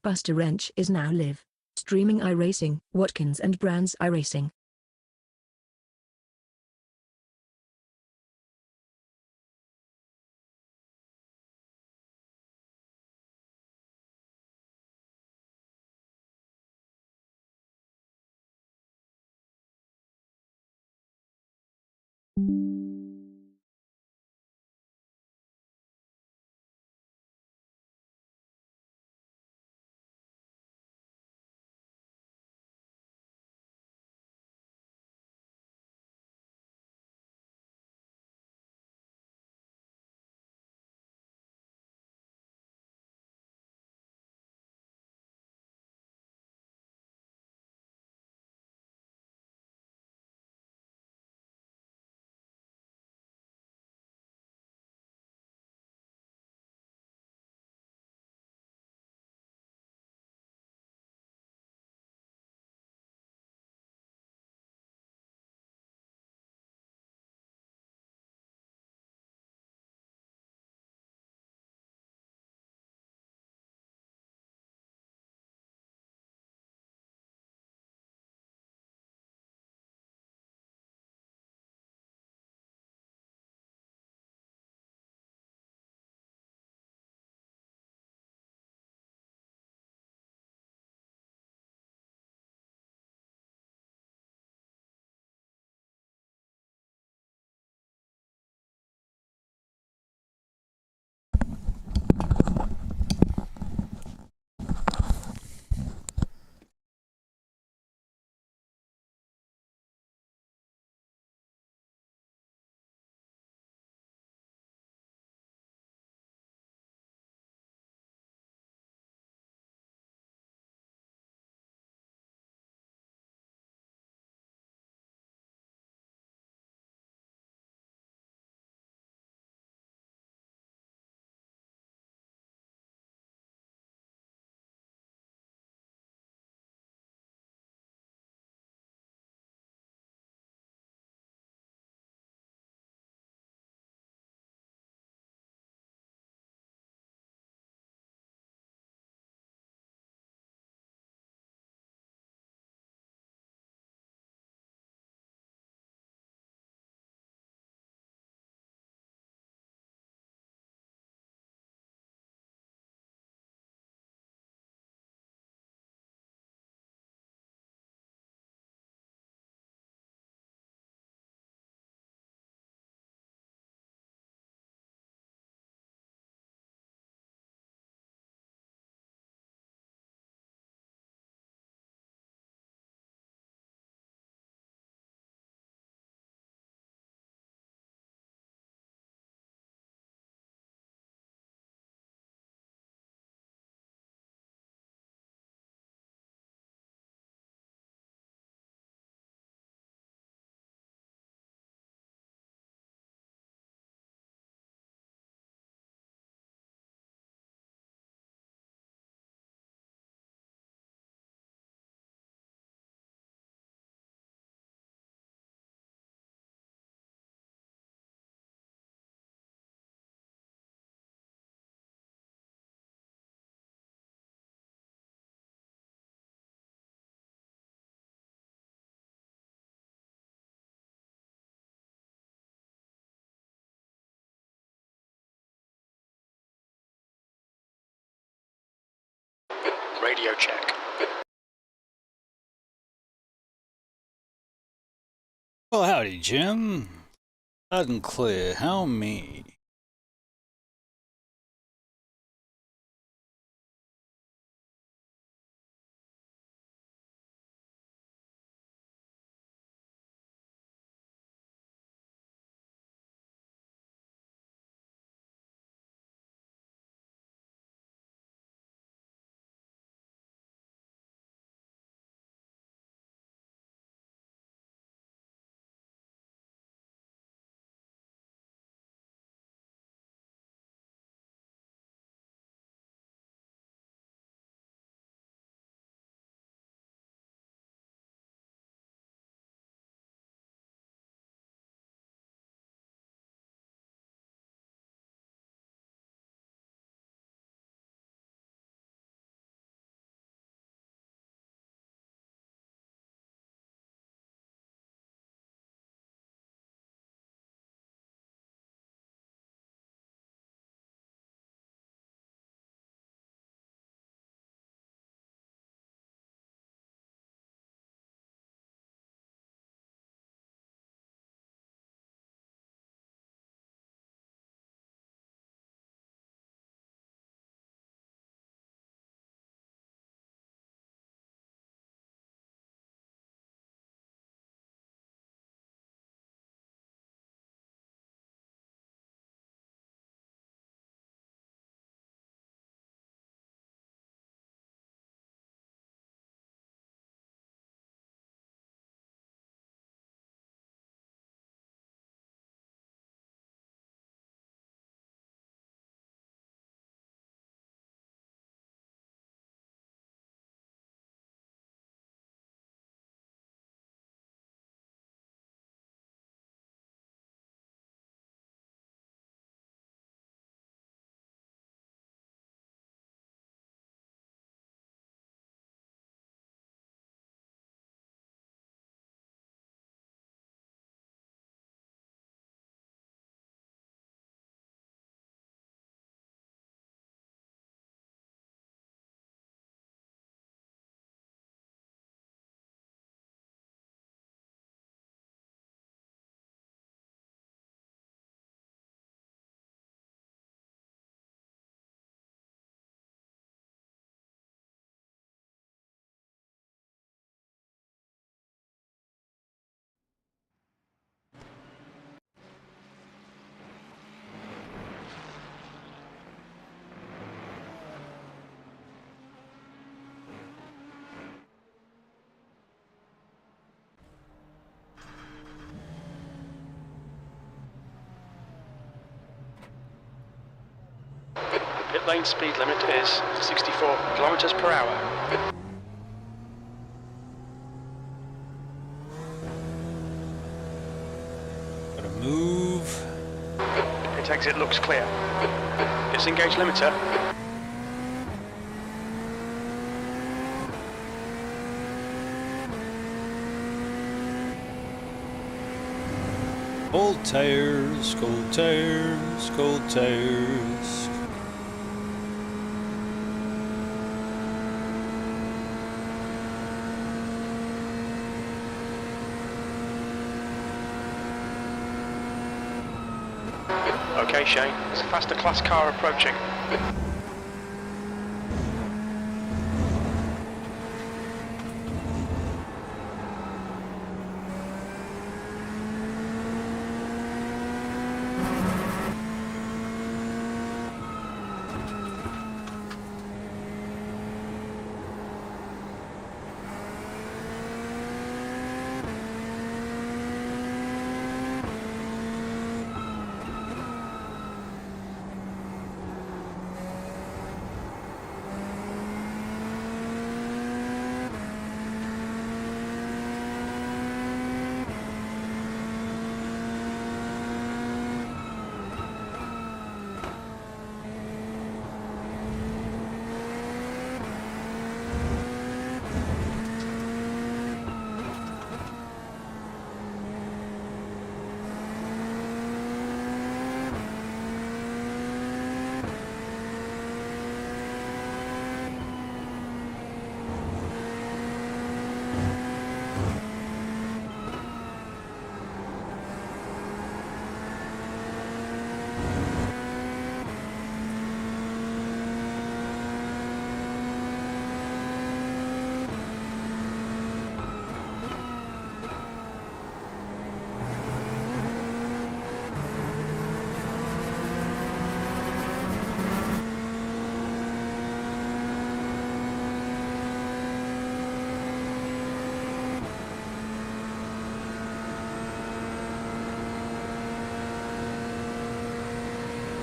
BustaWrench is now live streaming iRacing, Watkins and Brands iRacing. Radio check. Well, howdy, Jim. Loud and clear. How me? Pit lane speed limit is 64 kilometers per hour. Gotta move. Pit exit looks clear. Disengage limiter. Cold tires, cold tires, cold tires. Okay, Shane, there's a faster class car approaching.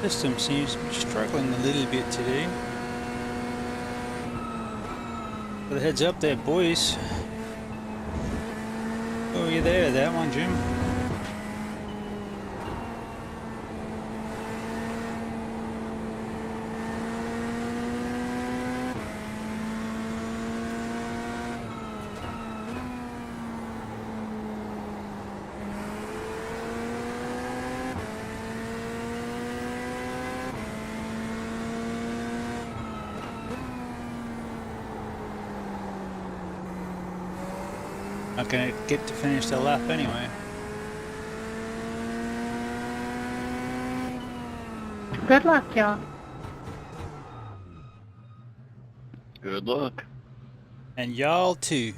System seems to be struggling a little bit today. But heads up there, boys. Oh, you there? That one, Jim? Not gonna get to finish the lap anyway. Good luck, y'all. Good luck. And y'all too.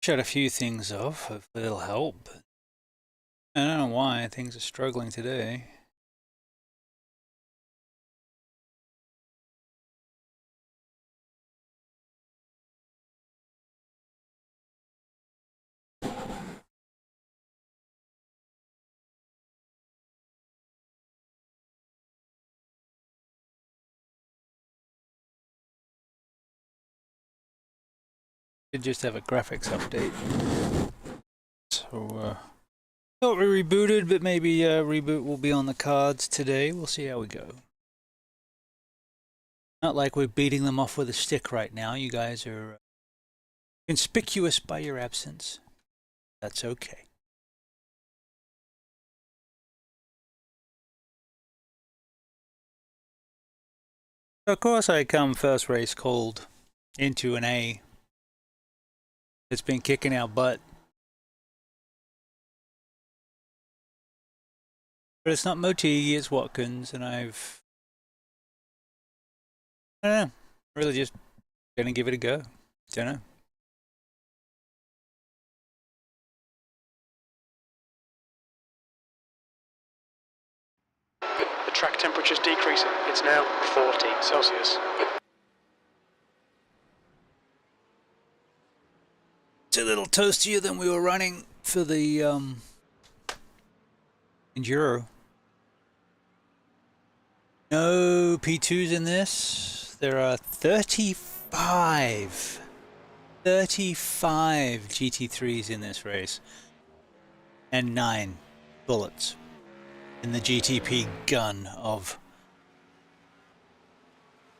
Shut a few things off, hopefully it'll help. I don't know why things are struggling today. Did just have a graphics update. So, thought we rebooted, but maybe reboot will be on the cards today. We'll see how we go. Not like we're beating them off with a stick right now. You guys are Conspicuous by your absence. That's okay. Of course, I come first race cold into an A. It's been kicking our butt. But it's not Moti, it's Watkins, and I don't know, really just gonna give it a go. Don't know. The track temperature's decreasing. It's now 40 Celsius. It's a little toastier than we were running for the Enduro. No P2s in this. There are 35 GT3s in this race. And 9 bullets in the GTP gun of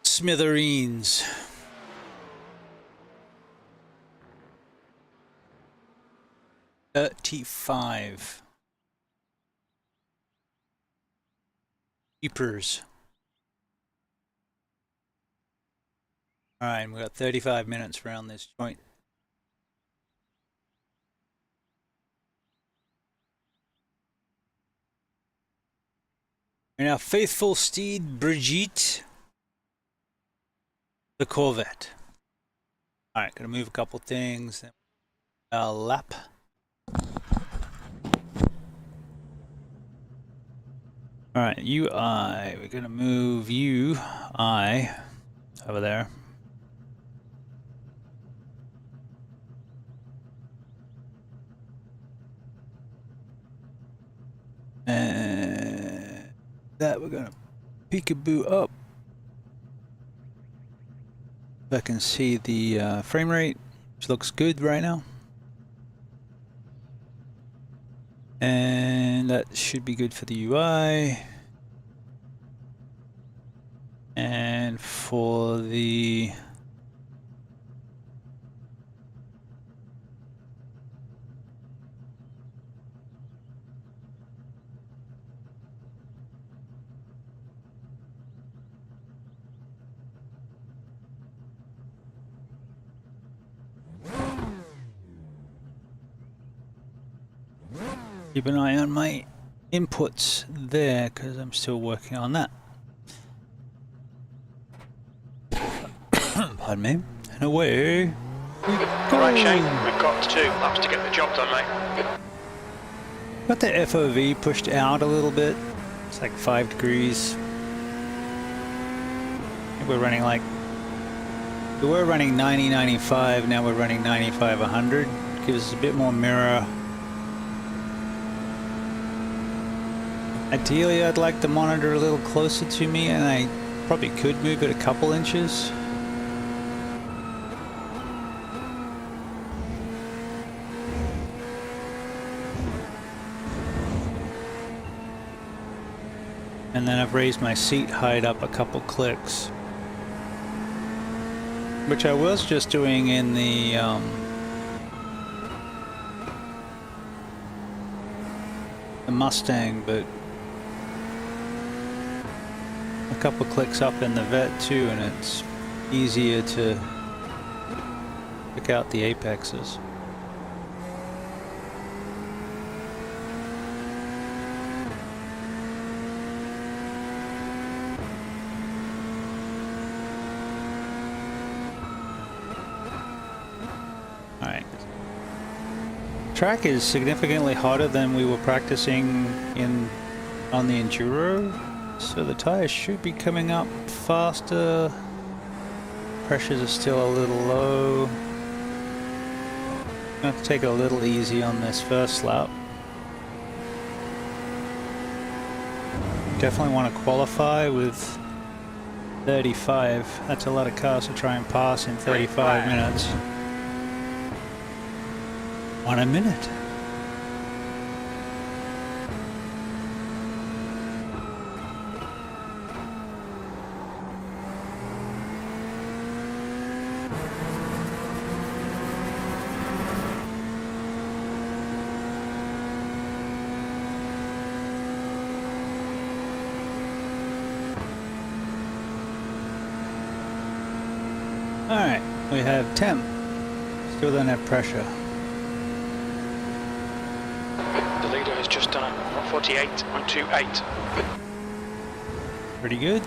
smithereens. $35. Jeepers. Alright, we've got 35 minutes around this joint. And our faithful steed, Brigitte, the Corvette. Alright, gonna move a couple things. A lap. Alright, UI. We're gonna move UI over there. And that we're gonna peekaboo up. I can see the frame rate, which looks good right now. And that should be good for the UI. And for the keep an eye on my inputs there, because I'm still working on that. Pardon me. And away. Alright, Shane, we've got 2 laps to get the job done, mate. Got the FOV pushed out a little bit. It's like 5 degrees. I think we're running like... We were running 90, 95, now we're running 95, 100. Gives us a bit more mirror. Ideally, I'd like the monitor a little closer to me, and I probably could move it a couple inches. And then I've raised my seat height up a couple clicks, which I was just doing in the Mustang, but a couple clicks up in the Vet too, and it's easier to pick out the apexes. Alright. Track is significantly hotter than we were practicing on the Enduro. So the tires should be coming up faster. Pressures are still a little low. I'm going to take it a little easy on this first lap. Definitely want to qualify with 35. That's a lot of cars to try and pass in 35 minutes. 1 a minute. Alright, we have temp. Still don't have pressure. The leader has just done a 148.28. Pretty good.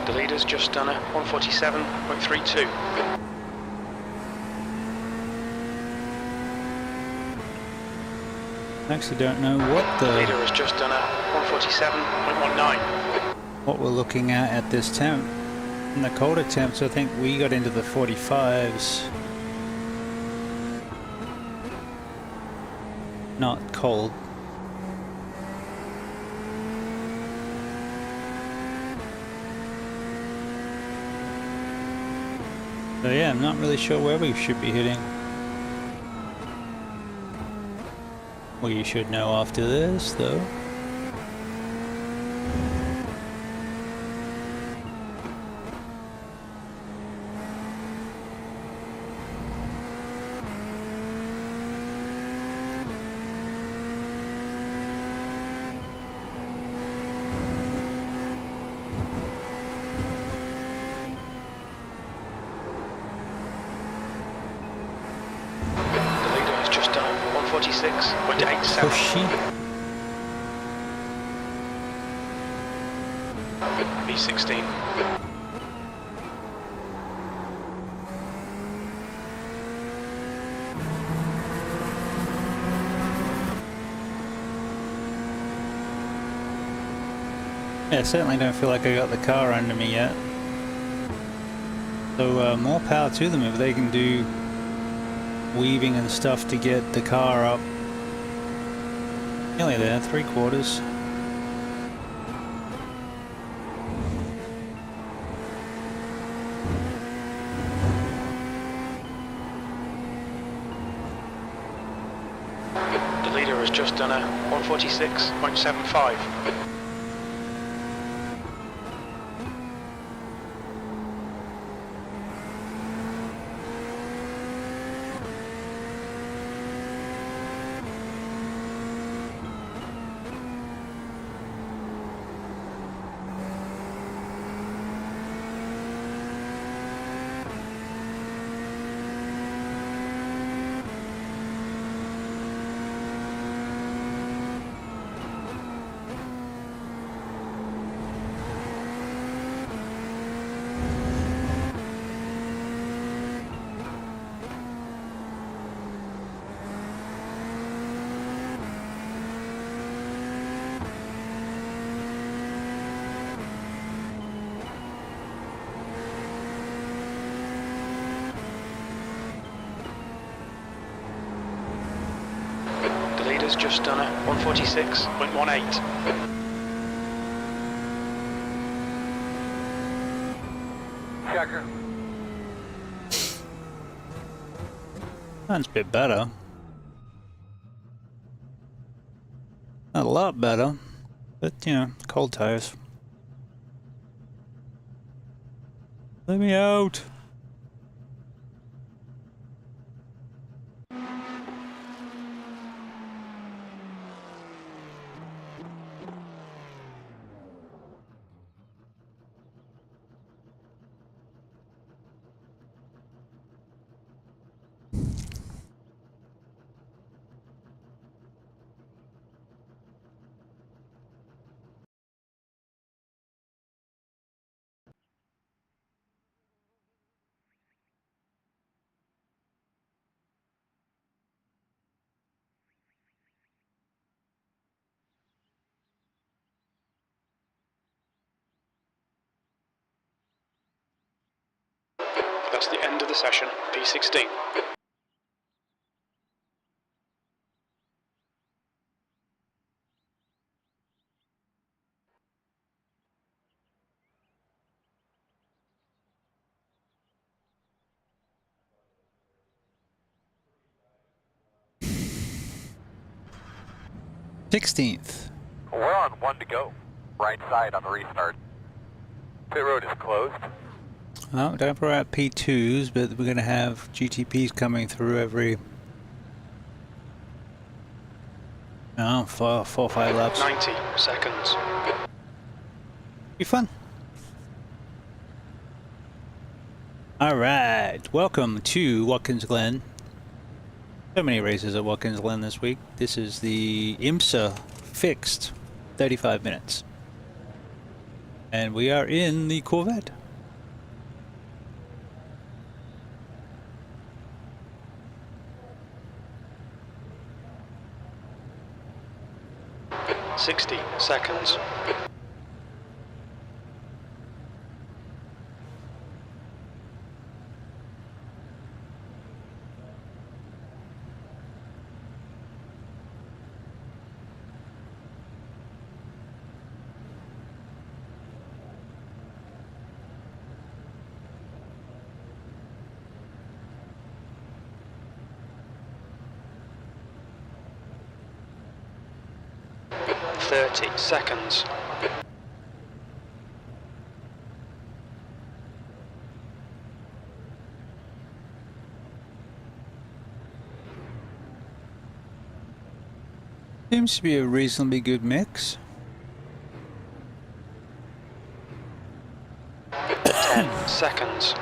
The leader's just done a 147.32. Actually don't know what The leader has just done a 147.19. what we're looking at this temp. In the colder temps, I think we got into the 45s. Not cold. So yeah, I'm not really sure where we should be hitting. Well, you should know after this, though. The leader has just done a 146.87. Pushy. B16. Yeah, I certainly don't feel like I got the car under me yet. So more power to them if they can do weaving and stuff to get the car up. Nearly there, 3/4. The leader has just done a 146.75. The leader's just done a 146.18. Checker. Sounds a bit better. Not a lot better, but you know, cold tires. Let me out. That's the end of the session, P16. Sixteenth. We're on 1 to go. Right side on the restart. Pit road is closed. Well, don't worry about P2s, but we're going to have GTPs coming through every... Oh, 4 or 5 laps. 90 seconds. Be fun. Alright, welcome to Watkins Glen. So many races at Watkins Glen this week. This is the IMSA fixed 35 minutes. And we are in the Corvette. "60 seconds. "30 seconds. Seems to be a reasonably good mix. 10 seconds.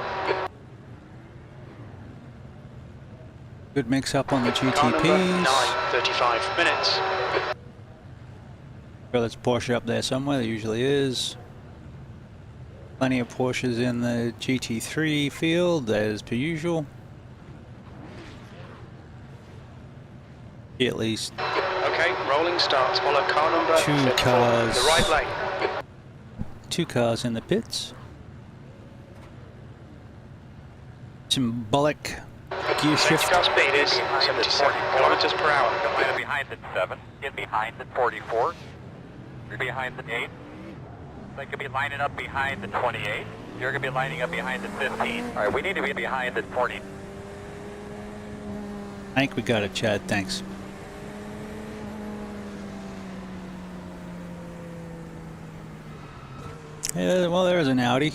Good mix up on the Car number GTPs. 9, 35 minutes. Sure, there's a Porsche up there somewhere, there usually is. Plenty of Porsches in the GT3 field, as per usual. At least Okay, rolling starts. Follow car number Two 34, cars. the right lane. 2 cars in the pits. Symbolic gear shift. Car speed is 77 kilometers per hour. Get line up behind at 7. Get behind at 44. You're behind at 8. They could be lining up behind the 28. You're going to be lining up behind the 15. All right, we need to be behind the 40. I think we got it, Chad, thanks. Yeah, well, there's an Audi.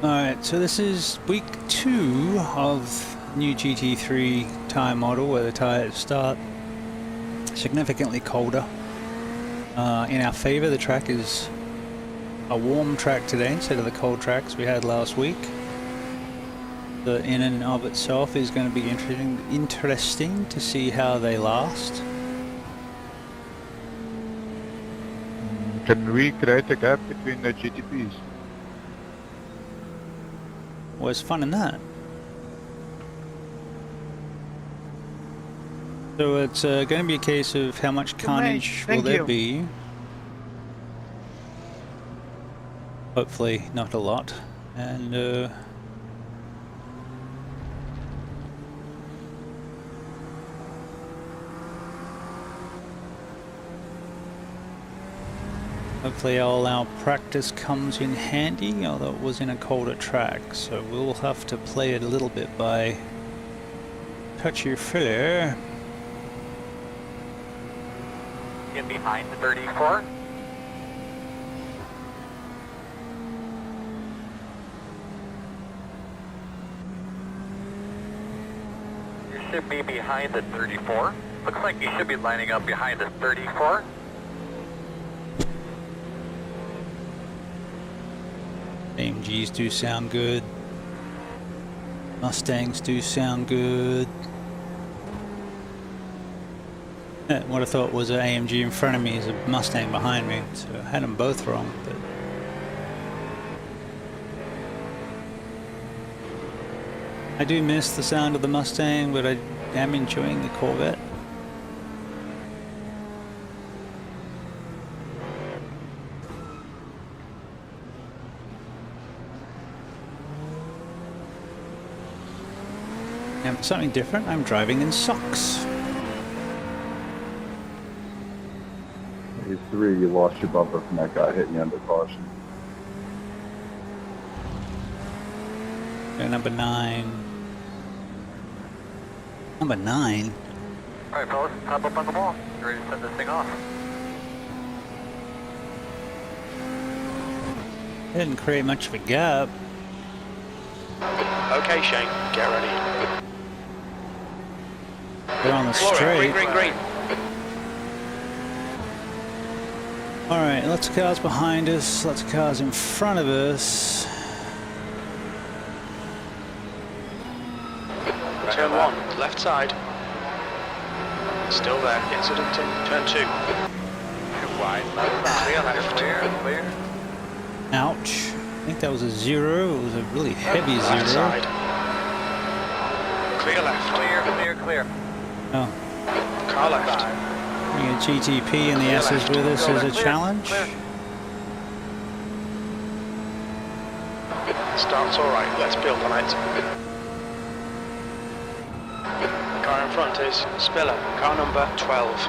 Alright, so this is week 2 of new GT3 tyre model, where the tyres start significantly colder. In our favour, the track is a warm track today instead of the cold tracks we had last week. The in and of itself is going to be interesting to see how they last. Can we create a gap between the GTPs? What's fun in that? So it's going to be a case of how much carnage will Thank there you. be. Hopefully not a lot. And hopefully all our practice comes in handy, although it was in a colder track, so we'll have to play it a little bit by touchy filler. Get behind the 34. You should be behind the 34. Looks like you should be lining up behind the 34. AMGs do sound good. Mustangs do sound good. What I thought was an AMG in front of me is a Mustang behind me, so I had them both wrong. But I do miss the sound of the Mustang, but I am enjoying the Corvette. And for something different, I'm driving in socks. He's 3, you lost your bumper from that guy hitting you under caution. Number 9. Number 9? All right, fellas, hop up on the wall. You ready to send this thing off? Didn't create much of a gap. Okay, Shane, get ready. Good We're on the Flora, straight. green. Alright, lots of cars behind us, lots of cars in front of us. Turn 1, left side. Still there. Incident in turn 2. Wide left side. Clear left. Clear. Ouch. I think that was a 0. It was a really heavy Left 0. side. Clear left. Clear. Oh, Car left. bringing a GTP and the S's with us is a challenge. Start's alright, let's build on it. Car in front is Spiller, car number 12.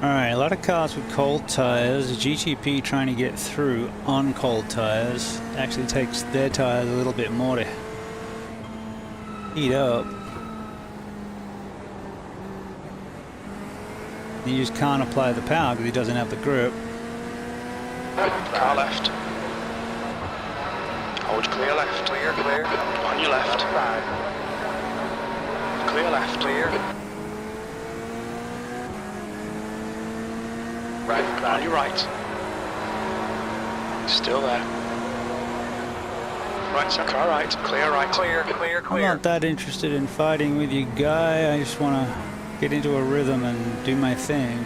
Alright, a lot of cars with cold tyres. The GTP trying to get through on cold tyres. Actually takes their tyres a little bit more to heat up. He just can't apply the power because he doesn't have the grip. Car left. Hold clear left. Clear. On your left. Side. Clear left. Clear. Right On side. your right. Still there. Right side. Car right. Clear right. Clear. I'm not that interested in fighting with you, guy. I just want to get into a rhythm and do my thing.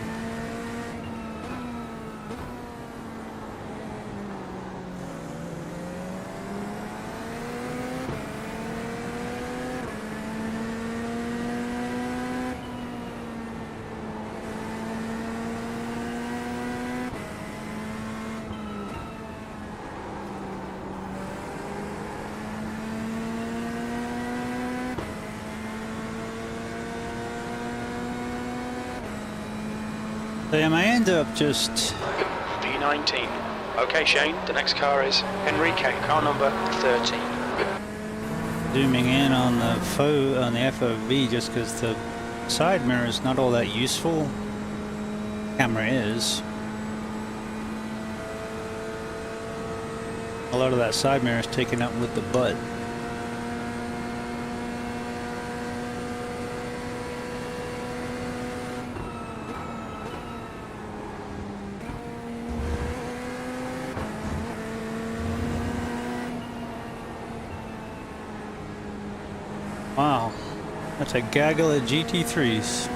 So I may end up just V19. Okay, Shane, the next car is Enrique, car number 13. zooming in on the FOV just because the side mirror is not all that useful. Camera is. A lot of that side mirror is taken up with the butt. Wow, that's a gaggle of GT3s.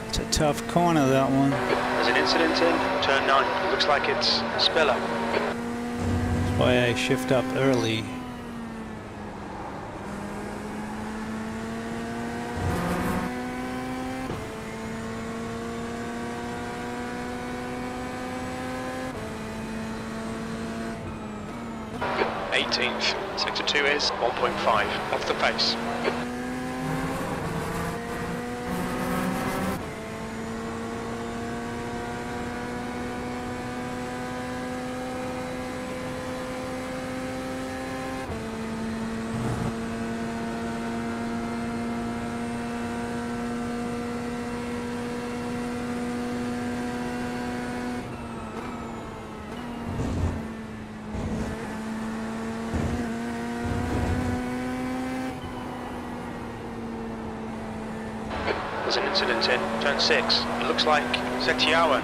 It's a tough corner, that one. There's an incident in turn 9. Looks like it's Spiller. That's why I shift up early. th Sector 2 is 1.5 off the pace. There's an incident in turn 6. It looks like Zetiawa.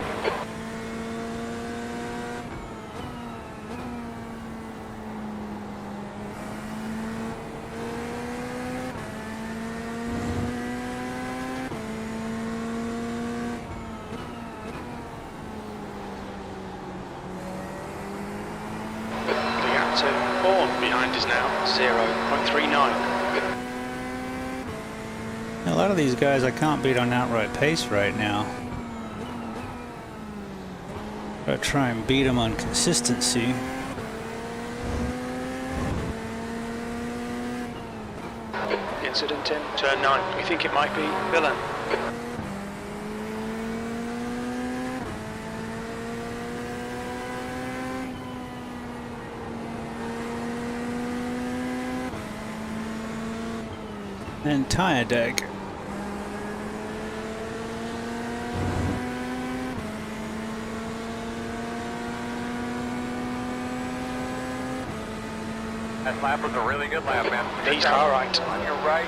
2. Horn behind is now 0.39. A lot of these guys I can't beat on outright pace right now. Gotta try and beat them on consistency. Incident in turn 9. We think it might be Villain. And tire deck. That lap was a really good lap, man. These are right. On your right.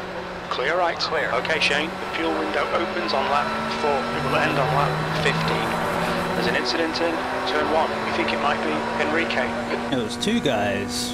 Clear right. Clear. Okay, Shane. The fuel window opens on lap 4. It will end on lap 15. There's an incident in turn 1. We think it might be Enrique. It was two guys.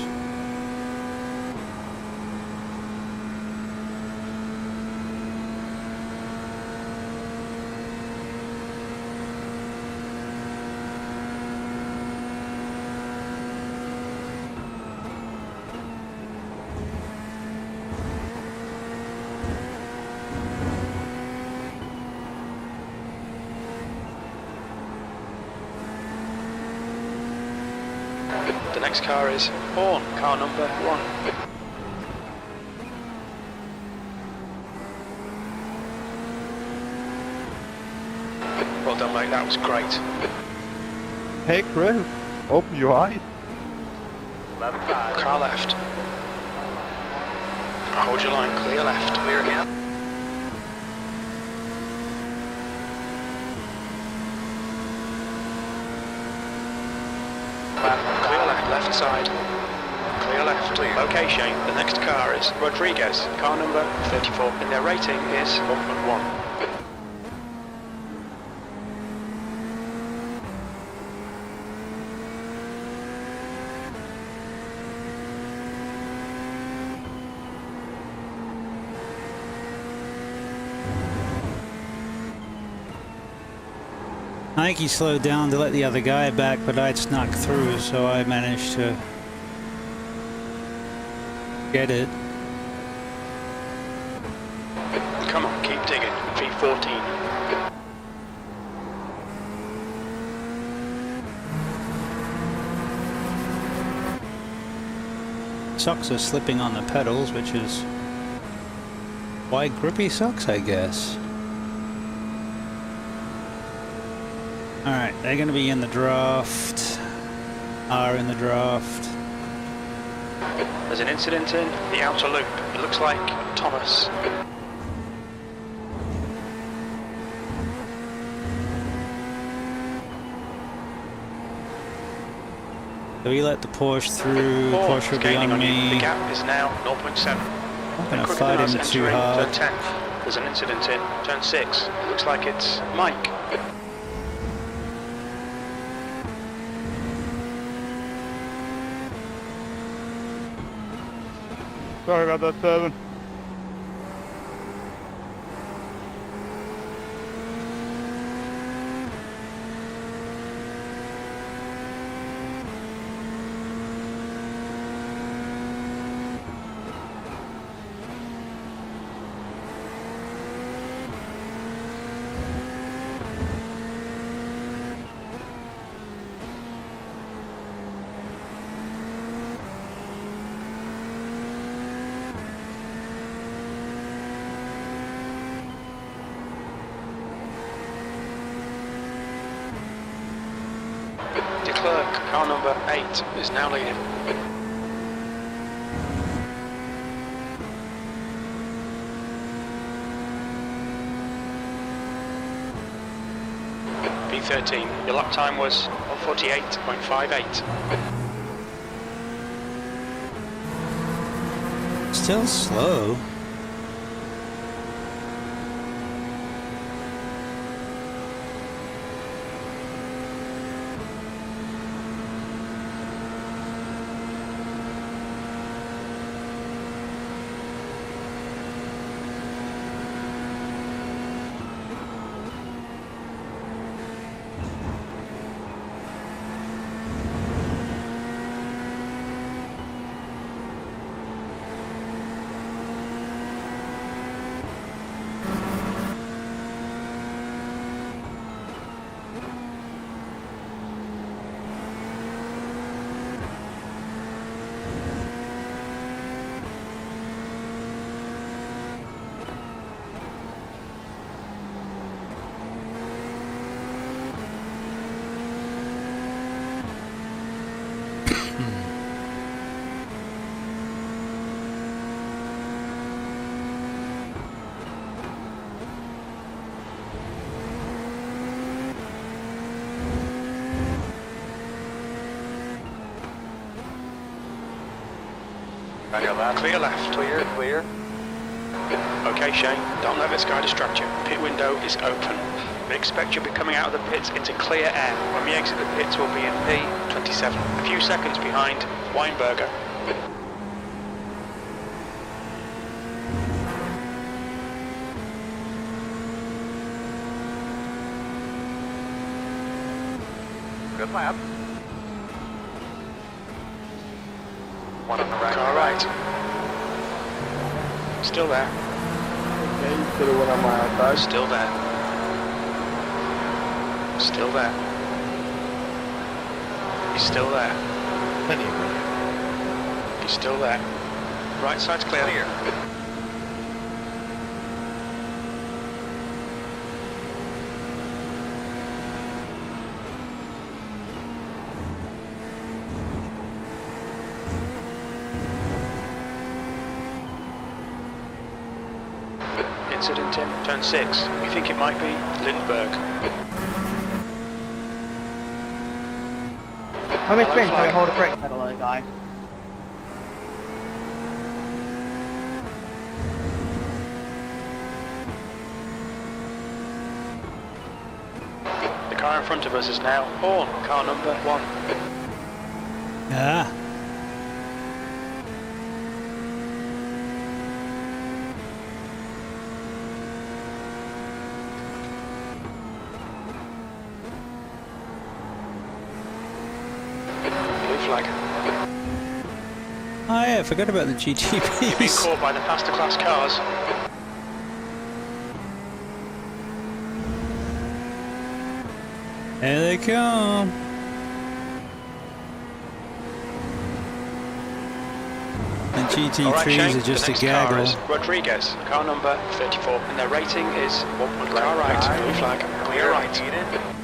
The next car is Horn, car number 1. Well done, mate. That was great. Hey, Chris, open your eyes. Left side. Car left. Hold your line. Clear left. Clear him. Clear left. Left side. Clear left. Clear. Okay, Shane. The next car is Rodriguez, car number 34. And their rating is 1.1. I think he slowed down to let the other guy back, but I'd snuck through, so I managed to get it. Come on, keep digging. V14. Socks are slipping on the pedals, which is why grippy socks, I guess. Alright, they're going to be in the draft. Are in the draft. There's an incident in the outer loop. It looks like Thomas. So we let the Porsche through. Horn Porsche will be gaining on you. me. The gap is now 0.7. I'm going to fight him too hard. Turn 10. There's an incident in turn 6. It looks like it's Mike. Sorry about that, Seven. De Klerk, car number 8, is now leading. B13, your lap time was 1:48.58. Still slow. On your left. Clear left. Clear, clear. Okay, Shane, don't let this guy distract you. Pit window is open. We expect you'll be coming out of the pits into clear air. When we exit the pits, we'll be in P27. A few seconds behind Weinberger. Good lap. One on the right. Car right. Still there. Okay, you should have went on my outside. Still there. Still there. He's still there. Plenty of room. He's still there. Right side's clear. Clear. Incident in turn 6. We think it might be Lindbergh. I'm in sprint, so flag. I hold a brake pedal, guy. The car in front of us is now Horn, car number 1. Ah. Blue flag. Oh yeah, I forgot about the Being GTPs. caught by the faster class cars. Here they come. The GT3s Alright, Shane, are just the a next car gaggle. is Rodriguez, car number 34, and their rating is 1. Car right, blue flag, clear right. Needed.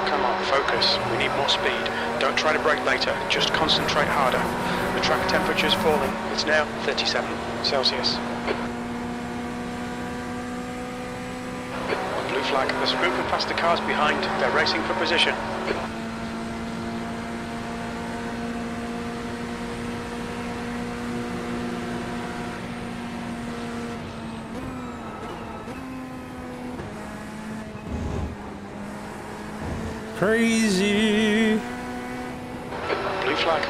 Come on, focus. We need more speed. Don't try to brake later. Just concentrate harder. The track temperature is falling. It's now 37 Celsius. Blue flag. There's a group of faster cars behind. They're racing for position. Crazy. Blue flag.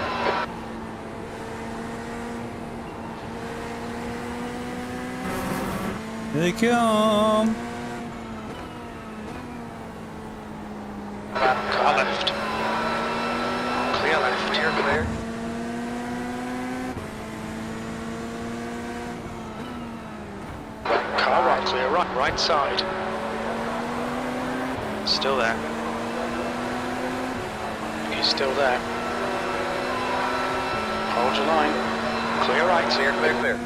Here they come. Car left. Clear left. Clear, clear. Car right. Clear right. Right side. Still there. He's still there. Hold your line. Clear right. Clear, clear, clear.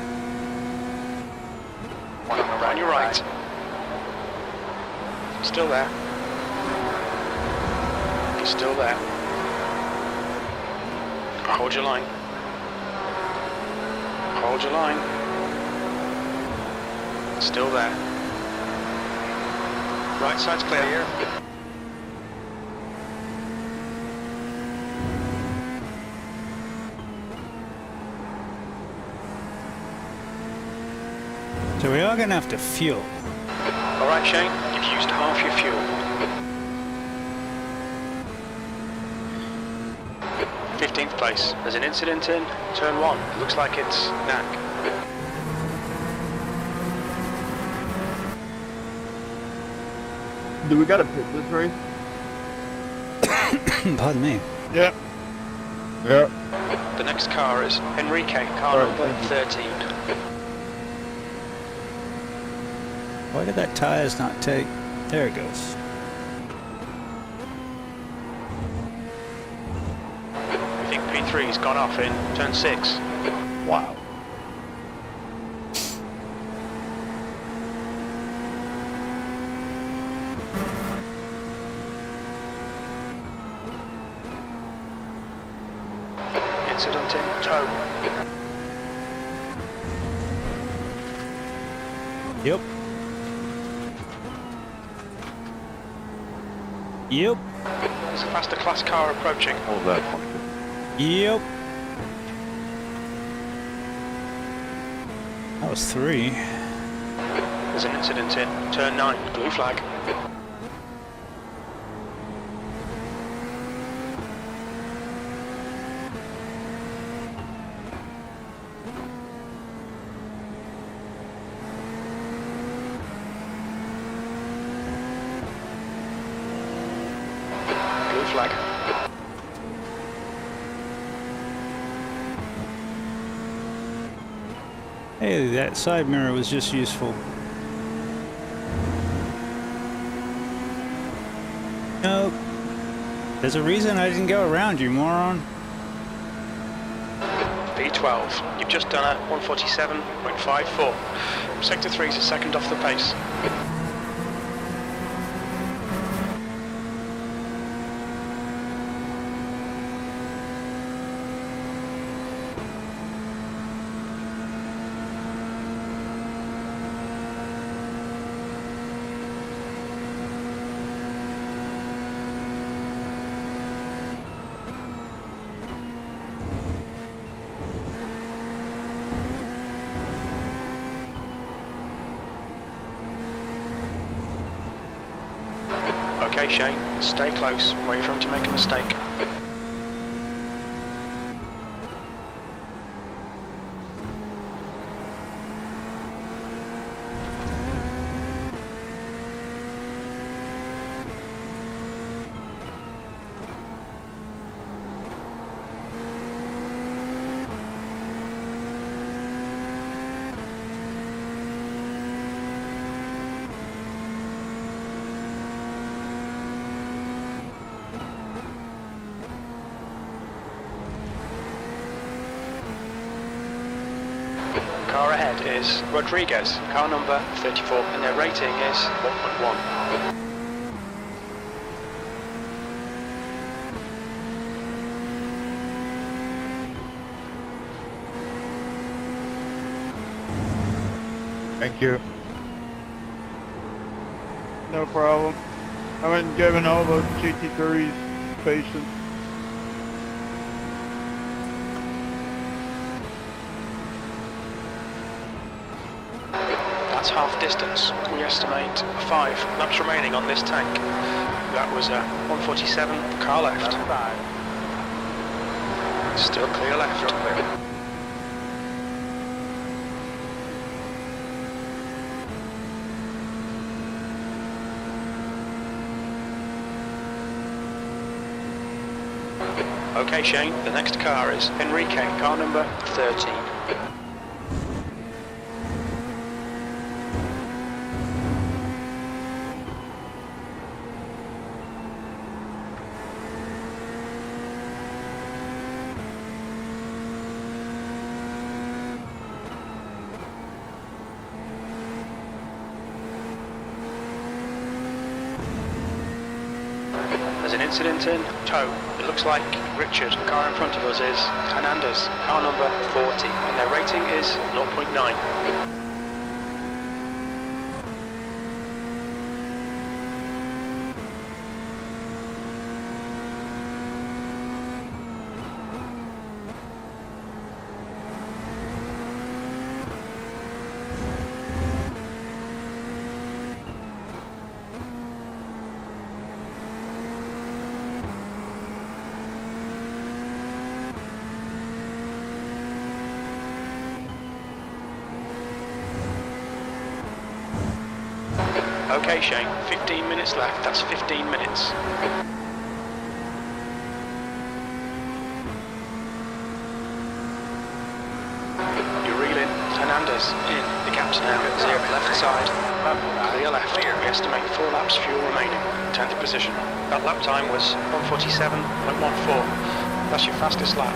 One on the right. On your right. side. Still there. He's still there. Hold your line. Hold your line. Still there. Right side's clear. So we are going to have to fuel. Alright, Shane, you've used half your fuel. 15th place. There's an incident in turn 1. It looks like it's Knack. Do we got to pit this race? Pardon me. Yeah. Yeah. The next car is Enrique, car Alright, number thank you. 13. Why did that tires not take? There it goes. I think P3's gone off in turn 6. Wow. Incident in tow. Yep. Yep. There's a faster class car approaching. Hold that one. Yep. That was 3. There's an incident in turn 9, blue flag. Blue flag. Hey, that side mirror was just useful. Nope. There's a reason I didn't go around you, moron. B12, you've just done a 147.54. Sector 3 is a second off the pace. Okay, Shane, stay close. Wait for him to make a mistake. Car ahead is Rodriguez, car number 34, and their rating is 1.1. Thank you. No problem. I went and given all those GT3s patience. That's half distance. We estimate 5 laps remaining on this tank. That was a 147, car left. Still clear left. Okay, Shane, the next car is Enrique, car number 13. There's an incident in tow. It looks like Richard. The car in front of us is Hernandez, car number 40, and their rating is 0.9. Okay, Shane, 15 minutes left. That's 15 minutes. You're reeling. Hernandez in. The gap's now 0 left side. Clear left. We estimate 4 laps fuel remaining. 10th position. That lap time was 147.14. That's your fastest lap.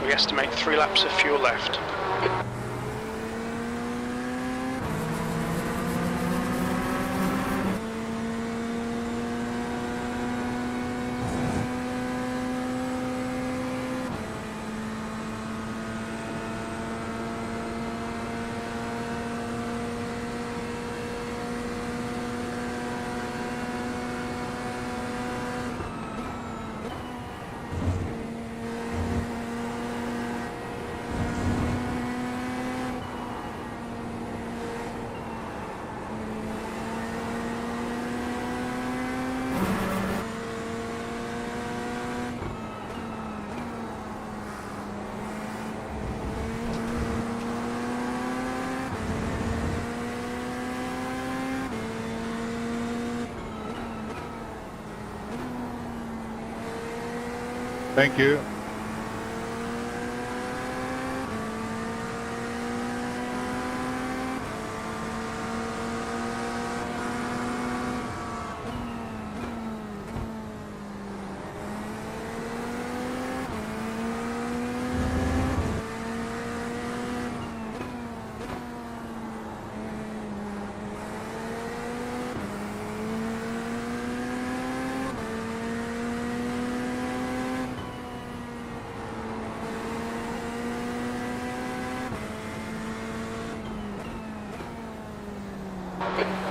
We estimate 3 laps of fuel left. Thank you.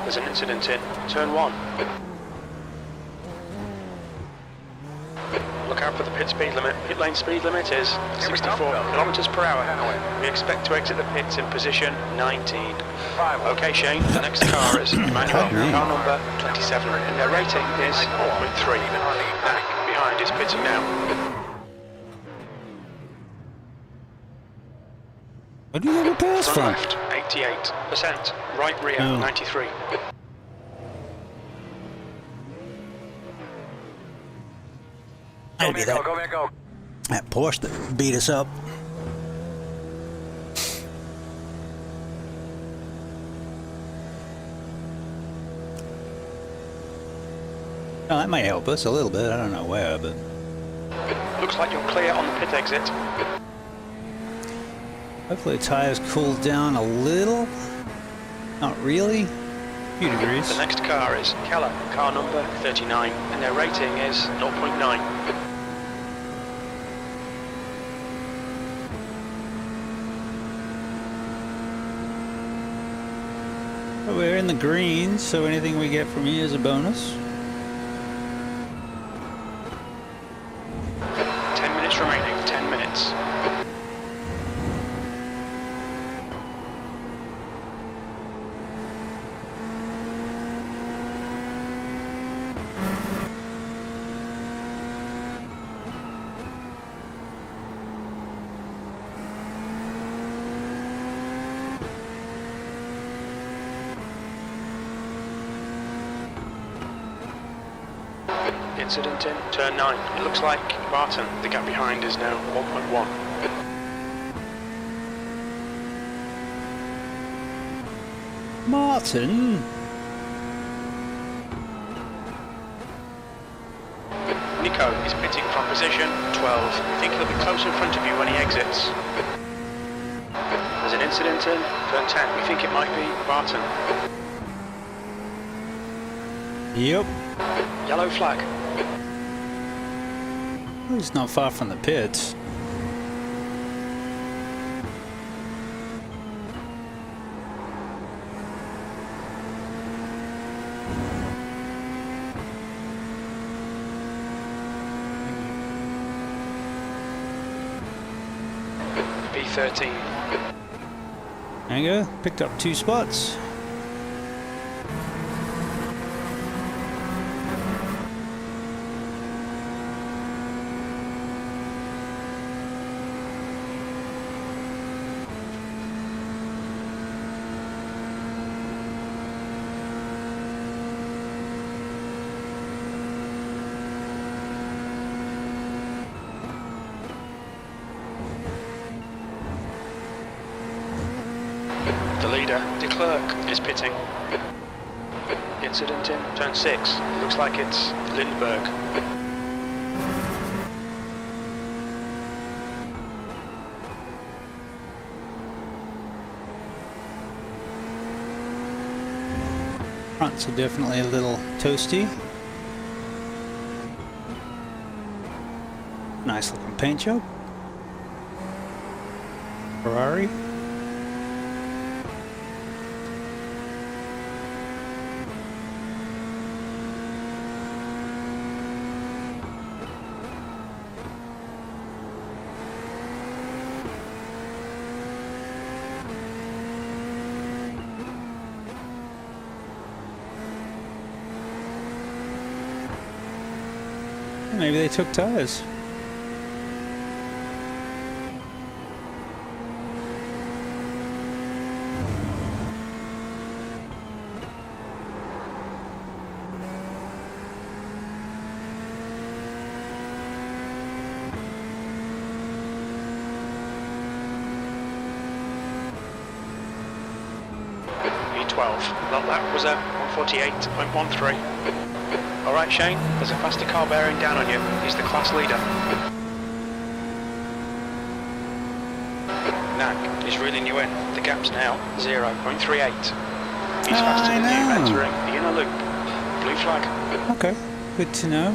There's an incident in turn 1. Look out for the pit speed limit. Pit lane speed limit is 64 kilometers per hour. We expect to exit the pits in position 19. Okay, Shane, the next car is car number 27, and their rating is 4.3. Behind is pitting now. Where do you get repairs Front from? left, 88%. Right rear, 93. That'd be that, Go, man, go. that Porsche that beat us up. Oh, that might help us a little bit. I don't know where, but Looks like you're clear on the pit exit. hopefully the tires cooled down a little. Not really. A few degrees. The next car is Keller, car number 39, and their rating is 0.9. But we're in the green, so anything we get from here is a bonus. 10 minutes remaining, 10 minutes. Incident in turn 9. It looks like Barton, the gap behind, is now 1.1. Martin? Nico is pitting from position 12. We think he'll be close in front of you when he exits. There's an incident in turn 10. We think it might be Barton. Yep. Yellow flag. He's not far from the pits. B13. There you go. Picked up 2 spots. The leader, de Klerk, is pitting. Incident in turn 6. Looks like it's Lindbergh. fronts are definitely a little toasty. Nice looking paint job. Ferrari. Maybe they took tires. E12. That lap was a 148.13. Alright Shane, there's a faster car bearing down on you. He's the class leader. Knack is reeling you in. The gap's now 0.38. He's faster than you entering the inner loop. Blue flag. Okay, good to know.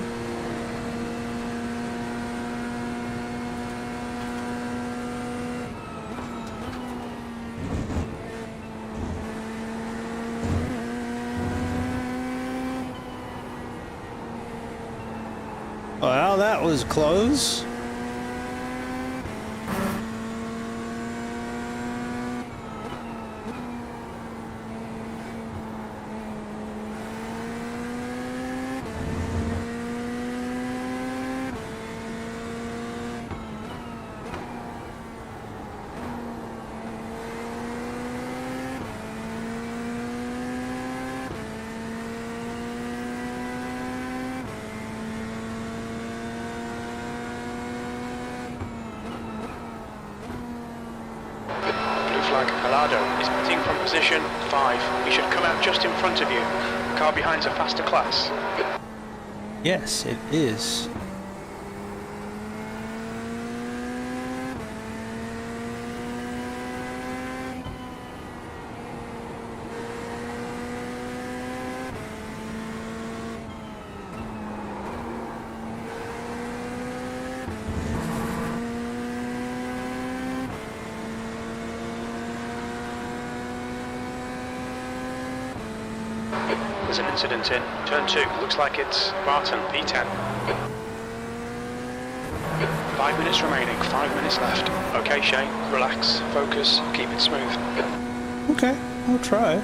Well, that was close. Alado is pitting from position 5. He should come out just in front of you. The car behind's a faster class. Yes, it is. There's an incident in turn 2. Looks like it's Barton, P10. 5 minutes remaining, 5 minutes left. Okay, Shane, relax, focus, keep it smooth. Okay, I'll try.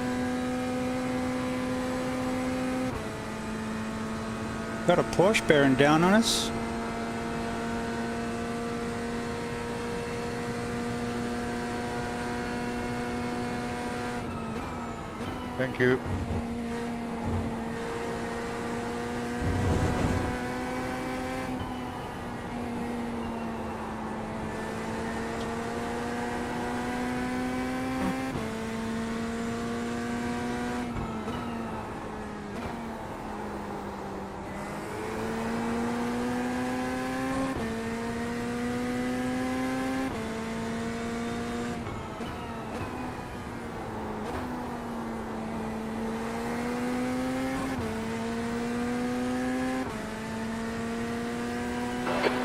Got a Porsche bearing down on us. Thank you.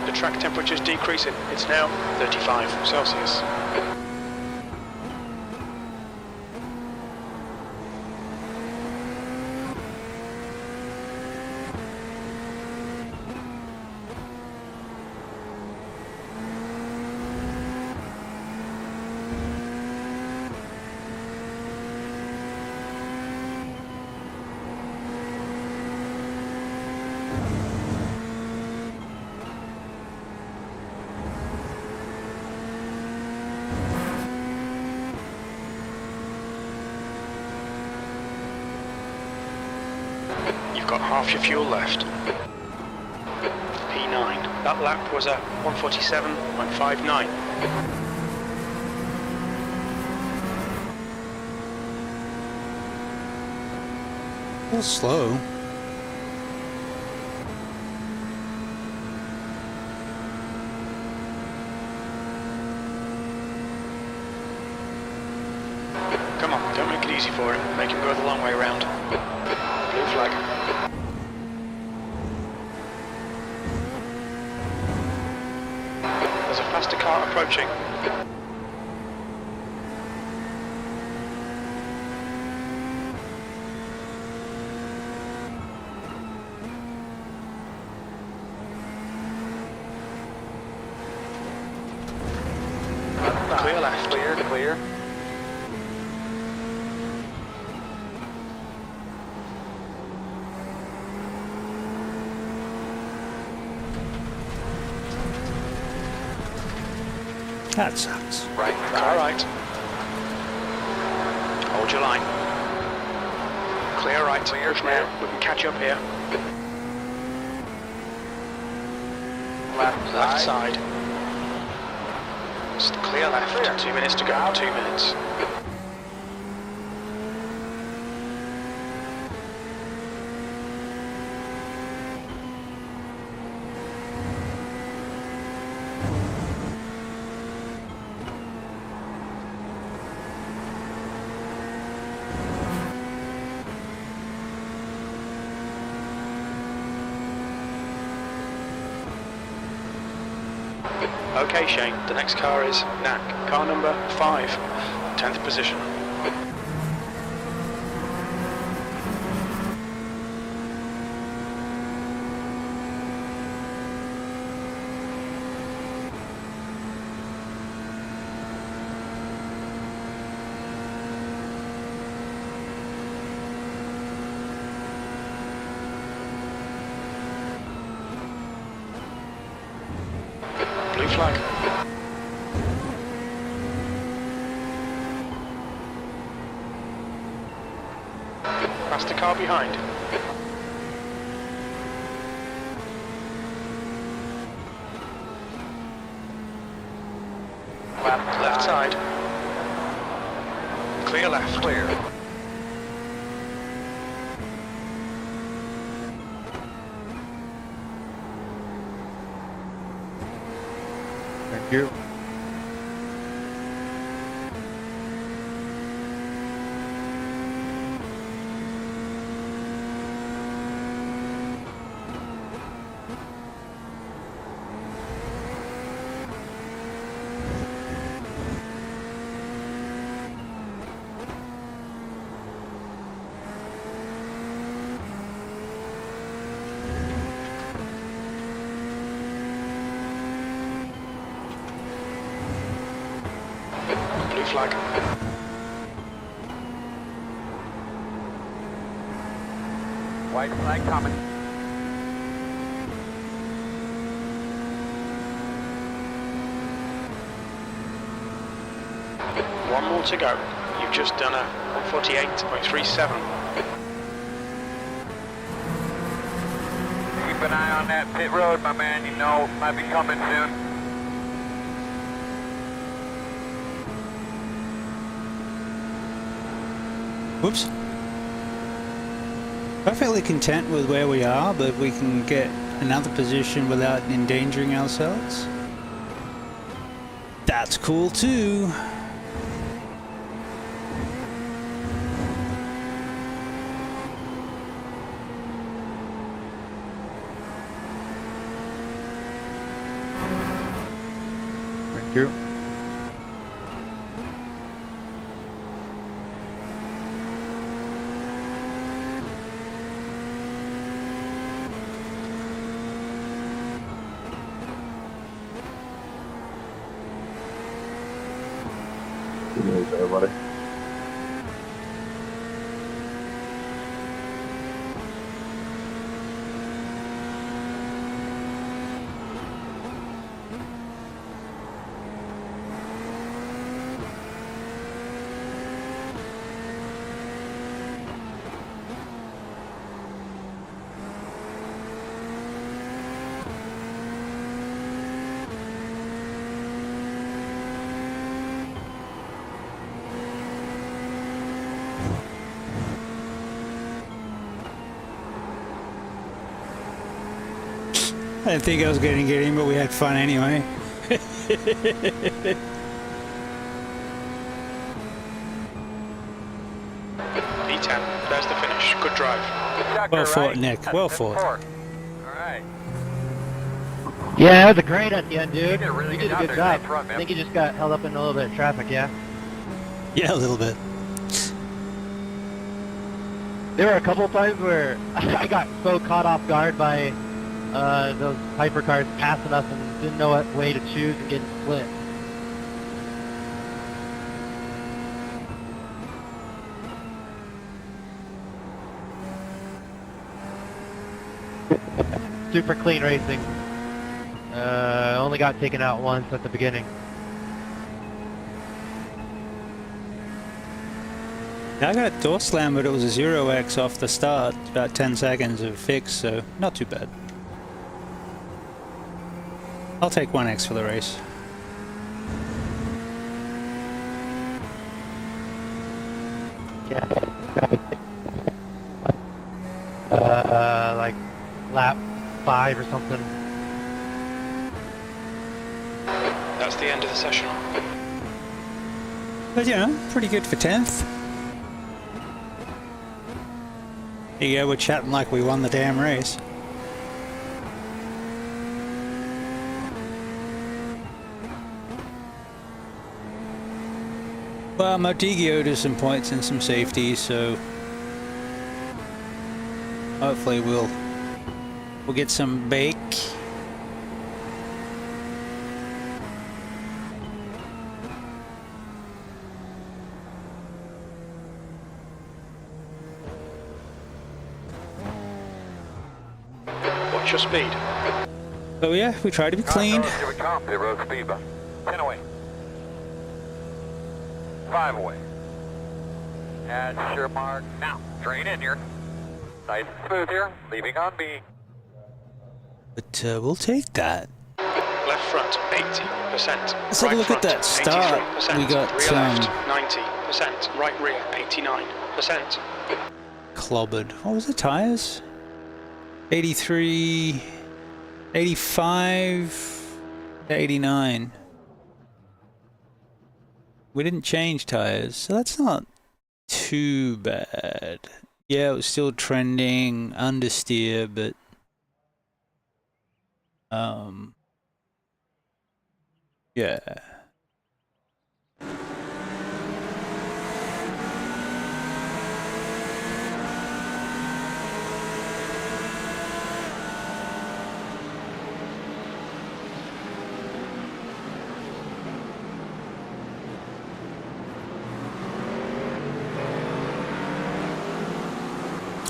The track temperature's decreasing. It's now 35 Celsius. You've got half your fuel left. P9. That lap was a 147.59. A little slow. Come on, don't make it easy for him. Make him go the long way round. Blue flag. There's a faster car approaching. Clear left. Clear, clear. That sucks. Right, Car right. Hold your line. Clear right. Clear, Push clear. now. We can catch up here. Left Left side. side. Clear left. Clear. 2 minutes to go. 2 minutes. Okay, Shane, the next car is NAC. Car number 5, 10th position. Blue flag. Past the car behind. Left side. Clear left. Clear. Thank you. Blue flag. White flag coming. One more to go. You've just done a 148.37. Keep an eye on that pit road, my man. You know, might be coming soon. Whoops. Perfectly content with where we are, but we can get another position without endangering ourselves. That's cool too. Thank you. Good news, everybody. I didn't think I was going to get in, but we had fun anyway. P10. There's the finish. Good drive. Well fought, Nick. Well fought. All right. Yeah, that was a great at the end, dude. You did a really You did good a job good there. job. Nice run, man. I think you just got held up in a little bit of traffic, yeah? Yeah, a little bit. There were a couple of times where I got so caught off guard by those hypercars passing us and didn't know what way to choose and getting split. Super clean racing. Only got taken out once at the beginning. I got a door slam, but it was a 0x off the start. About 10 seconds of fix, so not too bad. I'll take 1x for the race. Yeah. Like lap 5 or something. That's the end of the session. But you know, pretty good for 10th. There you go, we're chatting like we won the damn race. Well, Martigio owed us some points and some safety, so hopefully we'll get some bake. What's your speed? Oh yeah, we try to be clean. Here we come. Pit road speed bump. 10 away. 5 away. At your mark. Now, straight in here. Nice and smooth here. Leaving on B. But we'll take that. Left front, 80%. Let's have a look at that start. 83%. We got, rear left, 90%. Right rear, 89%. Clobbered. What was the tires? 83, 85 to 89. We didn't change tires, so that's not too bad. Yeah, it was still trending understeer, but yeah.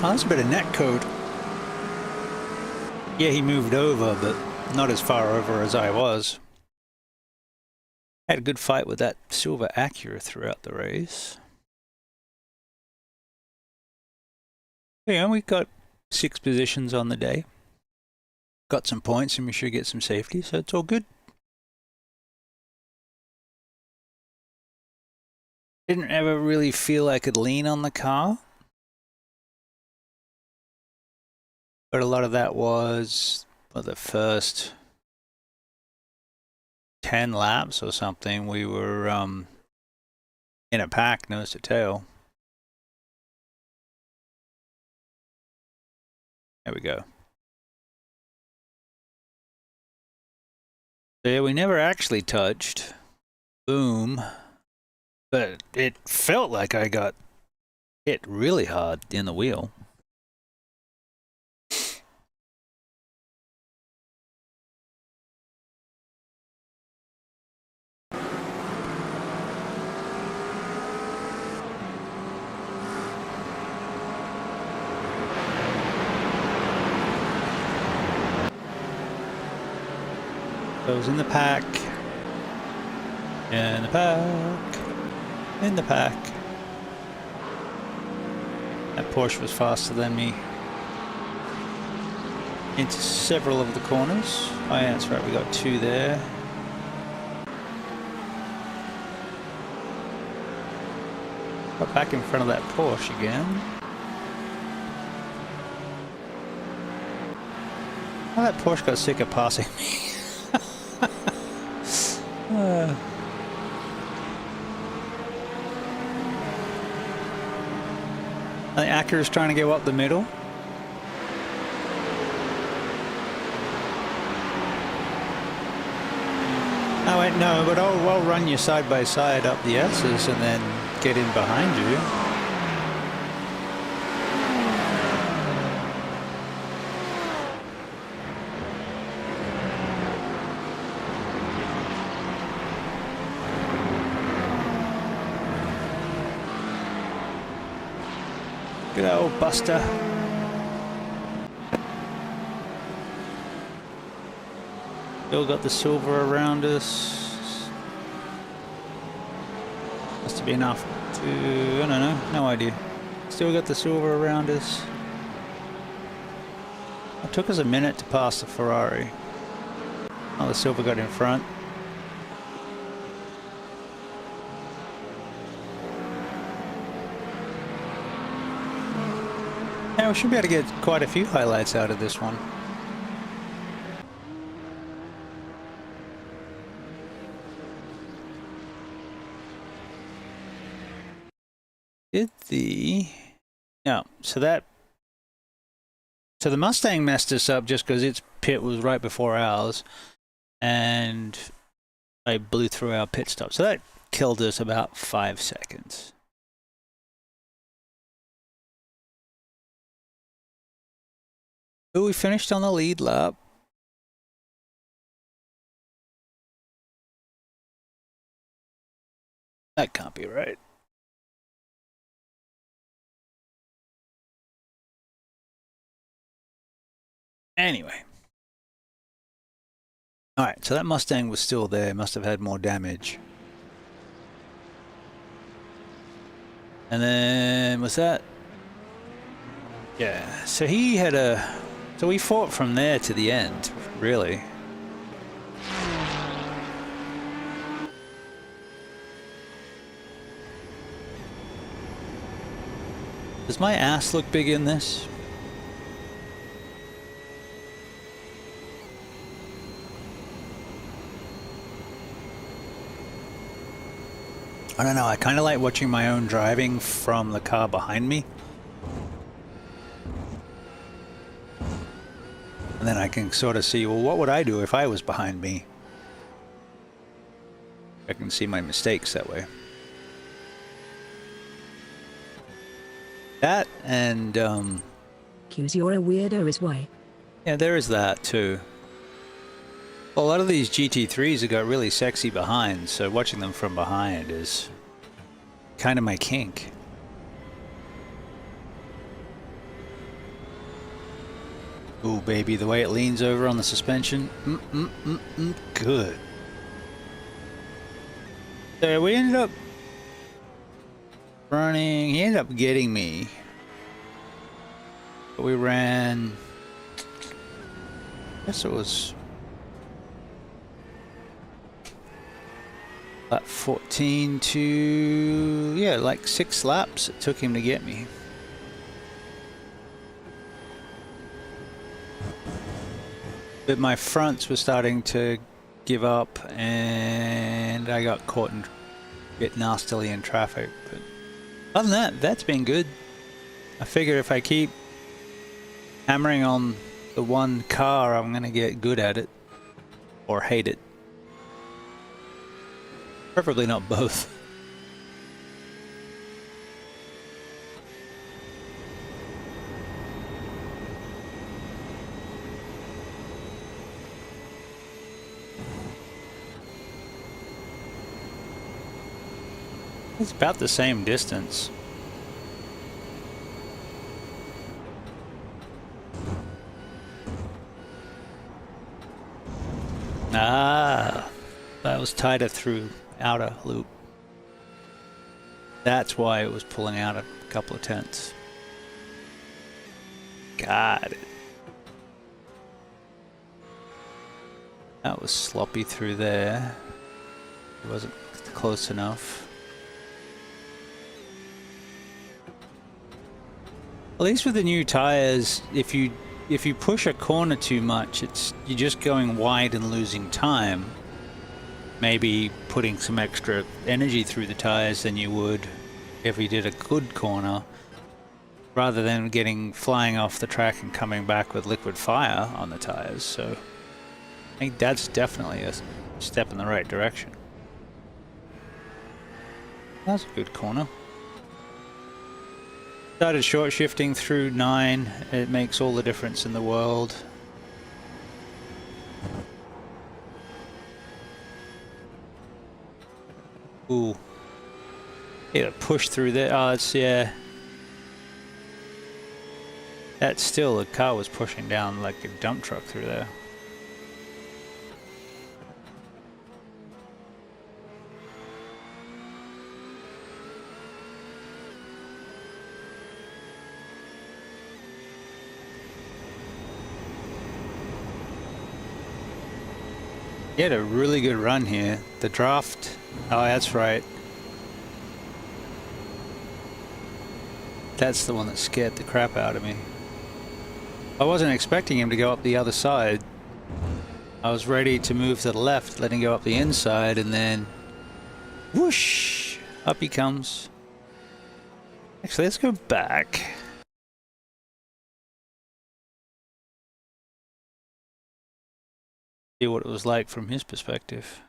Oh, that's a bit of net code. Yeah, he moved over, but not as far over as I was. Had a good fight with that silver Acura throughout the race. Yeah, we got 6 positions on the day. Got some points and we should get some safety, so it's all good. Didn't ever really feel I could lean on the car. But a lot of that was the first 10 laps or something. We were in a pack, nose to tail. There we go. So yeah, we never actually touched. Boom. But it felt like I got hit really hard in the wheel. Those in the pack. In the pack. In the pack. That Porsche was faster than me. Into several of the corners. Oh yeah, that's right, we got 2 there. Got back in front of that Porsche again. Oh, that Porsche got sick of passing me. I think Acura's trying to go up the middle. Oh wait, no, but I'll run you side by side up the S's and then get in behind you. Good old Buster. Still got the silver around us. Must have been enough to... I don't know, no idea. Still got the silver around us. It took us a minute to pass the Ferrari. Oh, the silver got in front. Yeah, we should be able to get quite a few highlights out of this one. No, so the Mustang messed us up just because its pit was right before ours, and I blew through our pit stop. So that killed us about 5 seconds. Oh, we finished on the lead lap. That can't be right. Anyway. Alright, so that Mustang was still there, must have had more damage. And then, was that? Yeah, so he had a... So we fought from there to the end, really. Does my ass look big in this? I don't know, I kind of like watching my own driving from the car behind me. And then I can sort of see, well, what would I do if I was behind me? I can see my mistakes that way. That and, Cause you're a weirdo is why. yeah, there is that too. Well, a lot of these GT3s have got really sexy behinds, so watching them from behind is kind of my kink. Ooh, baby, the way it leans over on the suspension. Good. So we ended up running, he ended up getting me. But we ran, I guess it was about 14 to, yeah, like 6 laps it took him to get me. But my fronts were starting to give up and I got caught a bit nastily in traffic. But other than that, that's been good. I figured if I keep hammering on the one car, I'm going to get good at it. Or hate it. Preferably not both. It's about the same distance. Ah, that was tighter through outer loop. That's why it was pulling out a couple of tenths. Got it. That was sloppy through there. It wasn't close enough. At least with the new tires, if you push a corner too much, you're just going wide and losing time. Maybe putting some extra energy through the tires than you would if you did a good corner. rather than flying off the track and coming back with liquid fire on the tires. So I think that's definitely a step in the right direction. That's a good corner. Started short shifting through 9. It makes all the difference in the world. Ooh. Yeah, push through there. Oh, it's, yeah. That's still, the car was pushing down like a dump truck through there. He had a really good run here. The draft, oh, that's right. That's the one that scared the crap out of me. I wasn't expecting him to go up the other side. I was ready to move to the left, let him go up the inside, and then whoosh, up he comes. Actually, let's go back. See what it was like from his perspective.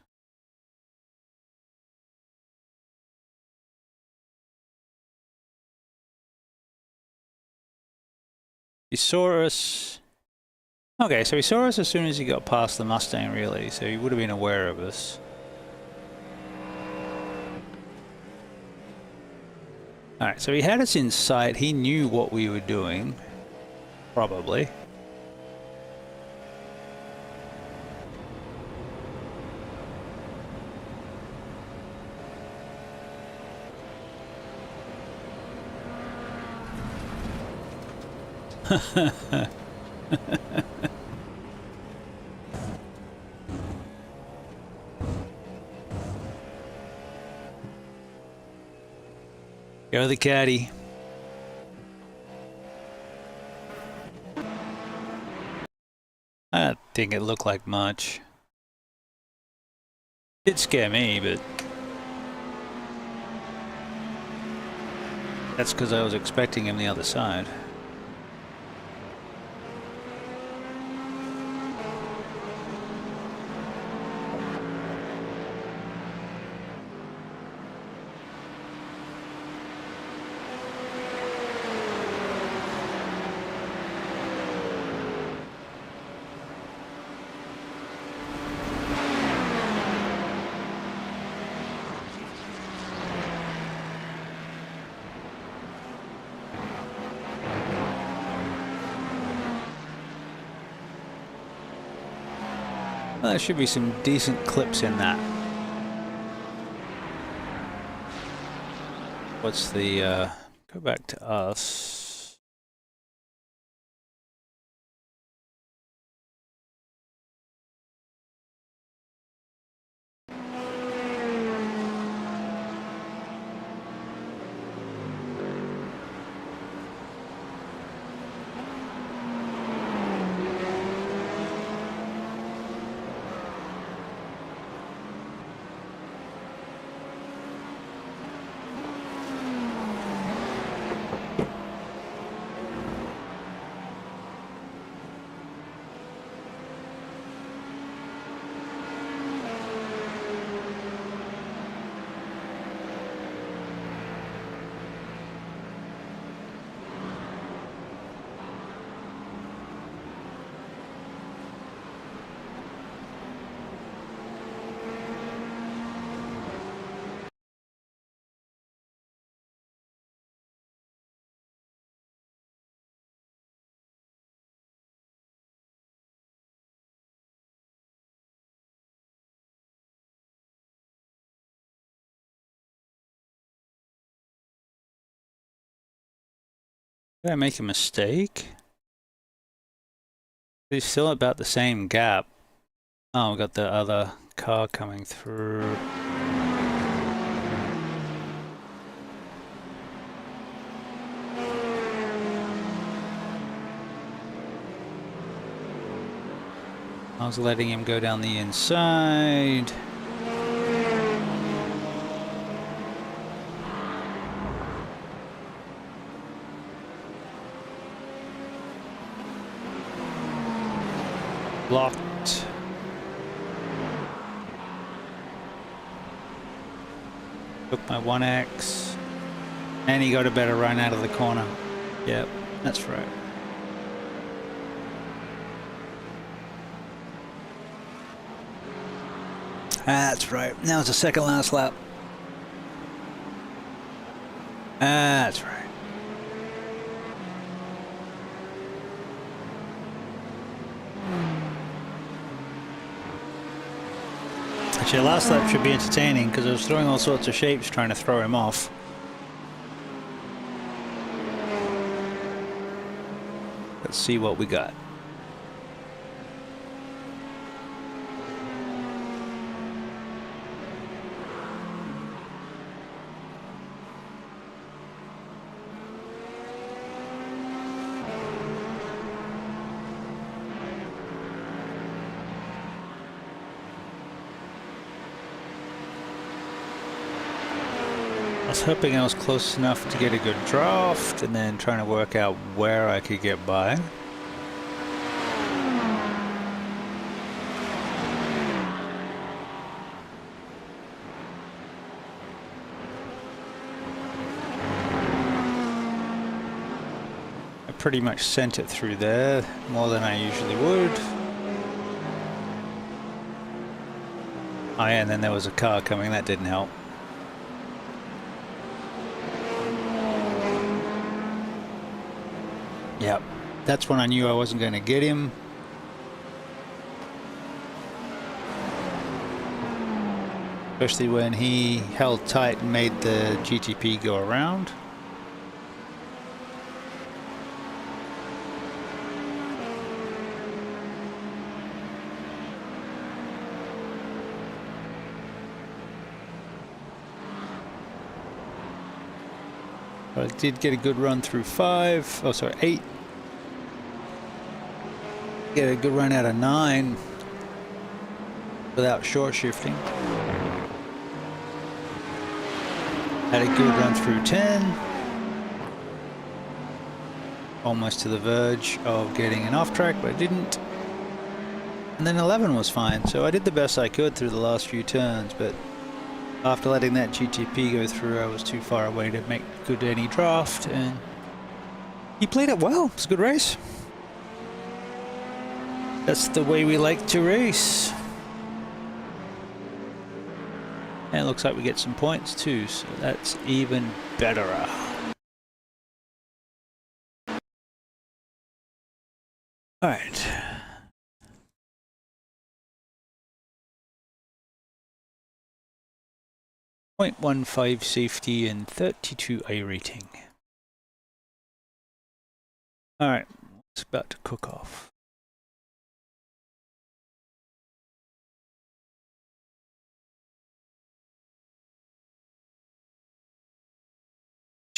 He saw us. Okay, so he saw us as soon as he got past the Mustang, really, so he would have been aware of us. Alright, so he had us in sight. He knew what we were doing. Probably. Go the caddy. I don't think it looked like much. It did scare me, but that's because I was expecting him the other side. Well, there should be some decent clips in that. What's the, go back to us. Did I make a mistake? It's still about the same gap. Oh, we got the other car coming through. I was letting him go down the inside. Locked. Took my 1X. And he got a better run out of the corner. Yep, that's right. That's right. Now it's the second last lap. That's right. Actually, the last lap should be entertaining because I was throwing all sorts of shapes trying to throw him off. Let's see what we got. I was hoping I was close enough to get a good draft and then trying to work out where I could get by. I pretty much sent it through there more than I usually would. Oh yeah, and then there was a car coming, that didn't help. Yep, that's when I knew I wasn't going to get him. Especially when he held tight and made the GTP go around. But I did get a good run through 8. Get a good run out of 9 without short shifting. Had a good run through 10. Almost to the verge of getting an off track, but I didn't. And then 11 was fine, so I did the best I could through the last few turns, but after letting that GTP go through, I was too far away to make good any draft, and he played it well. It was a good race. That's the way we like to race. And it looks like we get some points too, so that's even better. Alright. .15 safety and 32 iRating. Alright, it's about to cook off.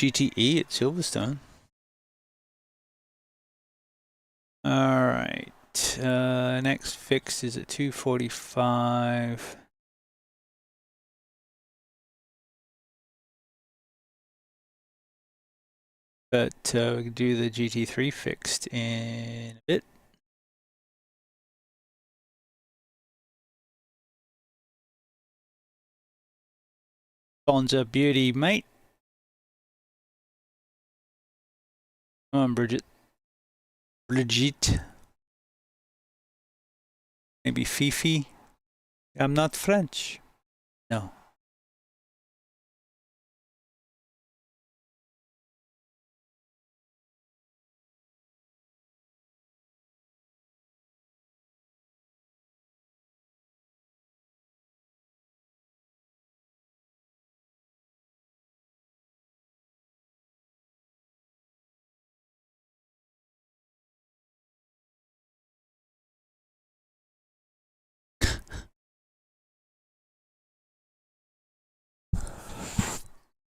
GTE at Silverstone. Alright, next fix is at 2:45. But we can do the GT3 fixed in a bit. Bonza beauty, mate. Come on, Bridget. Brigitte. Maybe Fifi. I'm not French. No.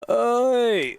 Oi!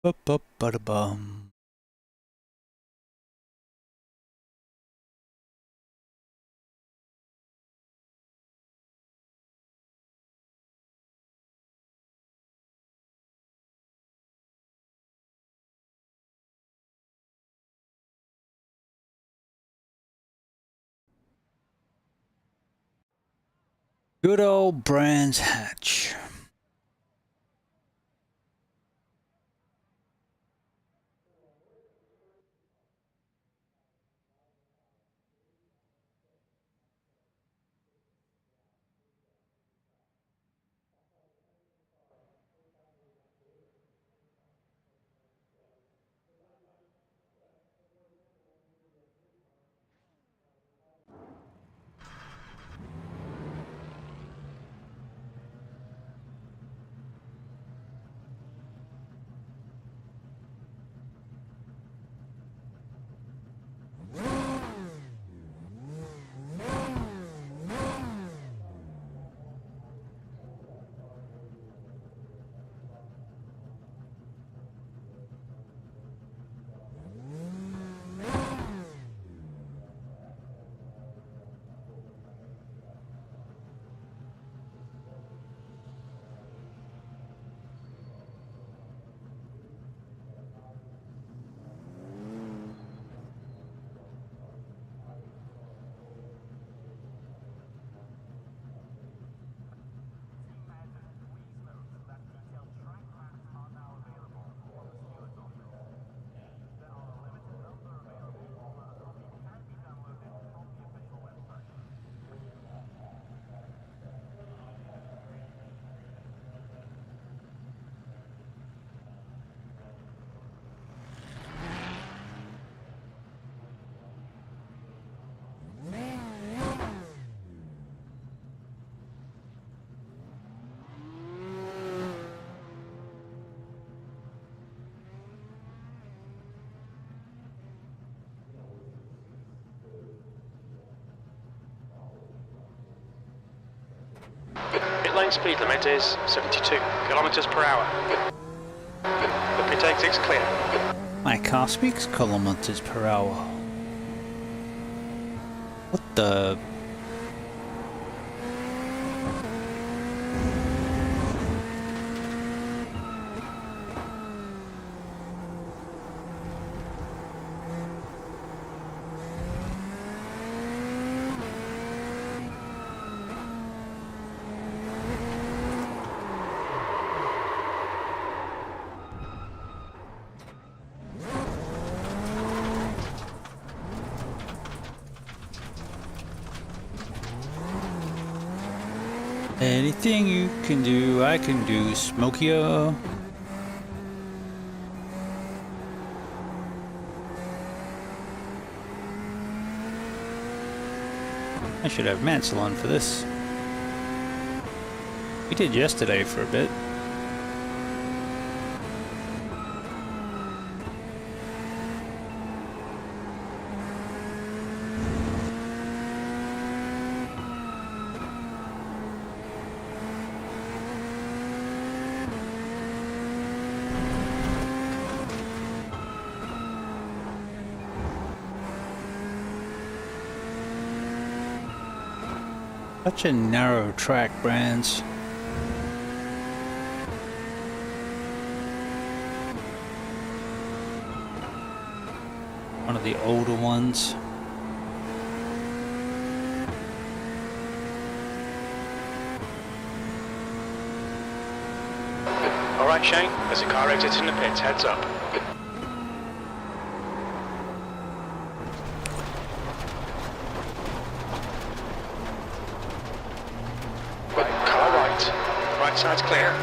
Ba-ba-ba-da-bum. Good old Brands Hatch. Pit lane speed limit is 72 kilometers per hour. The pit exit's clear. My car speaks kilometers per hour. What the? Anything you can do, I can do, Smokier. I should have Mansell on for this. We did yesterday for a bit. Such a narrow track, Brands. One of the older ones. Alright Shane, there's a car exiting the pits, heads up. Car right. Right side's clear.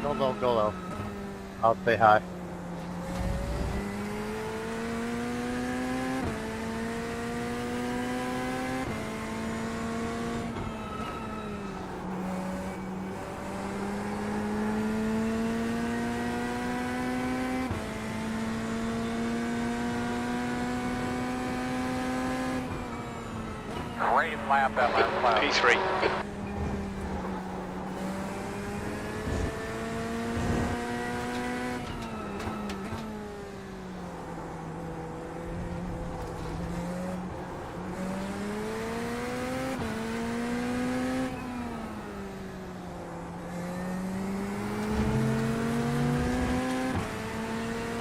Don't go low. I'll say hi. Great lap that last lap. P3.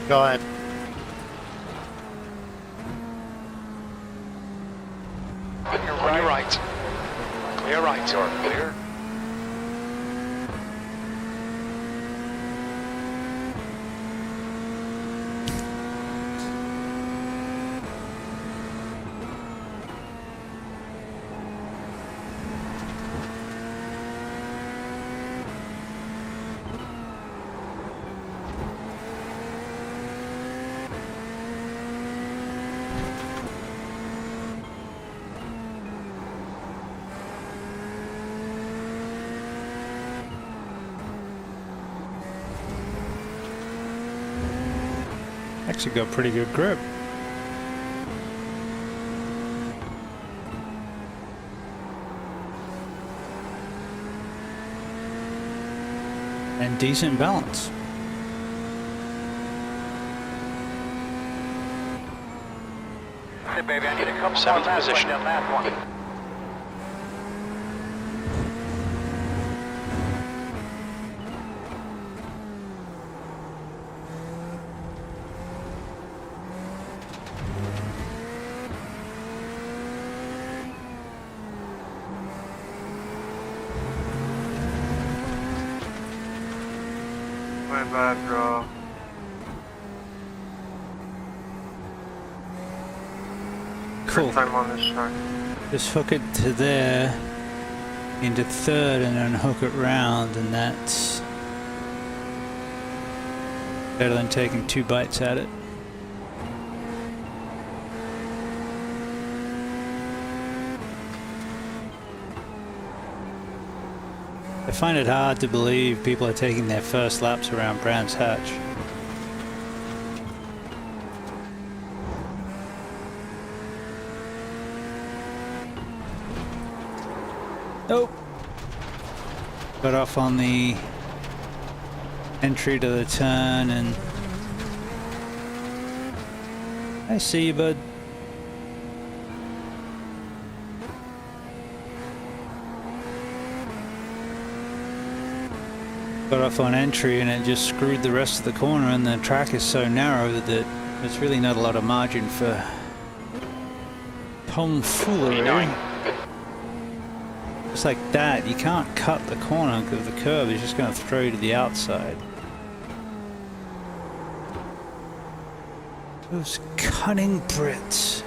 Go ahead. On your right. Clear right. You're clear. Actually got pretty good grip. And decent balance. Hey, baby, I need a couple more Seventh laps like position. that last one. My bad, bro. Cool. Time on this track. Just hook it to there, into third, and then hook it round, and that's better than taking 2 bites at it. I find it hard to believe people are taking their first laps around Brands Hatch. Nope. Got off on the entry to the turn, and I see you, bud. Got off on entry and it just screwed the rest of the corner, and the track is so narrow that there's really not a lot of margin for tomfoolery. Just like that, you can't cut the corner because the curve is just going to throw you to the outside. Those cunning Brits.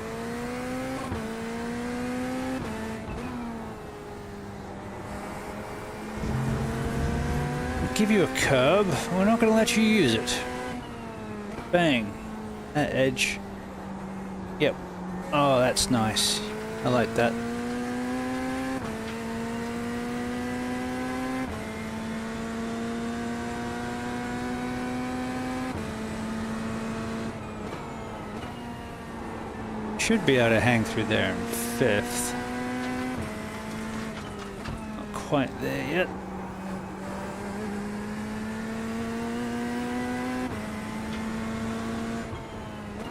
Give you a curb, we're not going to let you use it. Bang. That edge. Yep. Oh, that's nice. I like that. Should be able to hang through there in 5th. Not quite there yet.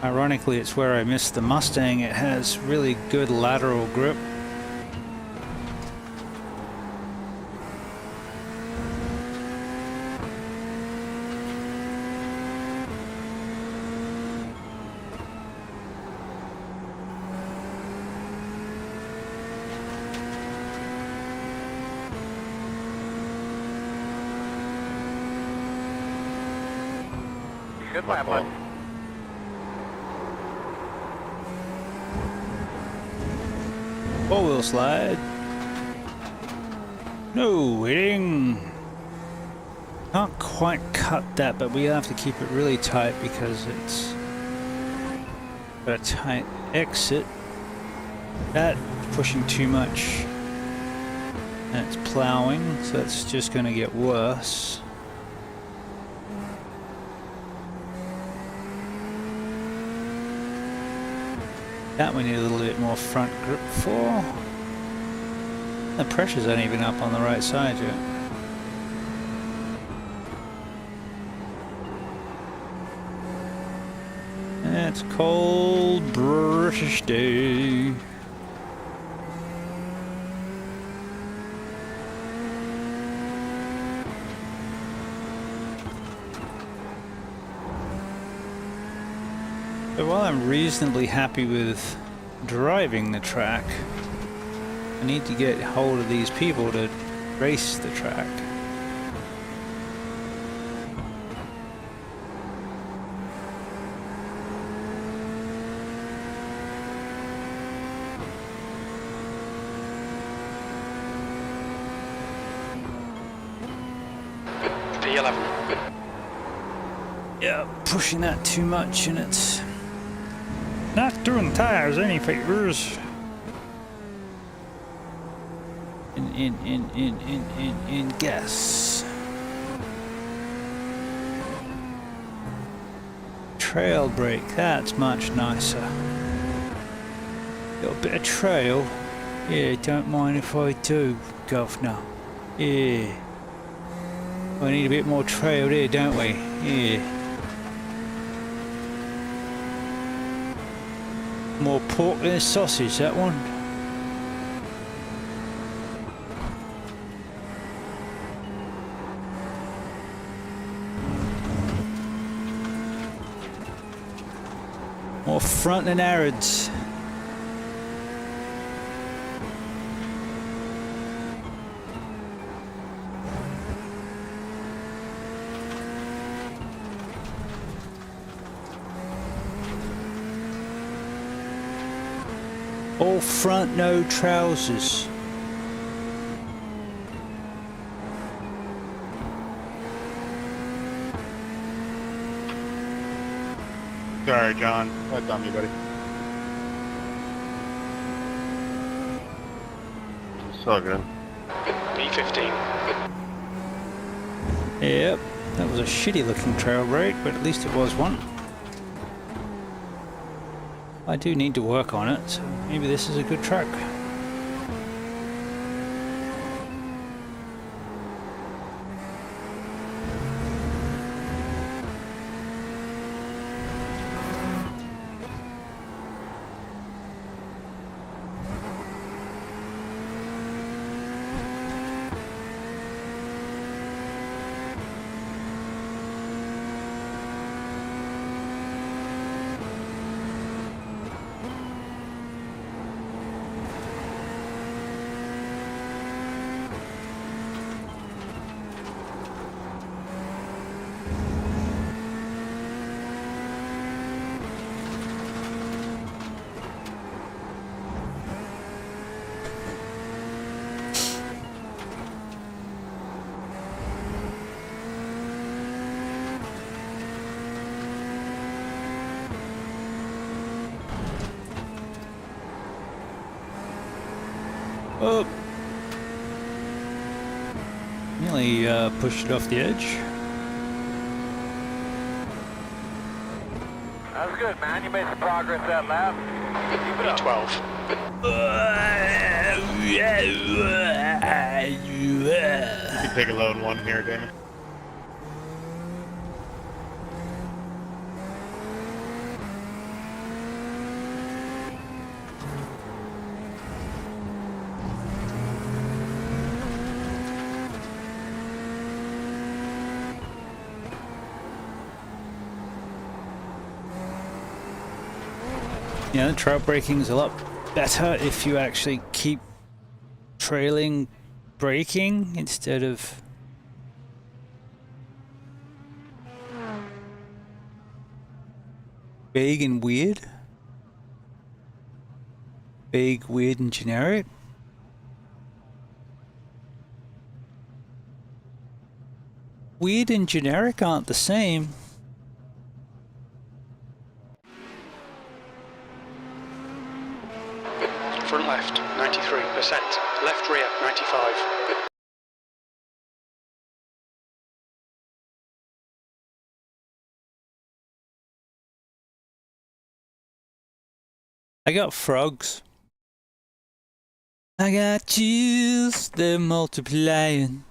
Ironically, it's where I missed the Mustang. It has really good lateral grip. Good lap, bud. Four-wheel slide. No waiting. Can't quite cut that, but we have to keep it really tight because it's got a tight exit. That's pushing too much. And it's plowing, so it's just going to get worse. That we need a little bit more front grip for. The pressure's not even up on the right side yet. It's cold British day. So while I'm reasonably happy with driving the track, I need to get hold of these people to race the track. P11. Yeah, pushing that too much and it's not doing tires any favors. In gas. Trail brake, that's much nicer. Little bit of trail. Yeah, don't mind if I do, governor. Yeah. We need a bit more trail there, don't we? Yeah. More pork than a sausage, that one. More front than Arabs. All front, no trousers. Sorry, John. That's on me, buddy. It's all good. P15. Yep, that was a shitty looking trail brake, but at least it was one. I do need to work on it, so maybe this is a good track. Oh! Nearly pushed it off the edge. That was good, man. You made some progress that lap. Keep it up. P12. You can take a load one here, Damon. Yeah, trail braking is a lot better if you actually keep trailing braking instead of vague and weird. Vague, weird, and generic. weed and generic aren't the same. Front left, 93%. Left rear, 95. I got frogs. I got chills, they're multiplying.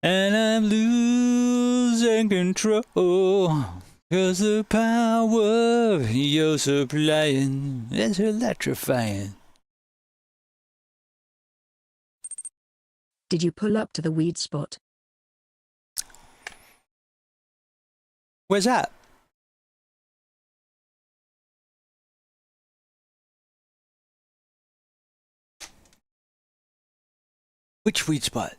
And I'm losing control. 'Cause the power you're supplying is electrifying. Did you pull up to the weed spot? Where's that? Which weed spot?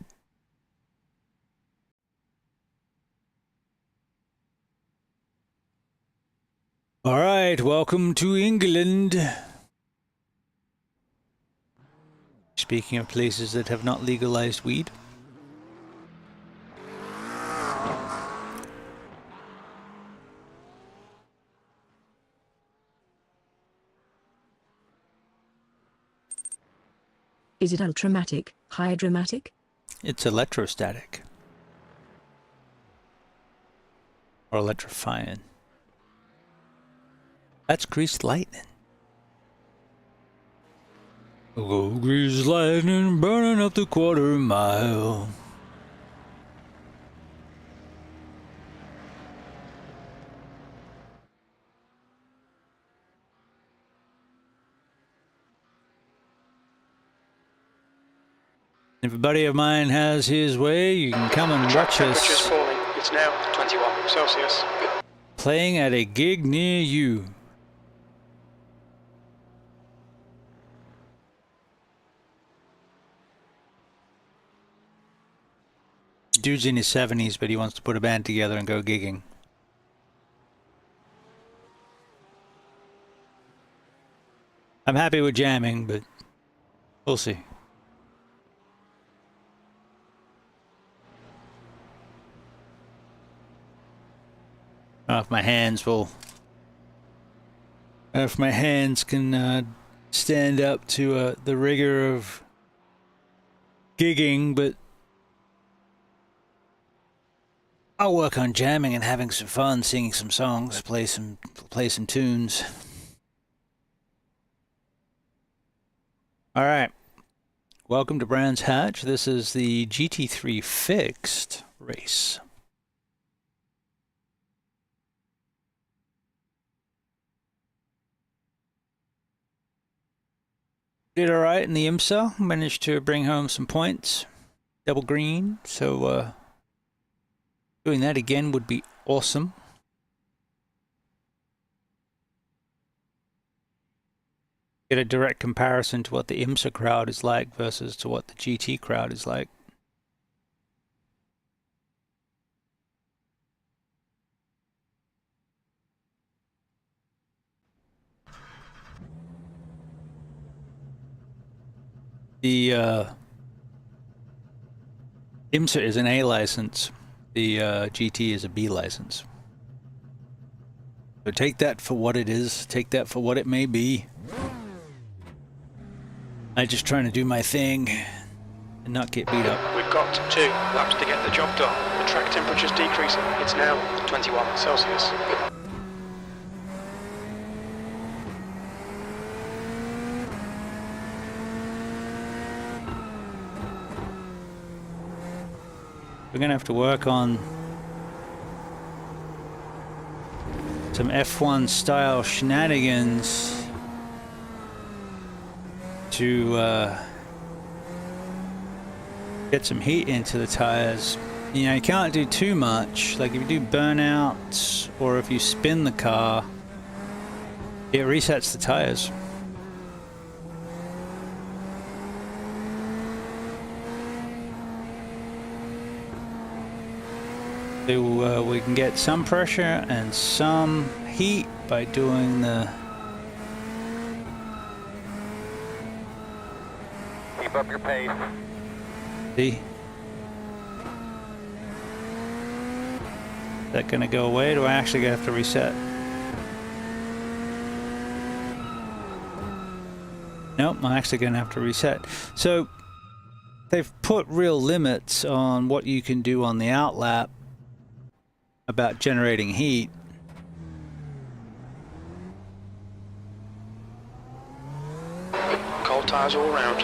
All right, welcome to England. Speaking of places that have not legalized weed. Is it ultramatic, hydromatic? It's electrostatic. Or electrifying. That's greased lightning. Oh, greased lightning burning up the quarter mile. If a buddy of mine has his way, you can come and watch Temperature's us falling. It's now 21 Celsius. playing at a gig near you. Dude's in his 70s, but he wants to put a band together and go gigging. I'm happy with jamming, but we'll see. I don't know if my hands will... I don't know if my hands can stand up to the rigor of gigging, but I'll work on jamming and having some fun, singing some songs, play some tunes. All right. Welcome to Brands Hatch. This is the GT3 Fixed race. Did all right in the IMSA. Managed to bring home some points. Double green. So doing that again would be awesome. Get a direct comparison to what the IMSA crowd is like versus to what the GT crowd is like. The IMSA is an A license. The GT is a B license. So take that for what it is. Take that for what it may be. I'm just trying to do my thing and not get beat up. We've got 2 laps to get the job done. The track temperature's decreasing. It's now 21 Celsius. We're going to have to work on some F1 style shenanigans to get some heat into the tires. You know, you can't do too much. Like if you do burnouts or if you spin the car, it resets the tires. So we can get some pressure and some heat by doing the... Keep up your pace. See? Is that going to go away? Do I actually have to reset? Nope, I'm actually going to have to reset. So they've put real limits on what you can do on the outlap about generating heat. Cold tires all around.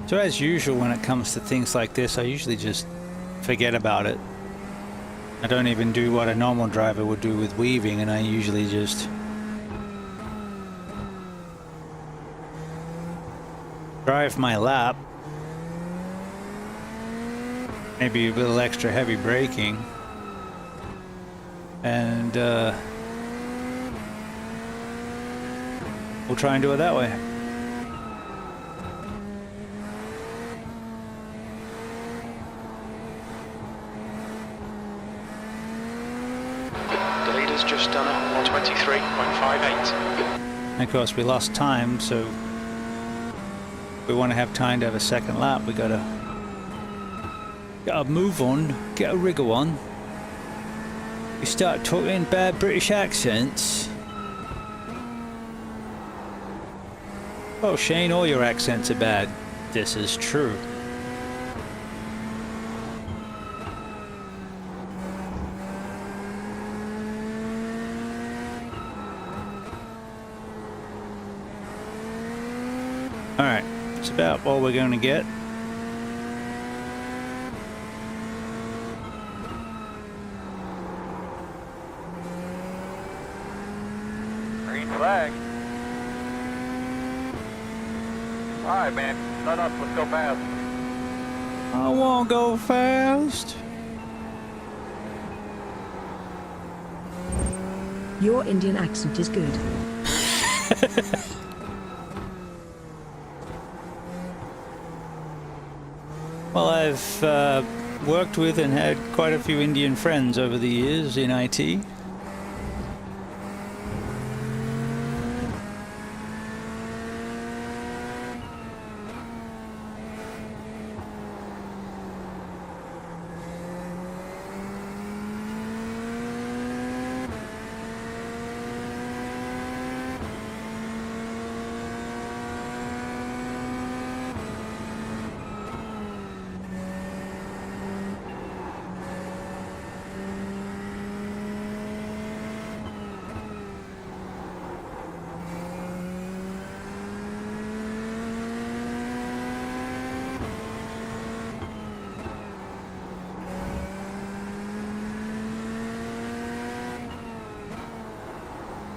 So as usual, when it comes to things like this, I usually just forget about it. I don't even do what a normal driver would do with weaving, and I usually just drive my lap. Maybe a little extra heavy braking. And we'll try and do it that way. The leader's just done a 123.58. And of course, we lost time, so if we want to have time to have a second lap, we gotta move on, get a wriggle on. We start talking bad British accents. Oh, Shane, all your accents are bad. This is true. Alright, it's about all we're going to get. Green flag. Alright, man. Let us. Let's go fast. I won't go fast. Your Indian accent is good. Well, I've worked with and had quite a few Indian friends over the years in IT.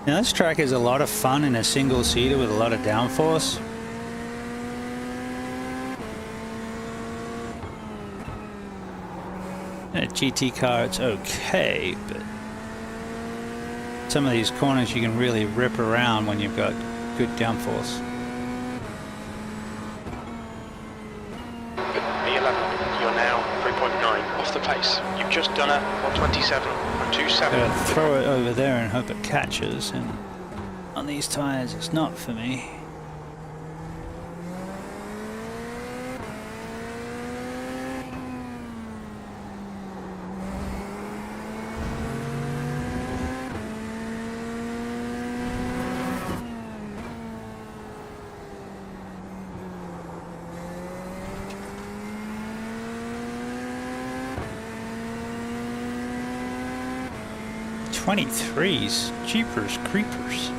Now this track is a lot of fun in a single seater with a lot of downforce. In a GT car it's okay, but some of these corners you can really rip around when you've got good downforce. E11, you're now 3.9 off the pace. You've just done a 127.27. Throw it over there and hope it catches, and on these tires it's not for me. '23s, jeepers creepers.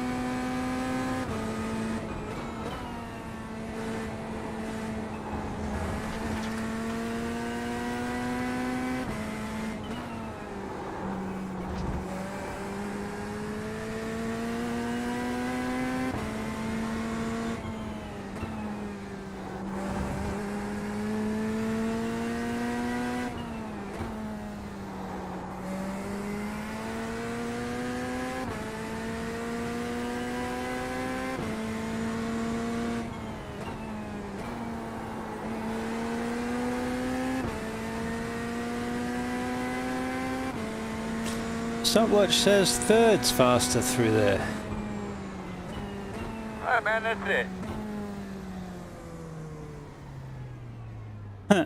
Stopwatch says thirds faster through there. Alright, man, that's it. Huh.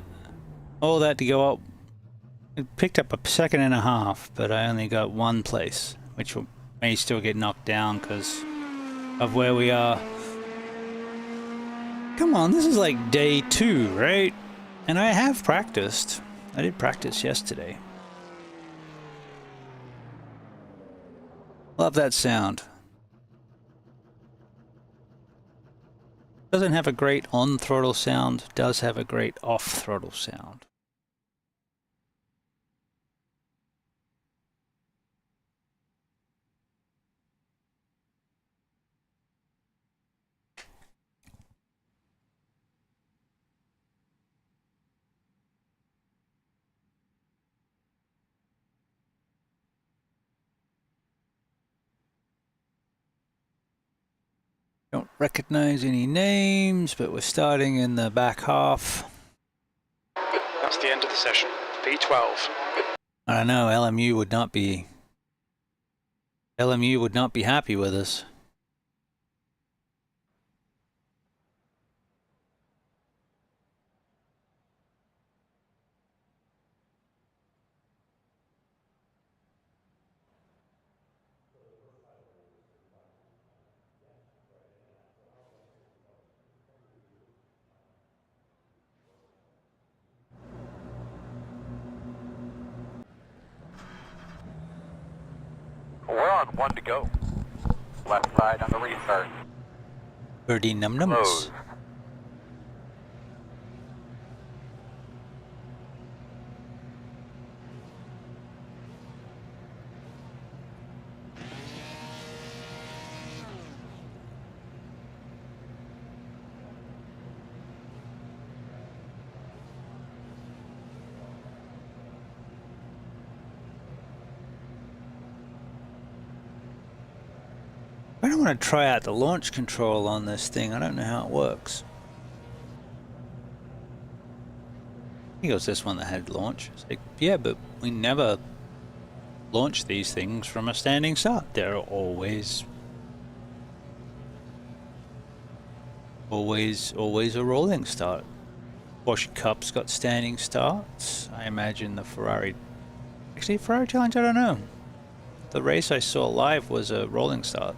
All that to go up It picked up a second and a half, but I only got one place, which may still get knocked down because of where we are. Come on, this is like day 2, right? And I have practiced. I did practice yesterday. Love that sound. Doesn't have a great on-throttle sound, does have a great off-throttle sound. Don't recognize any names, but we're starting in the back half. That's the end of the session. V12. I don't know, LMU would not be happy with us. We're on 1 to go. Left side on the restart. Birdie num-nums. Close. I don't want to try out the launch control on this thing. I don't know how it works. He goes, this one that had launch. It's like, yeah, but we never launch these things from a standing start. They're always a rolling start. Porsche Cup's got standing starts. I imagine the Ferrari... Actually, Ferrari Challenge, I don't know. The race I saw live was a rolling start.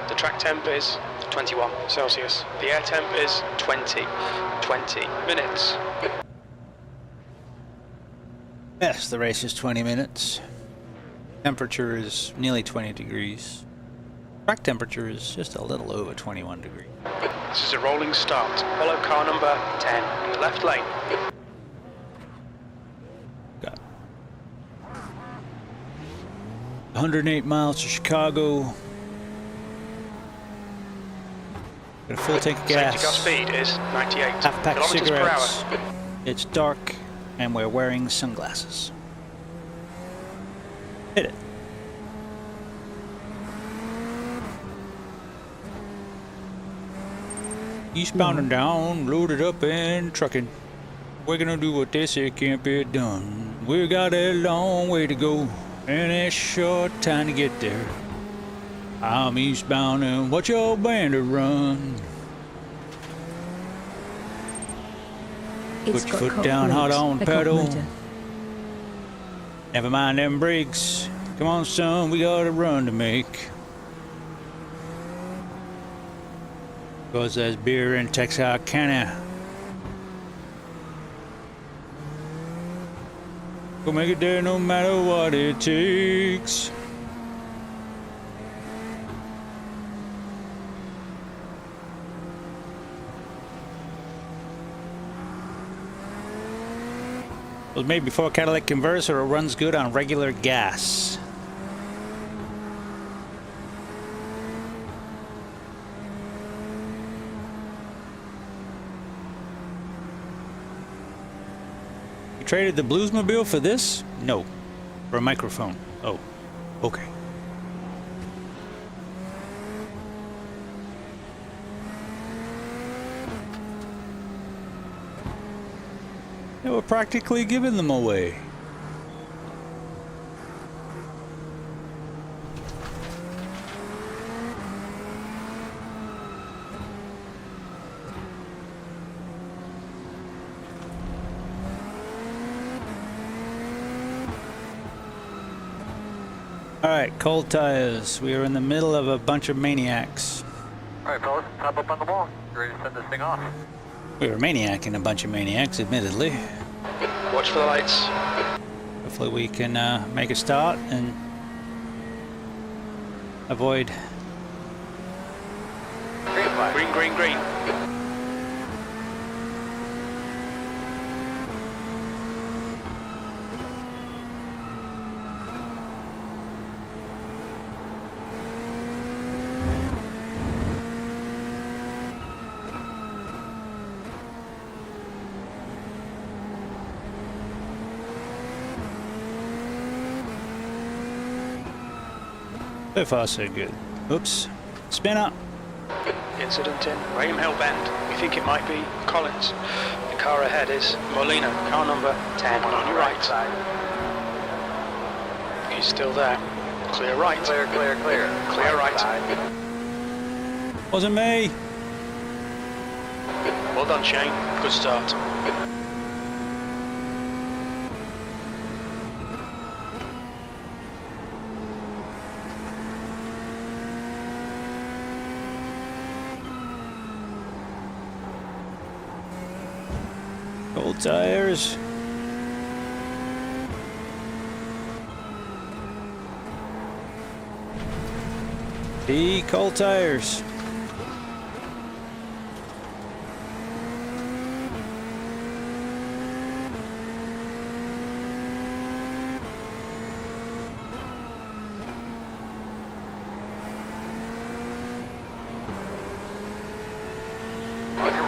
The track temp is 21 Celsius. The air temp is 20 minutes. Yes, the race is 20 minutes. Temperature is nearly 20 degrees. Track temperature is just a little over 21 degrees. This is a rolling start. Follow car number 10 in the left lane. Got 108 miles to Chicago. Got a full tank of gas. Safety car speed is 98 Half pack of kilometers per hour. cigarettes. It's dark, and we're wearing sunglasses. Hit it. Eastbound and down, loaded up and trucking. We're gonna do what they say can't be done. We got a long way to go, and a short time to get there. I'm eastbound and watch your bandit run. It's Put got your foot cock down, hot brakes, on a pedal. cock motor. Never mind them brakes. Come on, son, we got a run to make. 'Cause there's beer in Texarkana. Go make it there no matter what it takes. It was made before Cadillac converts, or it runs good on regular gas. You traded the Bluesmobile for this? No. For a microphone. Oh, okay. They were practically giving them away. Alright, cold tires. We are in the middle of a bunch of maniacs. Alright, fellas, hop up on the wall. You ready to send this thing off? We were maniacing a bunch of maniacs, admittedly. Watch for the lights. Hopefully we can make a start and avoid... Green flag. Green, green, green. So far so good. Oops. Spinner. Incident in Graham Hill Bend. We think it might be Collins. The car ahead is Molina, car number 10 on your right. He's still there. Clear right. Clear, clear, clear. Clear right. Side. Wasn't me. Well done, Shane. Good start. Cold tires. The cold tires.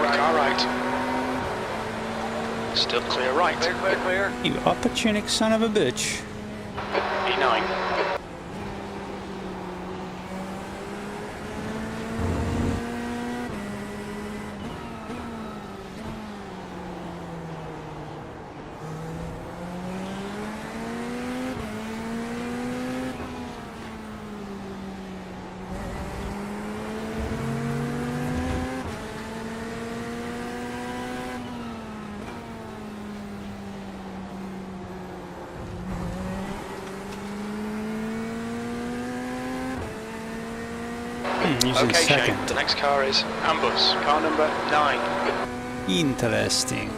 Car right. Still clear right. Clear, clear, clear. You opportunistic son of a bitch. E9. Using Okay, second. Shane. The next car is Ambus, car number 9. Interesting.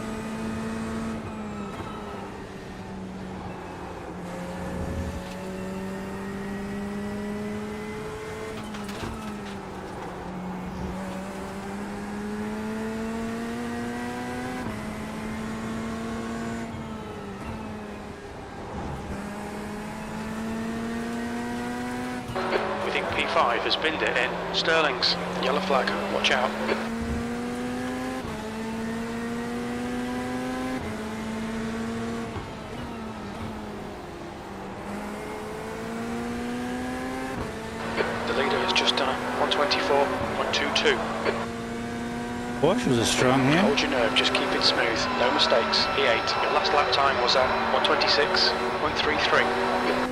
We think P5 has binned it in Sterling's. Yellow flag. Watch out. The leader has just done a 124.122. Bosch was a strong here. Hold your nerve, just keep it smooth. No mistakes. E8. Your last lap time was at 126.33.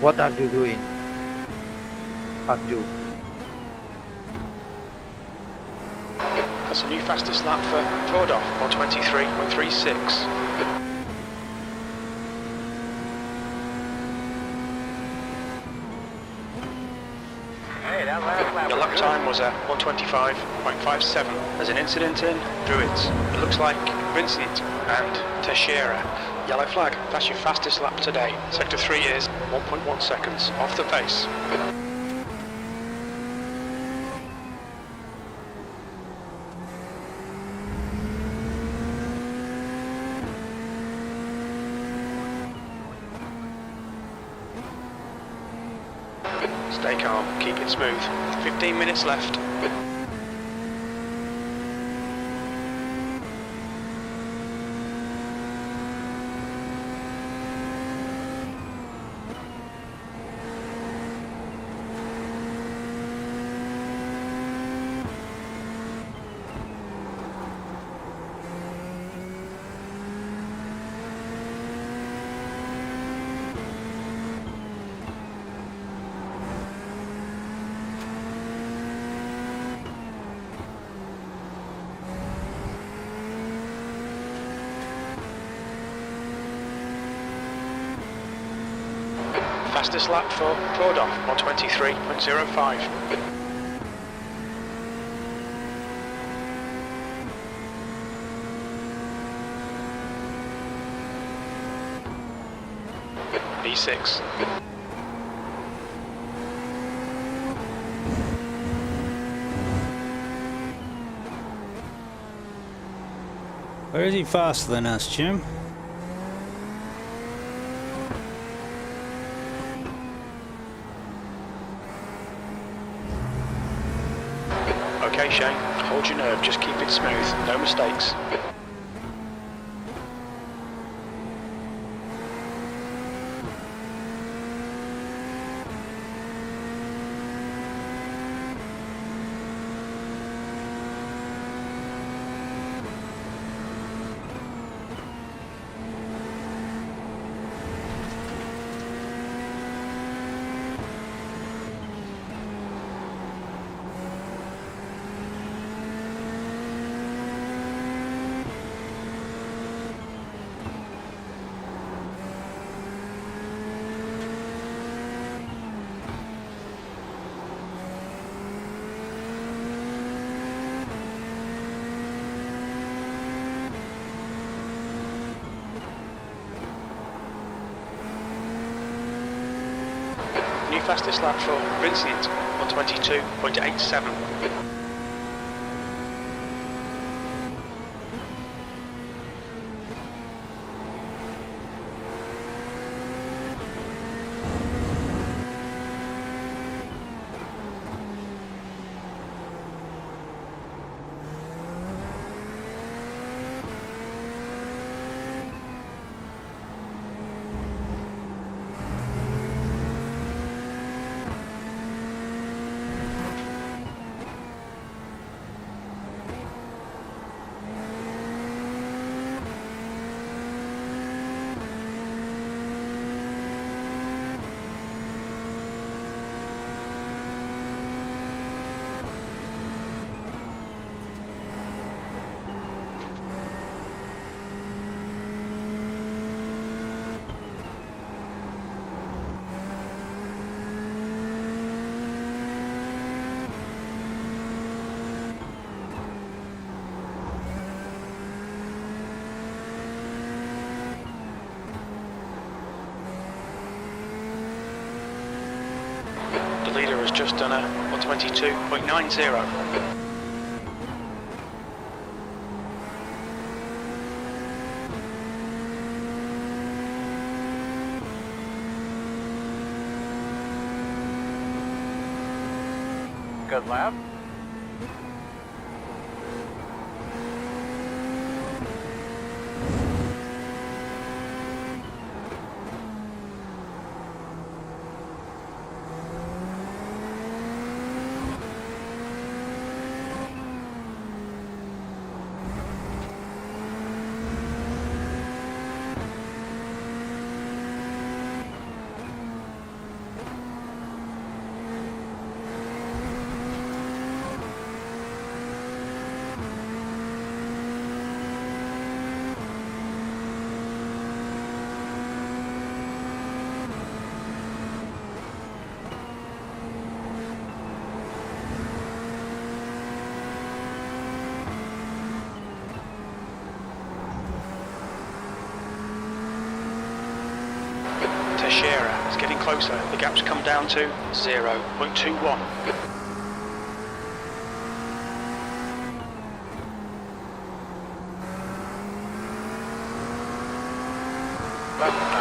What are you doing? Are you? That's a new fastest lap for Ford off, 123.36. Hey, that last lap Your was lap good. time was 125.57. There's an incident in Druids. It looks like Vincent and Teixeira. Yellow flag. That's your fastest lap today. Sector 3 is 1.1 seconds off the pace. Stay calm, keep it smooth. 15 minutes left. Fastest lap for Ford off, 123.05. E6. Where is he faster than us, Jim? Okay, Shane, hold your nerve, just keep it smooth, no mistakes. New fastest lap for Vincent, 122.87. The leader has just done a 122.90. Good lap. Teixeira is getting closer. The gap's come down to 0.21.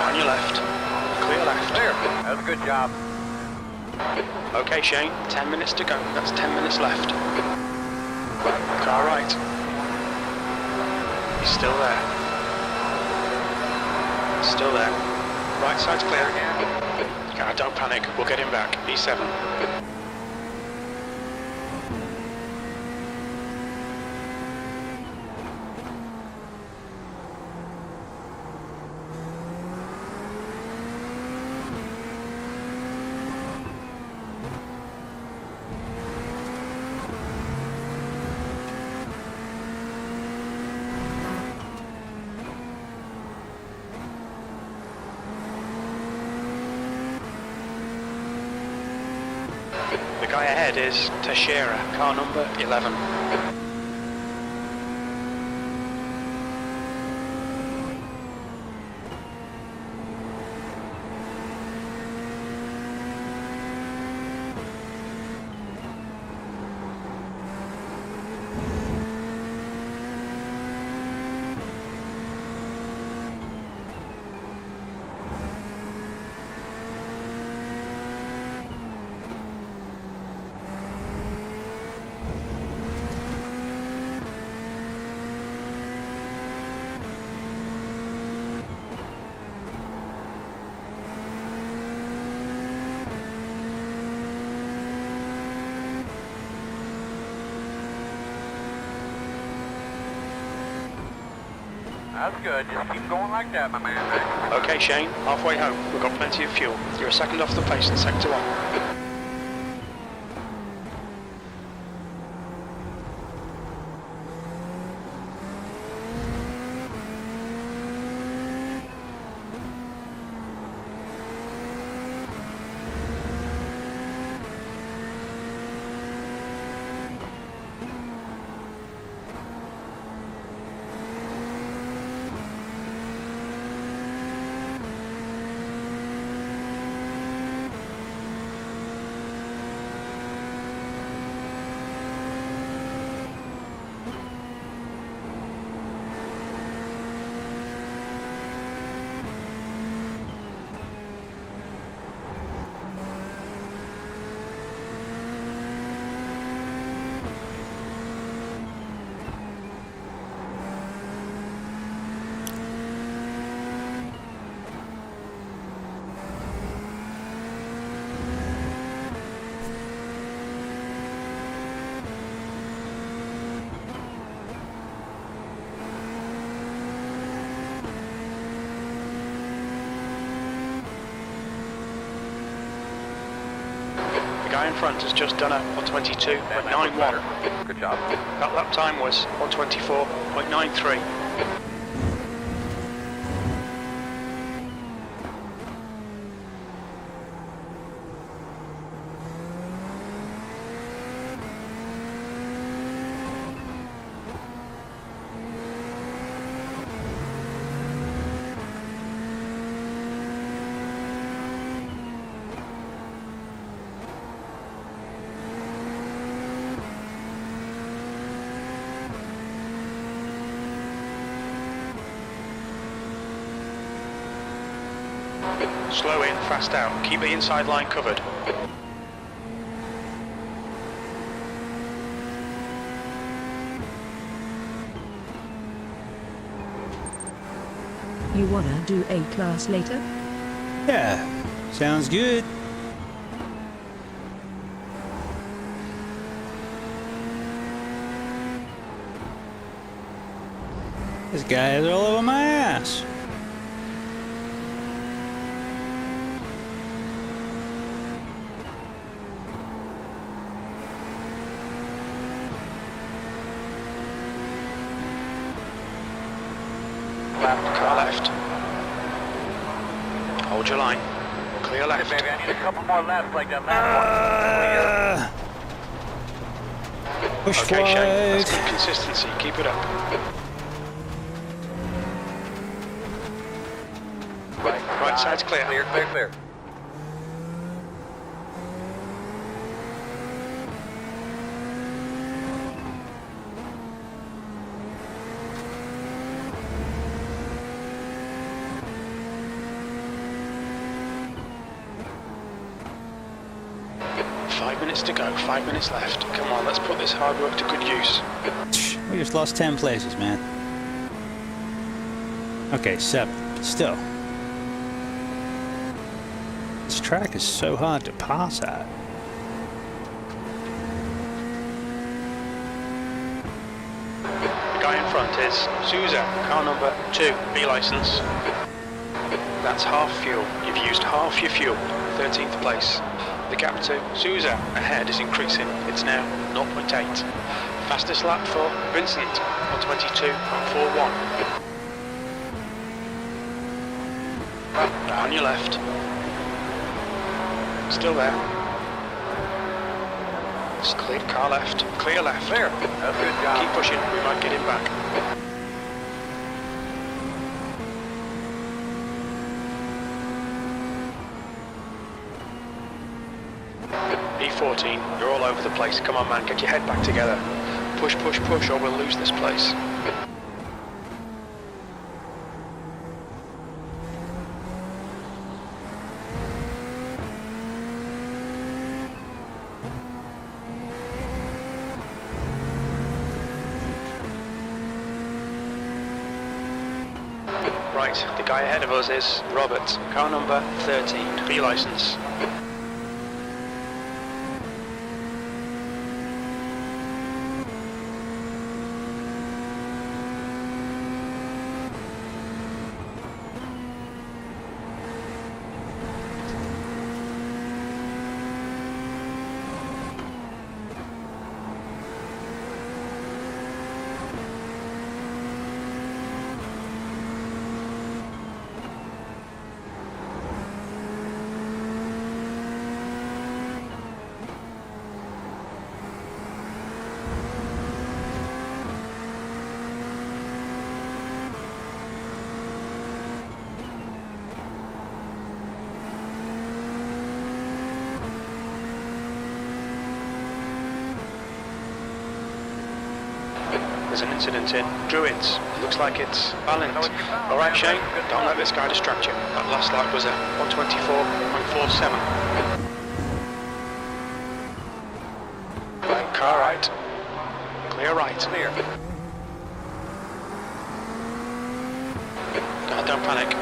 On your left. Clear left. Clear. That's a good job. Okay, Shane, 10 minutes to go. That's 10 minutes left. Car right. He's still there. Still there. Right side's clear. Don't panic. We'll get him back. E7. The guy ahead is Teixeira, car number 11. That's good. Just keep going like that, my man. Okay, Shane, halfway home. We've got plenty of fuel. You're a second off the pace in sector 1. The guy in front has just done a 122.91. Good job. That lap time was 124.93. Slow in, fast out. Keep the inside line covered. You wanna do A class later? Yeah, sounds good. This guy is all over my ass. Car left. Hold your line. Clear left. Hey, baby, I need a couple more laps like that last one. Push Okay, Shane, that's wide. good consistency. Keep it up. Right Inside's clear. Clear, clear, clear. Five minutes to go, 5 minutes left. Come on, let's put this hard work to good use. We just lost 10 places, man. Okay, 7. Still. This track is so hard to pass at. The guy in front is Souza, car number 2, B license. That's half fuel. You've used half your fuel. 13th place. The gap to Souza ahead is increasing. It's now 0.8. Fastest lap for Vincent, 122.41. On your left. Still there. It's clear, car left. Clear left. Clear. That's a good job. Keep pushing, we might get him back. B14, you're all over the place. Come on, man, get your head back together. Push, push, push, or we'll lose this place. Right, the guy ahead of us is Robert, car number 13, B license. There's an incident in Druids. Looks like it's Ballant. Alright, Shane, don't let this guy distract you. That last lap was a 124.47. Car right. Clear right. Clear. No, don't panic.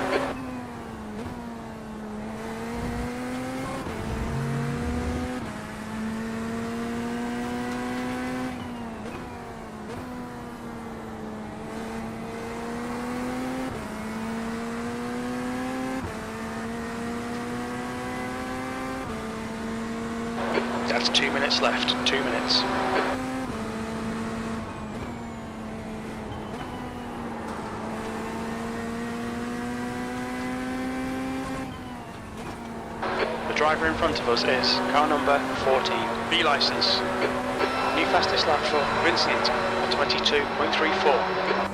That's 2 minutes left. 2 minutes. The driver in front of us is car number 14, B license. New fastest lap for Vincent, 122.34.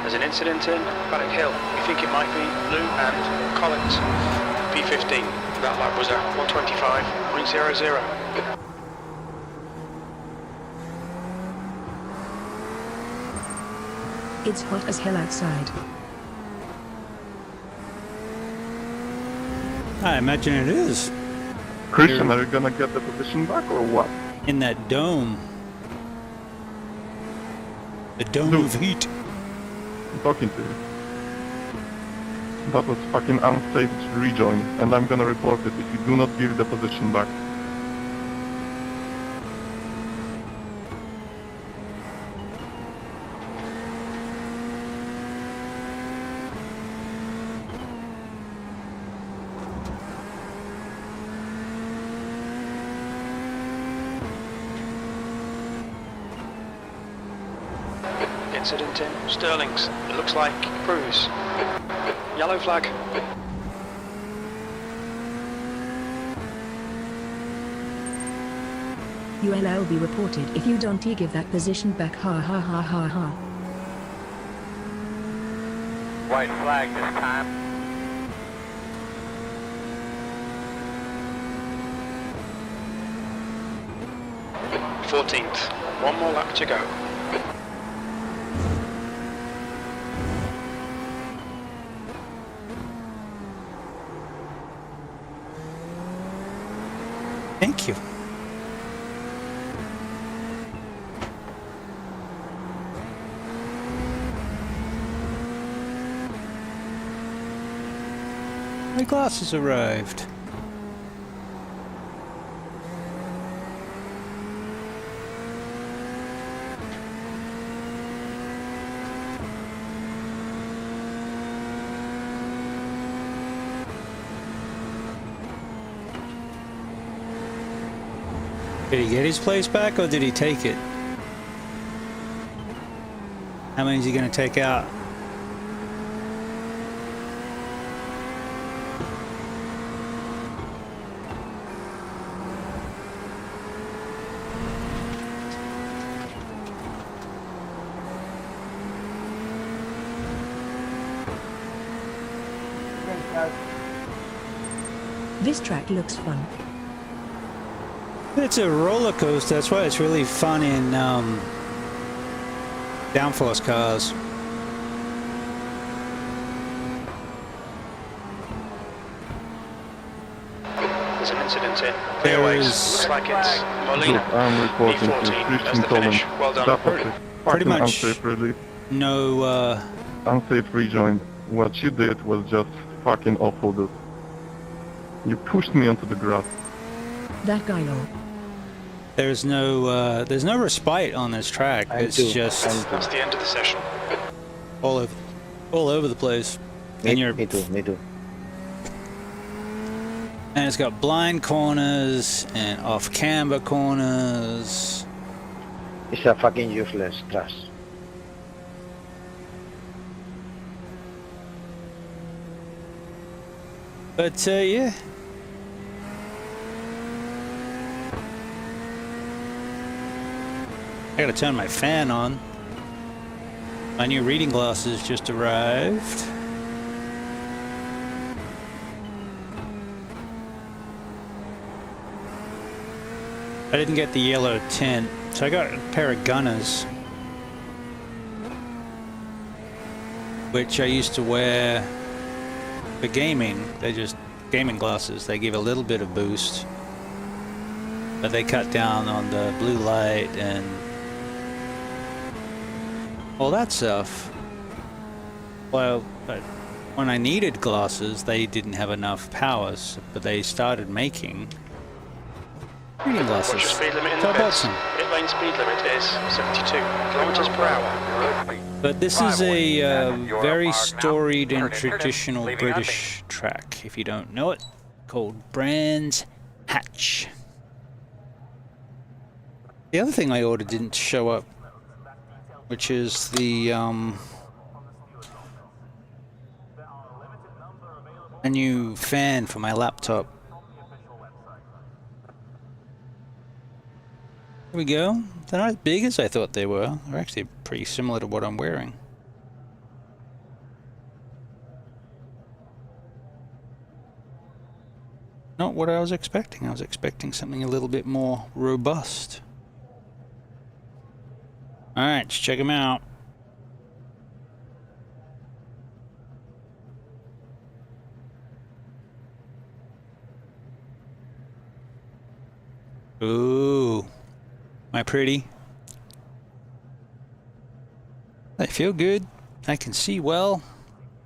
There's an incident in Paddock Hill. We think it might be Lou and Collins. P15. That lap was at 125.00. It's hot as hell outside. I imagine it is. Christian, are you gonna get the position back or what? In that dome. The dome Dude. of heat. I'm talking to you. That was fucking unsafe to rejoin, and I'm gonna report it if you do not give the position back. Incident in Sterling's. It looks like cruise. Yellow flag. ULLB reported if you don't give that position back, ha ha ha ha ha. White flag this time. .th 1 more lap to go. Thank you. My glasses arrived. Did he get his place back or did he take it? How many is he going to take out? This track looks fun. It's a roller coaster, that's why it's really fun in downforce cars. There's an incident in There Clearways. is- Looks like it's Molina. I'm reporting to B14 as Christian the Collins. finish. Well done. Pretty Pretty much unsafe, really. no, Unsafe rejoin. What you did was just fucking awful, dude. You pushed me onto the grass. That guy lol. there's no respite on this track. It's just That's the end of the session. all over the place. And you're Me too. and it's got blind corners and off camber corners. It's a fucking useless trash. But yeah. I gotta turn my fan on. My new reading glasses just arrived. I didn't get the yellow tint, so I got a pair of Gunners, which I used to wear for gaming. They're just gaming glasses. They give a little bit of boost, but they cut down on the blue light and all that stuff. Well, but when I needed glasses, they didn't have enough powers, but they started making reading glasses. What's your speed limit in So the I bought pits? some. Pit lane speed limit is 72 kilometers per hour. But this is a very storied and traditional British track, if you don't know it, called Brands Hatch. The other thing I ordered didn't show up, which is the a new fan for my laptop. Here we go. They're not as big as I thought they were. They're actually pretty similar to what I'm wearing. Not what I was expecting. I was expecting something a little bit more robust. Alright, let's check them out. Ooh. Am I pretty? They feel good. I can see well.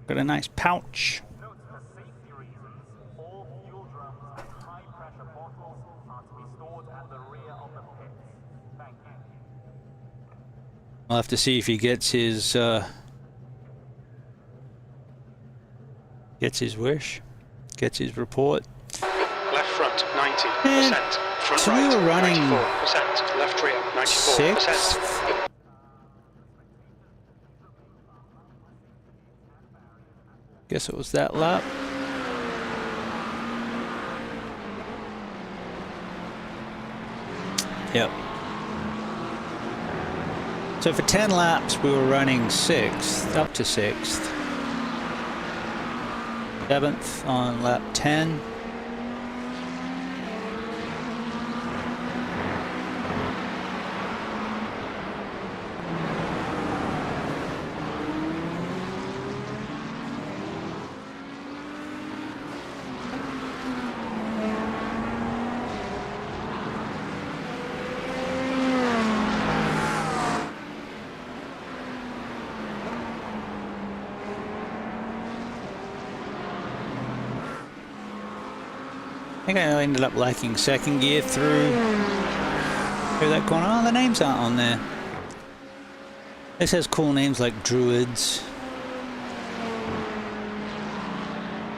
Got a nice pouch. I'll have to see if he gets his wish, gets his report. Left front 90%. Front so we right were running 94%. Left rear 94%. sixth. Guess it was that lap. Yep. So for 10 laps we were running 6th, up to 6th. 7th on lap 10. I think I ended up liking second gear through that corner. Oh, the names aren't on there. This has cool names like Druids.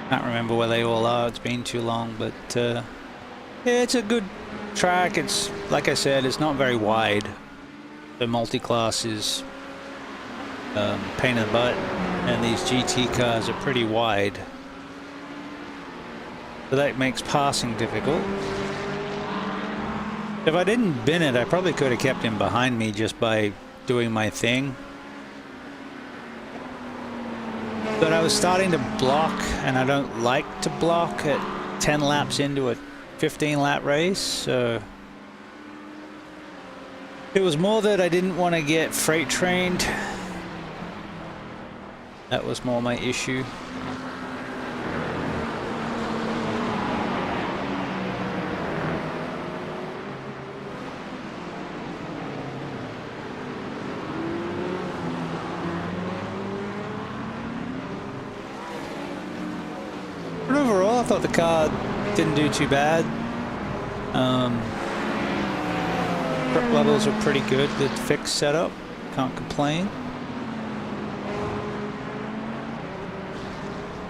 Can't remember where they all are, it's been too long, but yeah, it's a good track. It's, like I said, it's not very wide. The multi-class is pain in the butt, and these GT cars are pretty wide. So that makes passing difficult. If I didn't bin it, I probably could have kept him behind me just by doing my thing. But I was starting to block, and I don't like to block at 10 laps into a 15 lap race, so it was more that I didn't want to get freight trained. That was more my issue. But overall, I thought the car didn't do too bad. Grip levels are pretty good. The fixed setup, can't complain.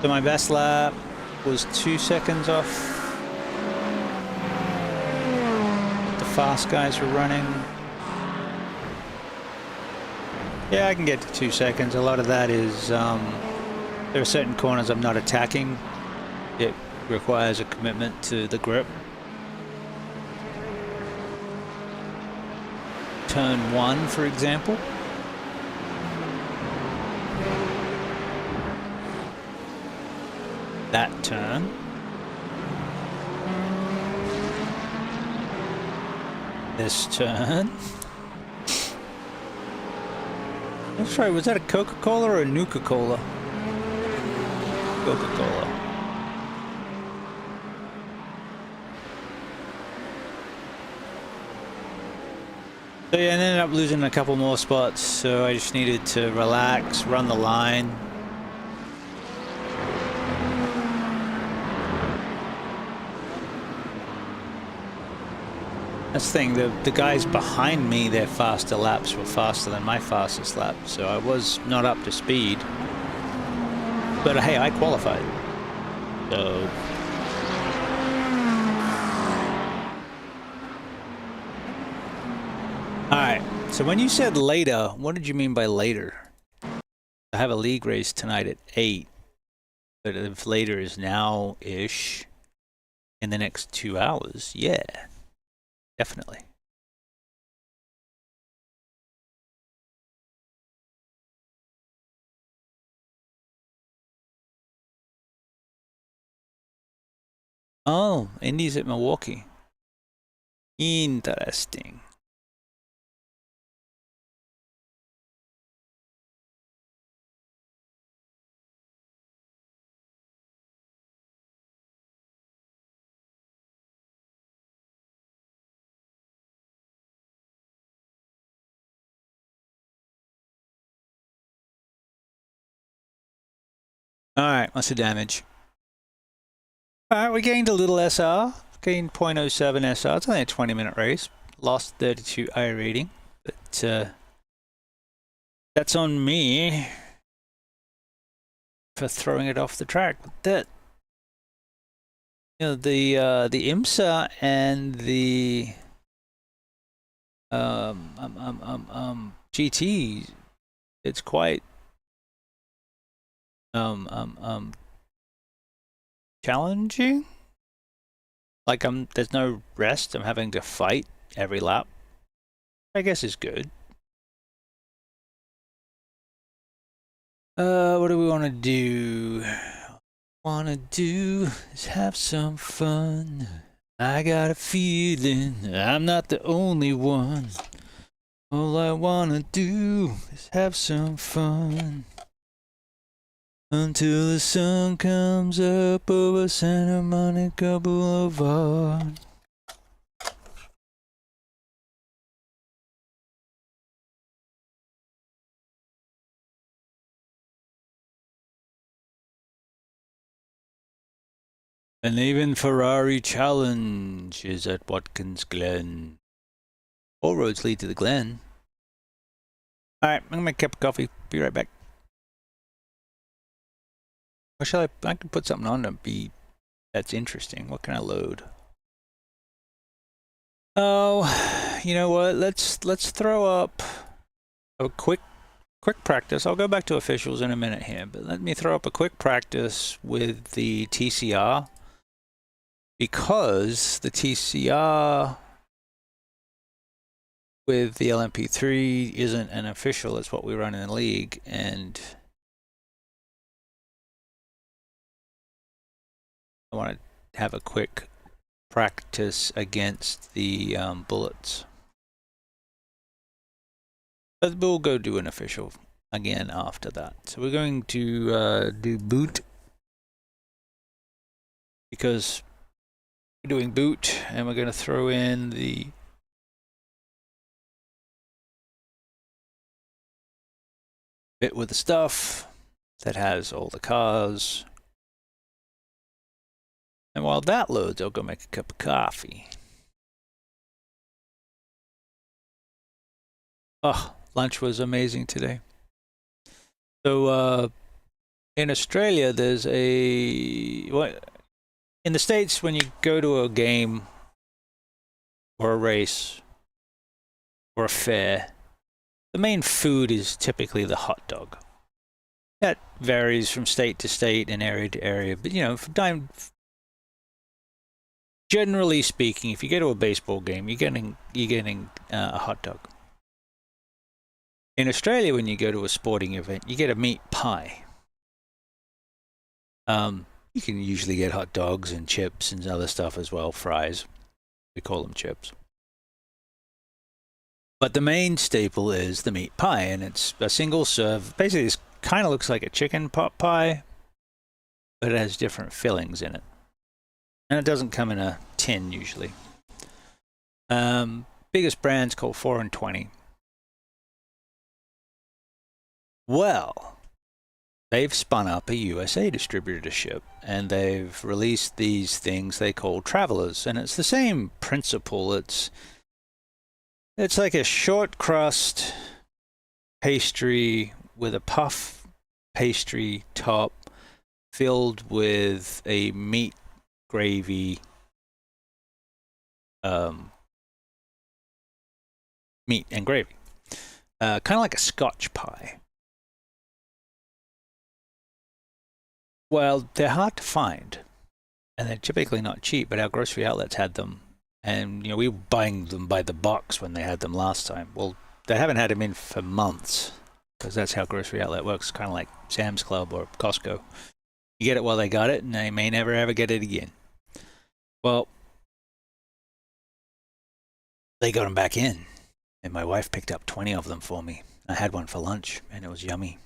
So my best lap was 2 seconds off the fast guys were running. Yeah, I can get to 2 seconds. A lot of that is there are certain corners I'm not attacking. It requires a commitment to the grip. Turn 1, for example. That turn. This turn. That's right, was that a Coca-Cola or a Nuka-Cola? Coca-Cola. So yeah, I ended up losing a couple more spots, so I just needed to relax, run the line. That's the thing, the guys behind me, their faster laps were faster than my fastest lap, so I was not up to speed. But hey, I qualified. So alright, so when you said later, what did you mean by later? I have a league race tonight at 8, but if later is now-ish, in the next 2 hours, yeah, definitely. Oh, Indy's at Milwaukee. Interesting. Alright, what's the damage? Alright, we gained a little SR. Gained 0.07 SR. It's only a 20-minute race. Lost 32 iRating. But that's on me for throwing it off the track. But that, you know, the IMSA and the GT, it's quite challenging. Like there's no rest. I'm having to fight every lap. I guess is good. What do we want to do? Wanna do is have some fun. I got a feeling I'm not the only one. All I wanna do is have some fun. Until the sun comes up over Santa Monica Boulevard. And even Ferrari Challenge is at Watkins Glen. All roads lead to the Glen. Alright, I'm gonna make a cup of coffee. Be right back. Or shall I can put something on to be that's interesting. What can I load? Oh, you know what? Let's throw up a quick practice. I'll go back to officials in a minute here, but let me throw up a quick practice with the TCR. Because the TCR with the LMP3 isn't an official, it's what we run in the league, and I want to have a quick practice against the bullets. But we'll go do an official again after that. So we're going to do boot, because we're doing boot, and we're going to throw in the bit with the stuff that has all the cars. And while that loads, I'll go make a cup of coffee. Oh, lunch was amazing today. So in Australia, there's in the States, when you go to a game or a race or a fair, the main food is typically the hot dog. That varies from state to state and area to area, but you know, generally speaking, if you go to a baseball game, you're getting a hot dog. In Australia, when you go to a sporting event, you get a meat pie. You can usually get hot dogs and chips and other stuff as well, fries. We call them chips. But the main staple is the meat pie, and it's a single serve. Basically, it kind of looks like a chicken pot pie, but it has different fillings in it. And it doesn't come in a tin usually. Biggest brand's called 4 and 20. Well, they've spun up a USA distributorship, and they've released these things they call travelers, and it's the same principle. It's like a short crust pastry with a puff pastry top filled with a meat gravy, meat and gravy, kind of like a Scotch pie. Well, they're hard to find, and they're typically not cheap, but our grocery outlets had them. And, you know, we were buying them by the box when they had them last time. Well, they haven't had them in for months, because that's how grocery outlet works, kind of like Sam's Club or Costco. You get it while they got it, and they may never ever get it again. Well, they got them back in, and my wife picked up 20 of them for me. I had one for lunch, and it was yummy.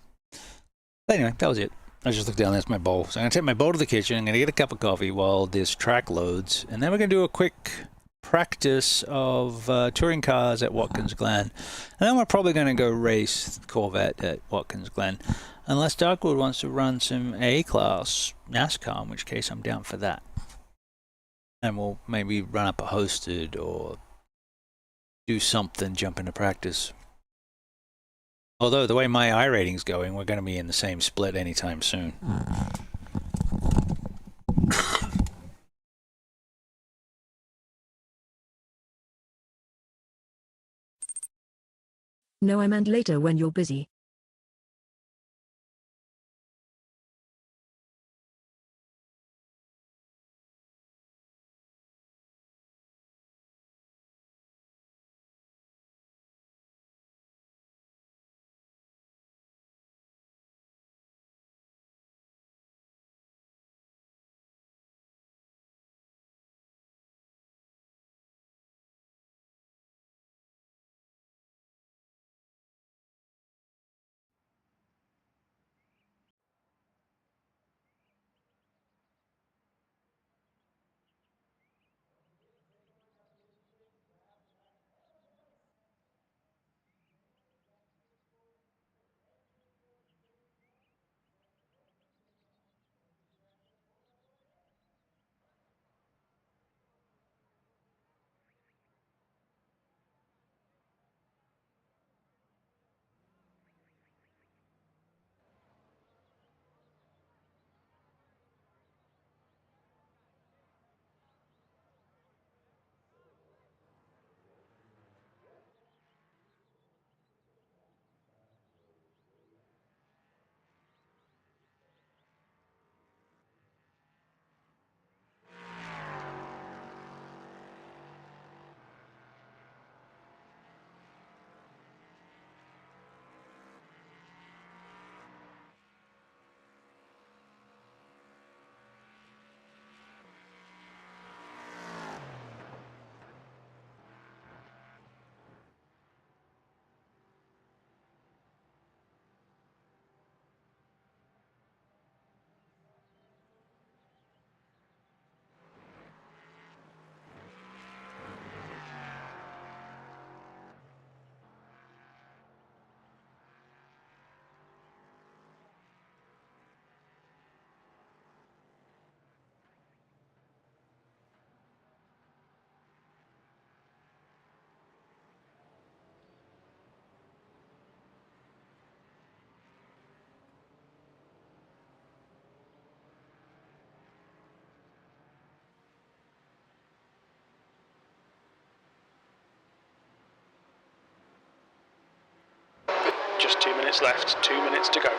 But anyway, that was it. I just looked down, that's my bowl. So I'm going to take my bowl to the kitchen, I'm going to get a cup of coffee while this track loads, and then we're going to do a quick practice of touring cars at Watkins Glen. And then we're probably going to go race Corvette at Watkins Glen, unless Darkwood wants to run some A-class NASCAR, in which case I'm down for that. And we'll maybe run up a hosted or do something, jump into practice. Although the way my iRating's going, we're going to be in the same split anytime soon. No, I meant later when you're busy. 2 minutes left, 2 minutes to go.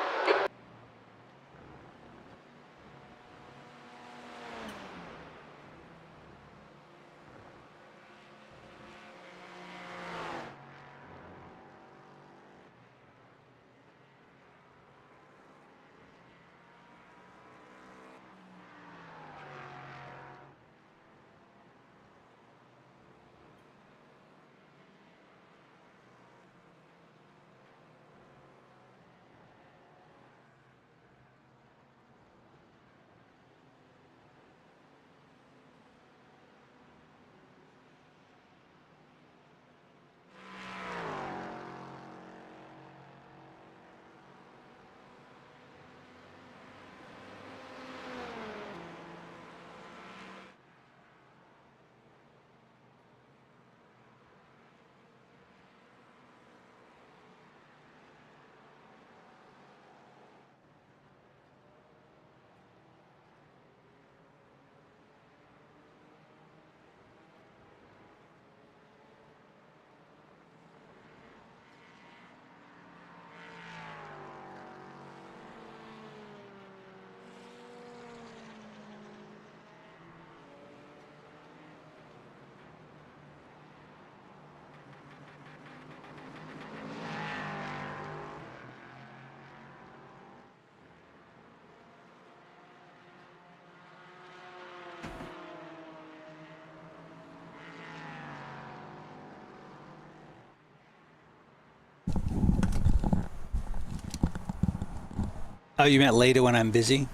Oh, you meant later when I'm busy?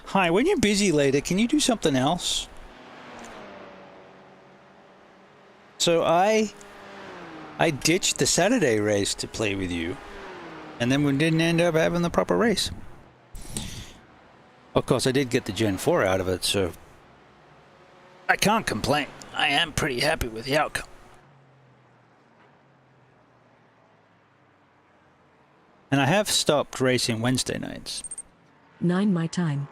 Hi, when you're busy later, can you do something else? So I ditched the Saturday race to play with you, and then we didn't end up having the proper race. Of course, I did get the Gen 4 out of it, so I can't complain. I am pretty happy with the outcome. And I have stopped racing Wednesday nights. 9 my time.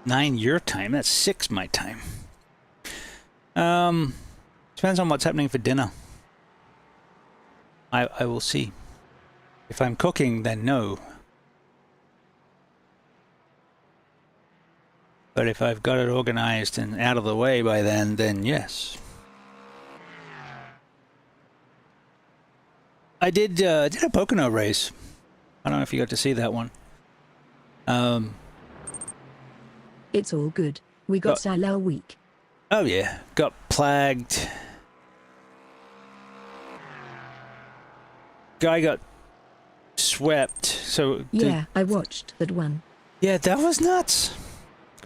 9 your time? That's 6 my time. Depends on what's happening for dinner. I will see. If I'm cooking, then no. But if I've got it organized and out of the way by then yes. I did a Pocono race. I don't know if you got to see that one. It's all good. We got Salal week. Oh yeah, got plagued. Guy got swept. So yeah, I watched that one. Yeah, that was nuts.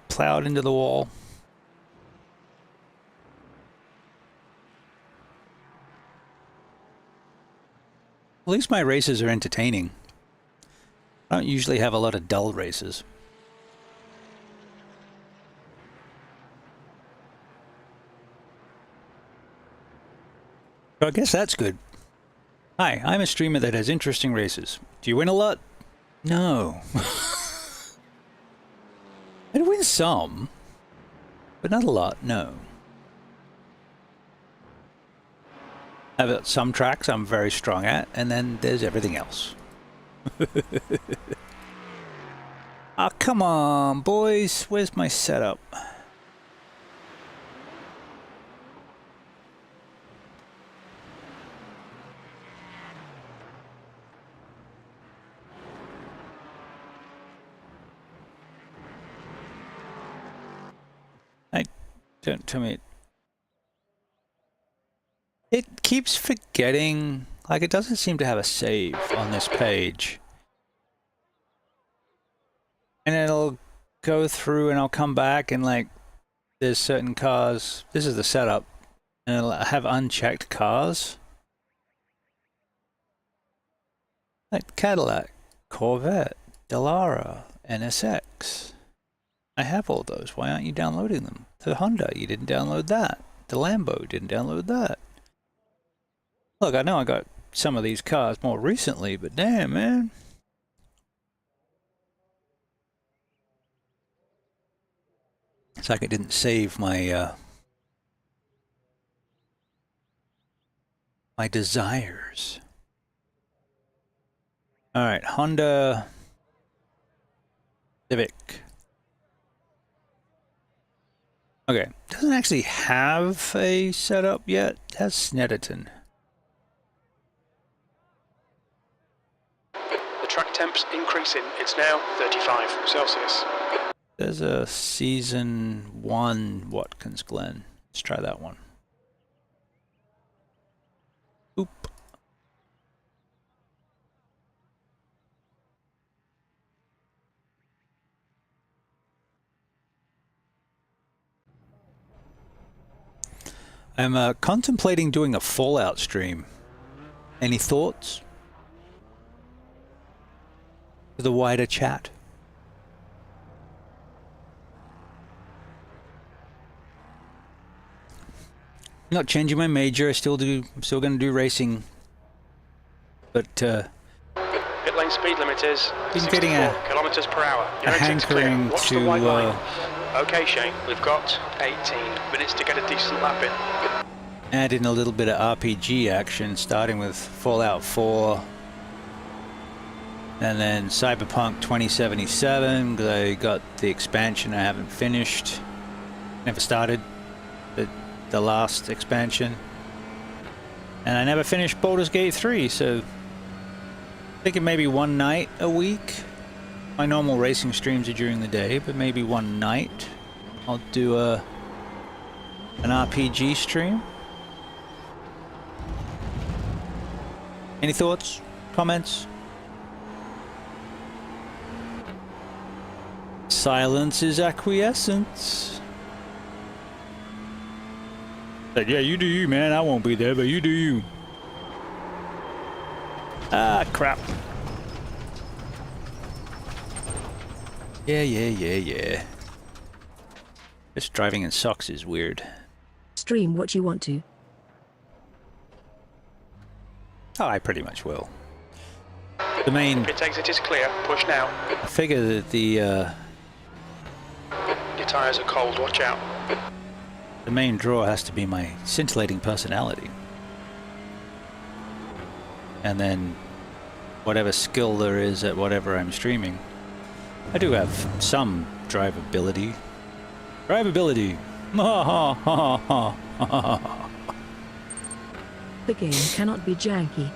Plowed into the wall. At least my races are entertaining. I don't usually have a lot of dull races. So I guess that's good. Hi, I'm a streamer that has interesting races. Do you win a lot? No. I win some, but not a lot, no. I've got some tracks I'm very strong at, and then there's everything else. Oh, come on, boys. Where's my setup? Don't tell me. It keeps forgetting, like it doesn't seem to have a save on this page. And it'll go through and I'll come back and like, there's certain cars, this is the setup, and it'll have unchecked cars. Like Cadillac, Corvette, Dallara, NSX. I have all those. Why aren't you downloading them? The Honda, you didn't download that. The Lambo didn't download that. Look, I know I got some of these cars more recently, but damn, man. It's like I didn't save my my desires. All right, Honda Civic. Okay, doesn't actually have a setup yet. It has Snetterton. The track temp's increasing. It's now 35 Celsius. There's a Season 1 Watkins Glen. Let's try that one. Oop. I'm contemplating doing a Fallout stream. Any thoughts? For the wider chat. Not changing my major. I'm still going to do racing. But Pit lane speed limit is been 64 getting a kilometers per hour. a Your exit's clear. hankering Watch to the white line. Okay, Shane, we've got 18 minutes to get a decent lap in. add in a little bit of RPG action, starting with Fallout 4, and then Cyberpunk 2077, because I got the expansion I haven't finished. Never started the last expansion. And I never finished Baldur's Gate 3, so thinking maybe one night a week. My normal racing streams are during the day, but maybe one night I'll do an RPG stream. Any thoughts? Comments? Silence is acquiescence. But yeah, you do you, man. I won't be there, but you do you. Ah, crap. Yeah. This driving in socks is weird. Stream what you want to. Oh, I pretty much will. The main... Pit exit is clear. Push now. I figure that Your tyres are cold. Watch out. the main draw has to be my scintillating personality. And then whatever skill there is at whatever I'm streaming. I do have some drivability. Drivability! Ha ha ha ha ha ha. The game cannot be janky.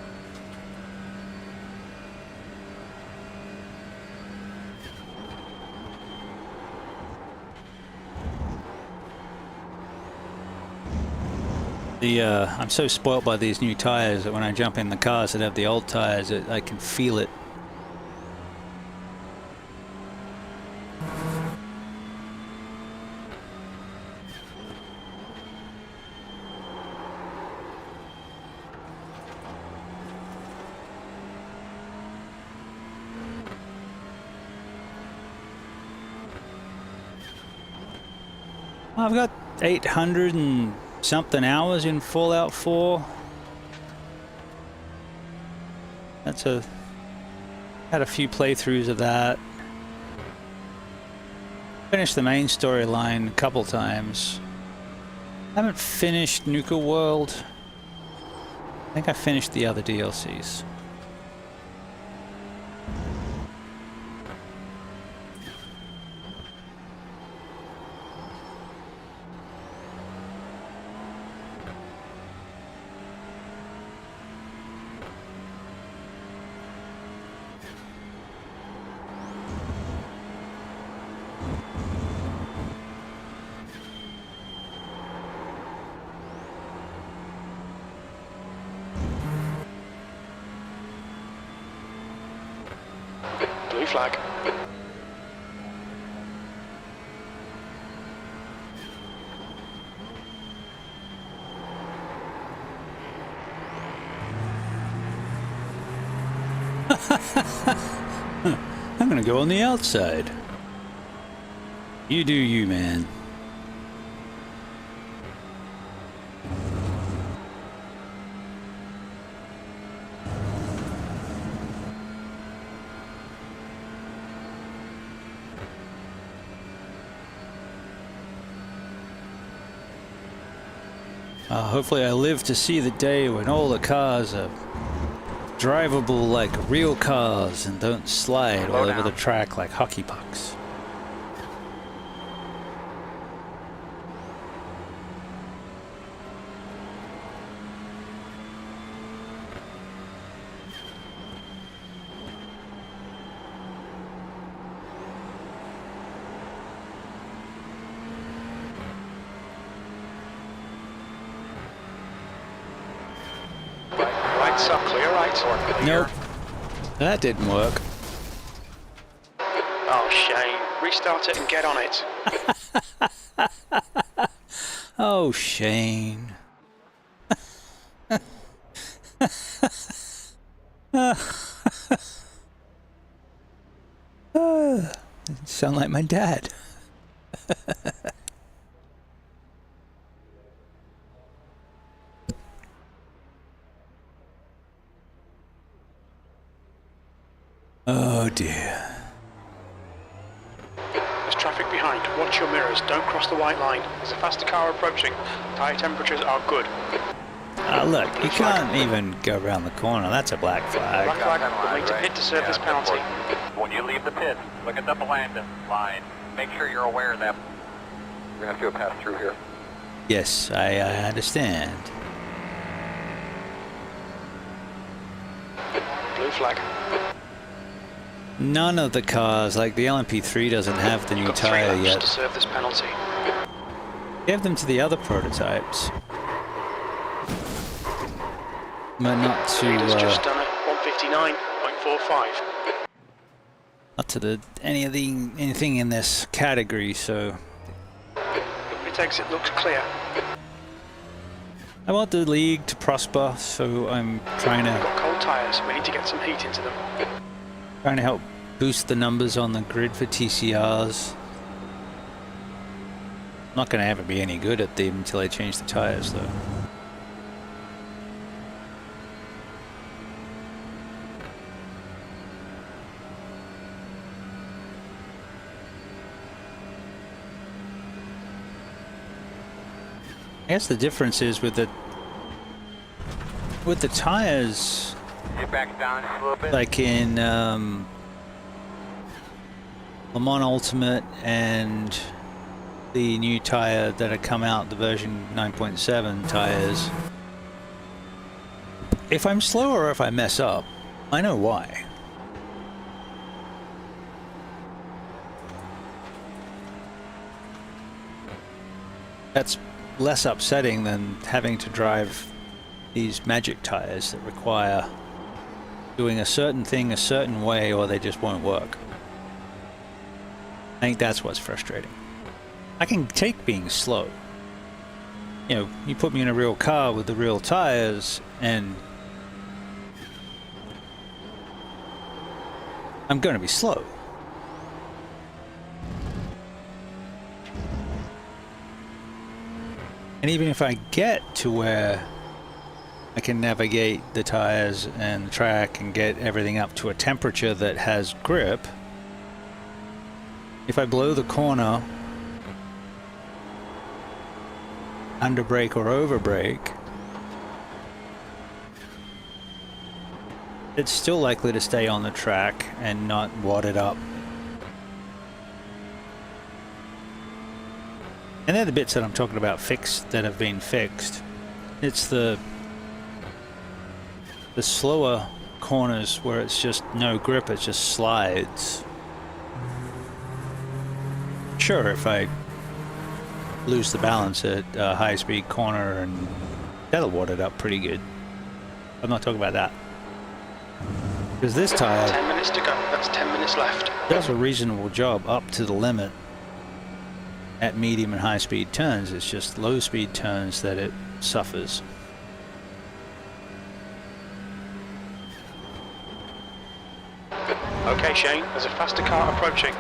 I'm so spoilt by these new tires that when I jump in the cars that have the old tires, I can feel it. I've got 800 and something hours in Fallout 4. Had a few playthroughs of that. Finished the main storyline a couple times. Haven't finished Nuka World. I think I finished the other DLCs. Blue flag. I'm gonna go on the outside. You do you, man. Hopefully I live to see the day when all the cars are drivable like real cars and don't slide all over the track like hockey pucks. Lights are clear, right? Nope, that didn't work. Oh, Shane. Restart it and get on it. Oh, Shane. Sound like my dad. Oh dear. There's traffic behind. Watch your mirrors. Don't cross the white line. There's a faster car approaching. Tyre temperatures are good. Look, you can't even go around the corner. That's a black flag. Black flag will make to pit to serve this penalty. When you leave the pit, look at the Blandon line. Make sure you're aware of that. We're going to have to pass through here. Yes, I understand. Blue flag. None of the cars, like the LMP3 doesn't have the new Got 3 tyre laps yet. to serve this penalty. Give them to the other prototypes. But not to Leader's just done it. 159.45. not to the anything in this category, so The pit exit looks clear. I want the league to prosper, so I'm trying Got to cold tyres. We need to get some heat into them. help boost the numbers on the grid for TCRs. Not going to ever be any good at them until I change the tires, though. I guess the difference is with the tires, You back down just a little bit. like in Le Mans Ultimate and the new tire that had come out, the version 9.7 tires. If I'm slow or if I mess up, I know why. That's less upsetting than having to drive these magic tires that require doing a certain thing a certain way or they just won't work. I think that's what's frustrating. I can take being slow. You know, you put me in a real car with the real tires and I'm going to be slow. And even if I get to where I can navigate the tires and the track and get everything up to a temperature that has grip, if I blow the corner, under brake or over brake, it's still likely to stay on the track and not wadded up. And they're the bits that I'm talking about fixed, that have been fixed. It's the slower corners where it's just no grip, it just slides. Sure, if I lose the balance at a high speed corner, and that'll wad it up pretty good. I'm not talking about that. Because this tire 10 minutes to go. That's 10 minutes left. does a reasonable job up to the limit at medium and high speed turns. It's just low speed turns that it suffers. Okay, Shane, there's a faster car approaching.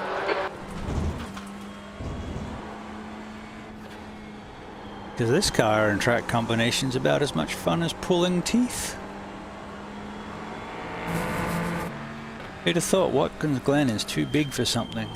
Because this car and track combination's about as much fun as pulling teeth. Who'd have thought Watkins Glen is too big for something?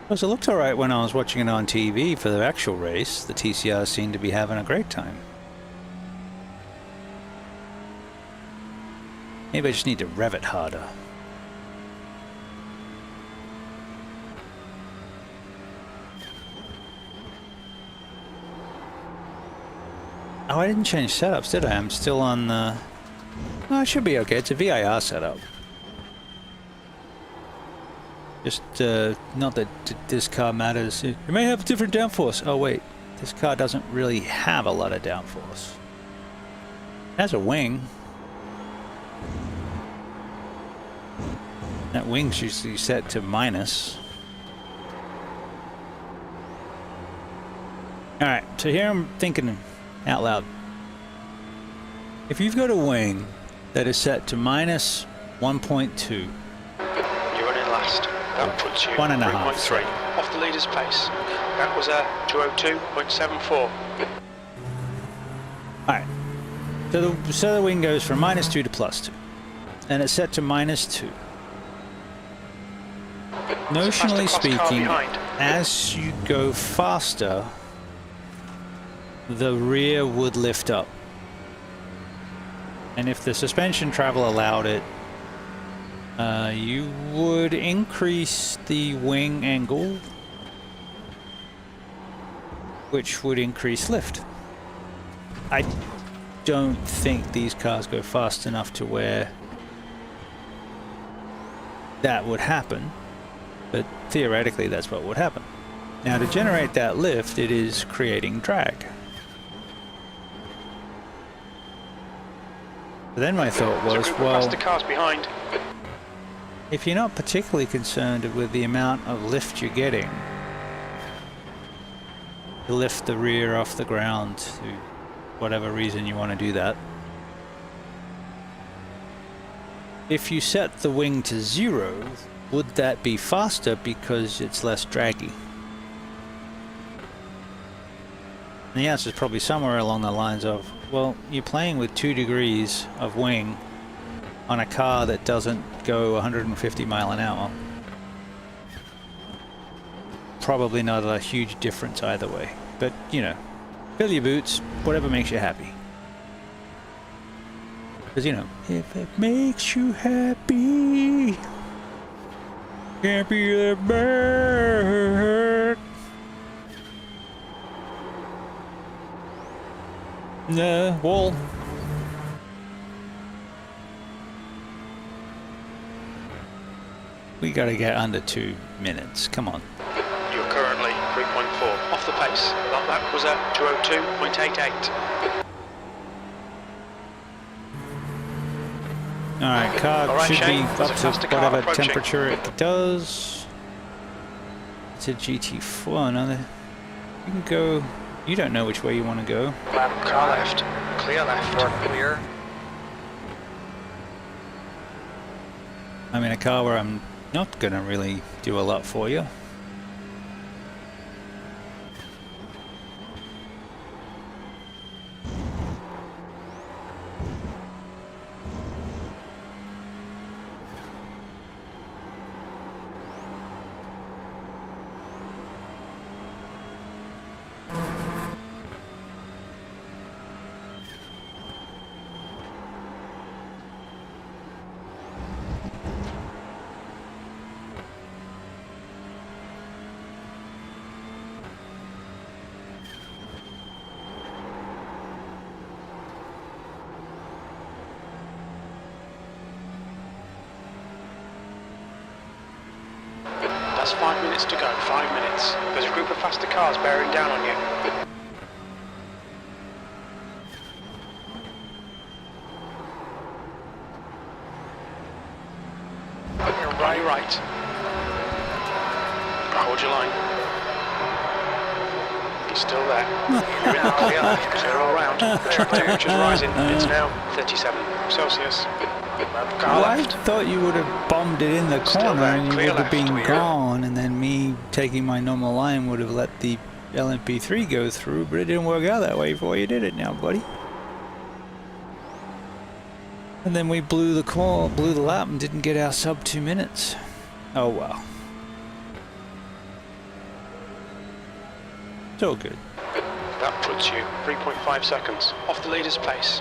Well, it looked alright when I was watching it on TV for the actual race. The TCR seemed to be having a great time. Maybe I just need to rev it harder. Oh, I didn't change setups, did I? I'm still on the... Oh, it should be okay. It's a VIR setup. Just, not that this car matters. It may have different downforce. Oh, wait. This car doesn't really have a lot of downforce. It has a wing. That wing's usually set to minus. Alright, so here I'm thinking out loud. If you've got a wing that is set to minus 1.2, You're running last. That puts you 1.5, 3.3 off the leader's pace. That was a 202.74. alright. So the wing goes from -2 to +2. And it's set to -2. Notionally speaking, as you go faster, the rear would lift up. And if the suspension travel allowed it, you would increase the wing angle, which would increase lift. I don't think these cars go fast enough to where that would happen, but theoretically that's what would happen. Now, to generate that lift, it is creating drag. But then my thought was, well, faster cars behind. if you're not particularly concerned with the amount of lift you're getting, to lift the rear off the ground to whatever reason you want to do that, if you set the wing to 0, would that be faster because it's less draggy? And the answer is probably somewhere along the lines of, well, you're playing with 2 degrees of wing on a car that doesn't go 150 mile an hour. Probably not a huge difference either way, but you know, fill your boots, whatever makes you happy. Because you know, if it makes you happy, can't be that bad. Nah, well, we gotta get under 2 minutes. Come on. You're currently 3.4 off the pace. That was a 202.88. Alright, car Alright, should Shane, be there's up a to faster car whatever approaching. temperature it does. It's a GT4. Now, you can go. You don't know which way you want to go. Car left. Clear left. Door clear. I'm in a car where I'm not gonna really do a lot for you. That's 5 minutes to go. 5 minutes. There's a group of faster cars bearing down on you. On your right. Hold your line. He's still there. You're in the clear left. Clear all round. The track temperature's rising. It's now 37 Celsius. Car Well, I left. thought you would have bombed it in the Still corner there, and you clear would have left, been clear. gone, and then me taking my normal line would have let the LMP3 go through, but it didn't work out that way before you did it now, buddy. And then we blew the lap and didn't get our sub 2 minutes. Oh well. It's all good. That puts you 3.5 seconds off the leader's pace.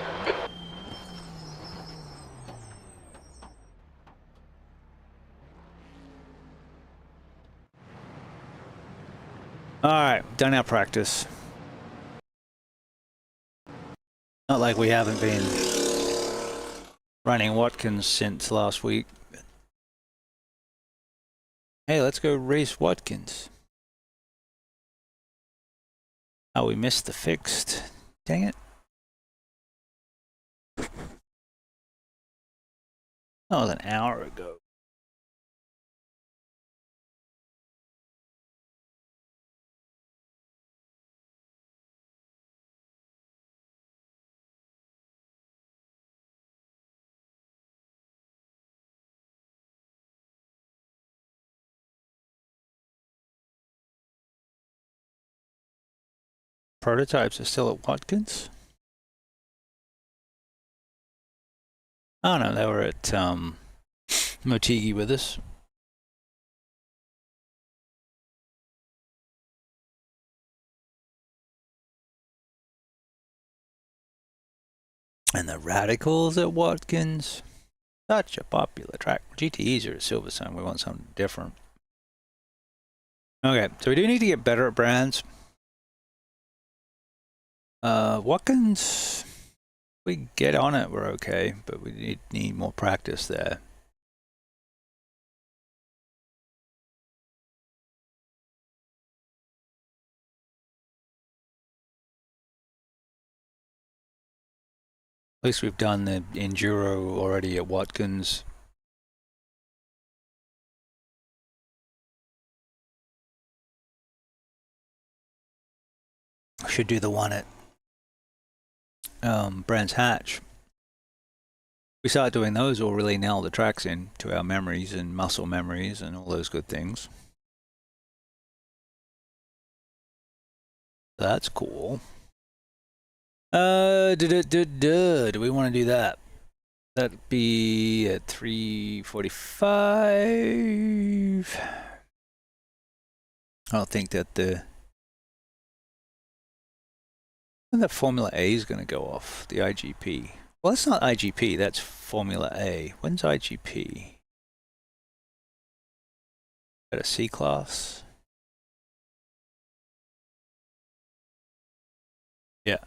Alright, done our practice. Not like we haven't been running Watkins since last week. Hey, let's go race Watkins. Oh, we missed the fixed. Dang it. That was an hour ago. Prototypes are still at Watkins? Oh no, they were at Motegi with us. And the Radicals at Watkins. Such a popular track. GTEs are at Silverstone. We want something different. Okay, so we do need to get better at brands. Watkins, we get on it, we're okay, but we need more practice there. At least we've done the enduro already at Watkins. I should do the one at Brands Hatch. We start doing those, we'll really nail the tracks in to our memories and muscle memories and all those good things. That's cool. Do we want to do that? That'd be at 3:45. I don't think that the Formula A is going to go off, the IGP. Well, that's not IGP, that's Formula A. When's IGP? At a C class? Yeah.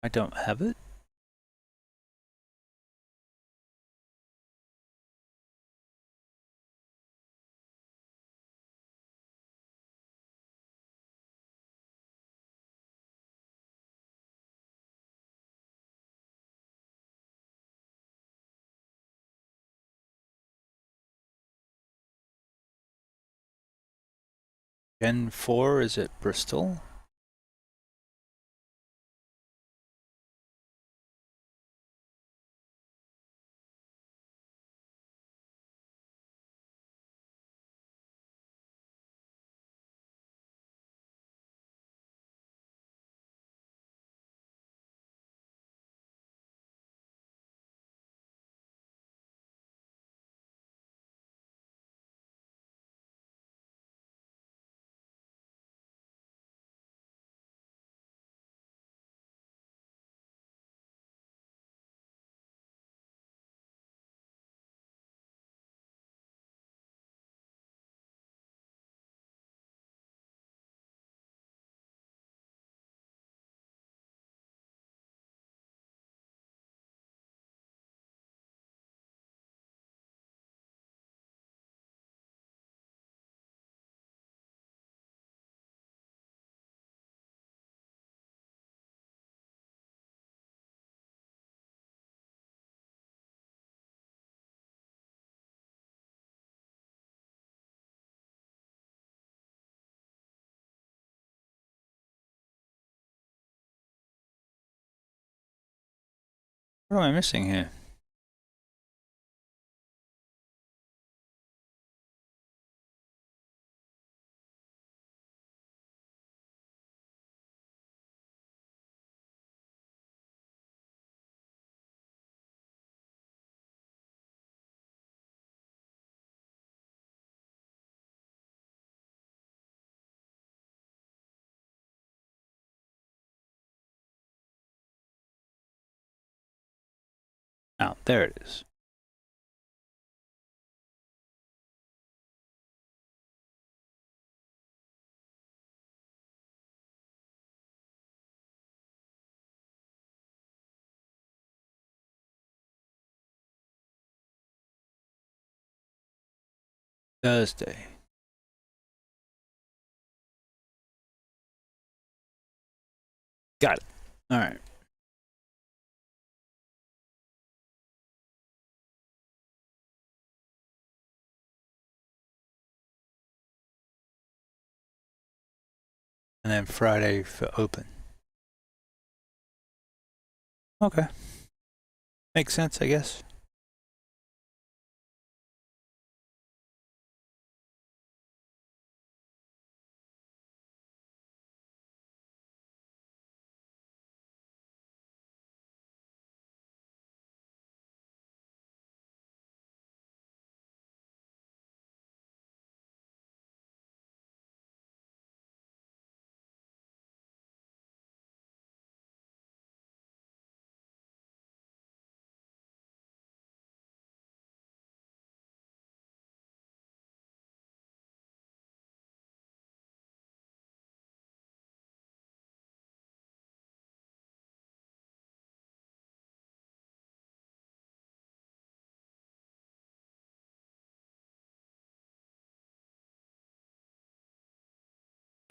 I don't have it. Gen 4 is at Bristol. What am I missing here? Oh, there it is. Thursday. Got it. All right. And then Friday for open. Okay. Makes sense, I guess.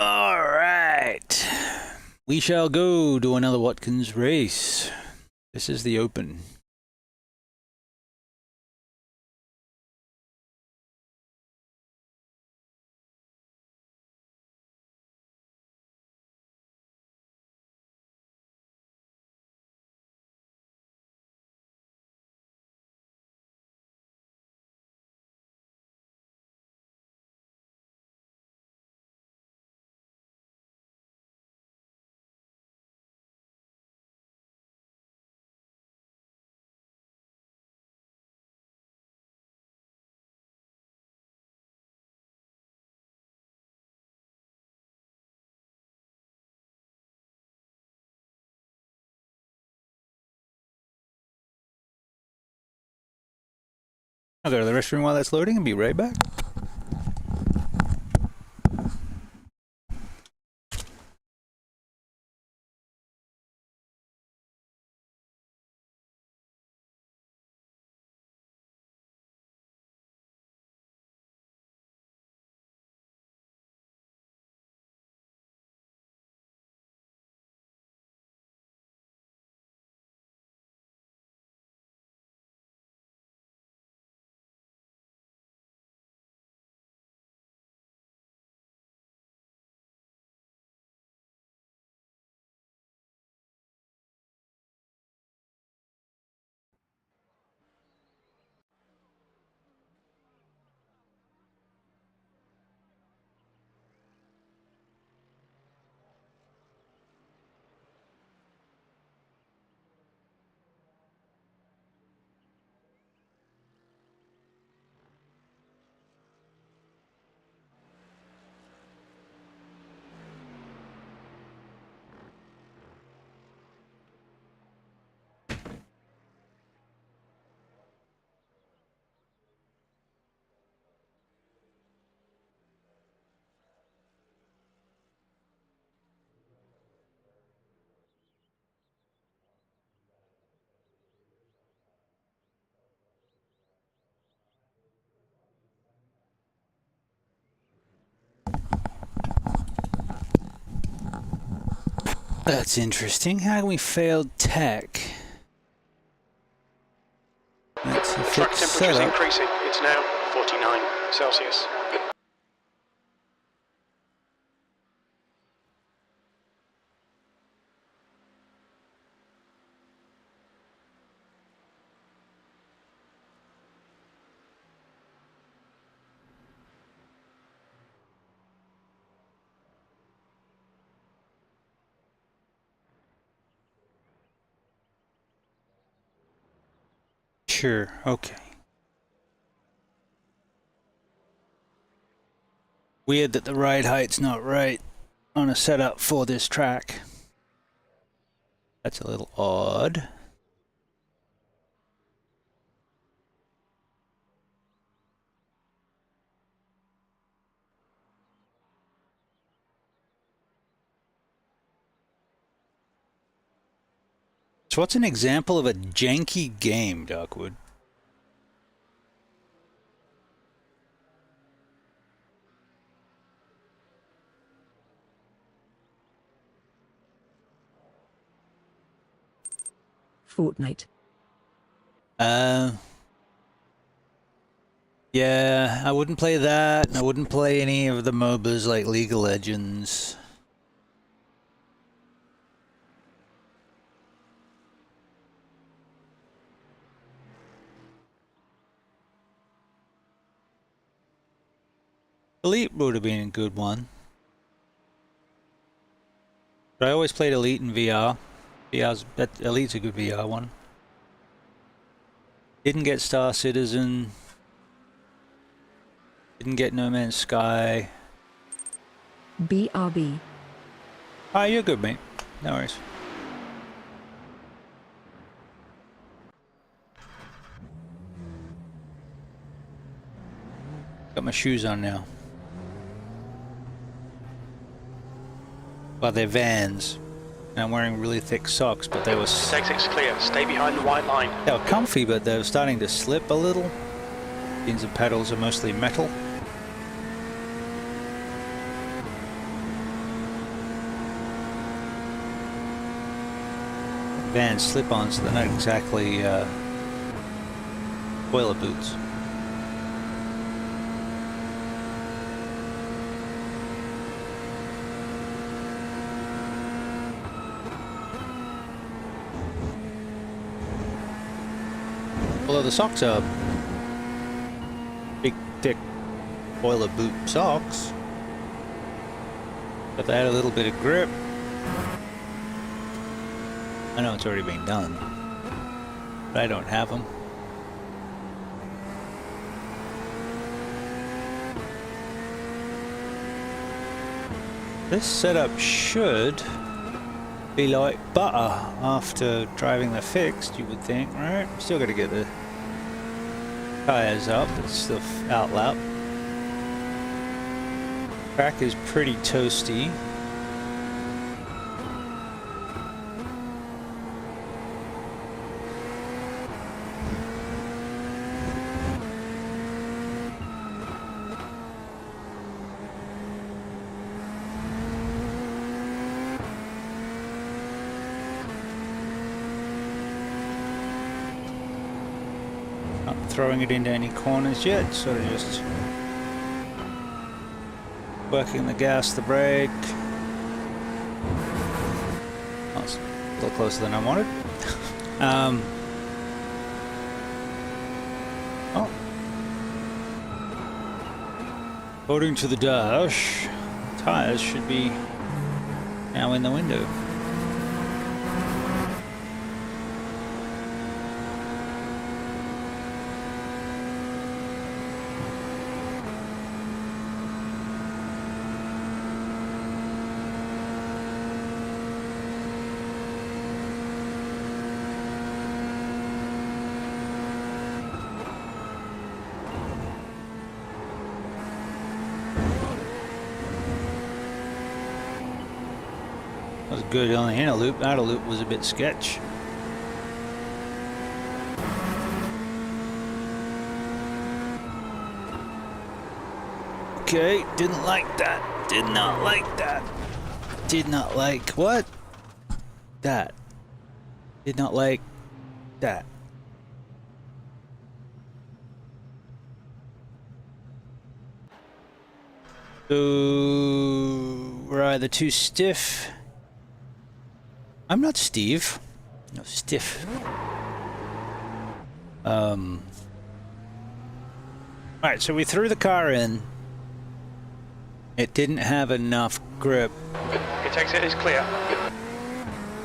All right. We shall go to another Watkins race. This is the open. I'll go to the restroom while that's loading and be right back. That's interesting. How can we fail tech? That's a Track fixed temperature's setup. increasing. It's now 49 Celsius. Sure, okay. Weird that the ride height's not right on a setup for this track. That's a little odd. So what's an example of a janky game, Darkwood? Fortnite. Yeah, I wouldn't play that. I wouldn't play any of the MOBAs like League of Legends. Elite would have been a good one. But I always played Elite in VR. Elite's a good VR one. Didn't get Star Citizen. Didn't get No Man's Sky. BRB. Ah, you're good, mate. No worries. Got my shoes on now. Well, they're Vans. And I'm wearing really thick socks, but they were... Exit's clear. Stay behind the white line. They were comfy, but they were starting to slip a little. Pins and pedals are mostly metal. Vans slip-ons, so they're not exactly boiler boots. Although the socks are big, thick boiler boot socks, but they had a little bit of grip. I know it's already been done, but I don't have them. This setup should be like butter after driving the fixed, you would think, right? Still got to get the tires up, it's still out lap. Track is pretty toasty. Throwing it into any corners yet, sort of just working the gas, the brake. Oh, it's a little closer than I wanted. Oh. According to the dash, tires should be now in the window. Good on the inner loop. Outer loop was a bit sketch. Okay, didn't like that. Did not like that. Did not like what? That. Did not like that. So we're either too stiff. I'm not Steve. No, stiff. Alright, so we threw the car in. It didn't have enough grip. Its exit is clear.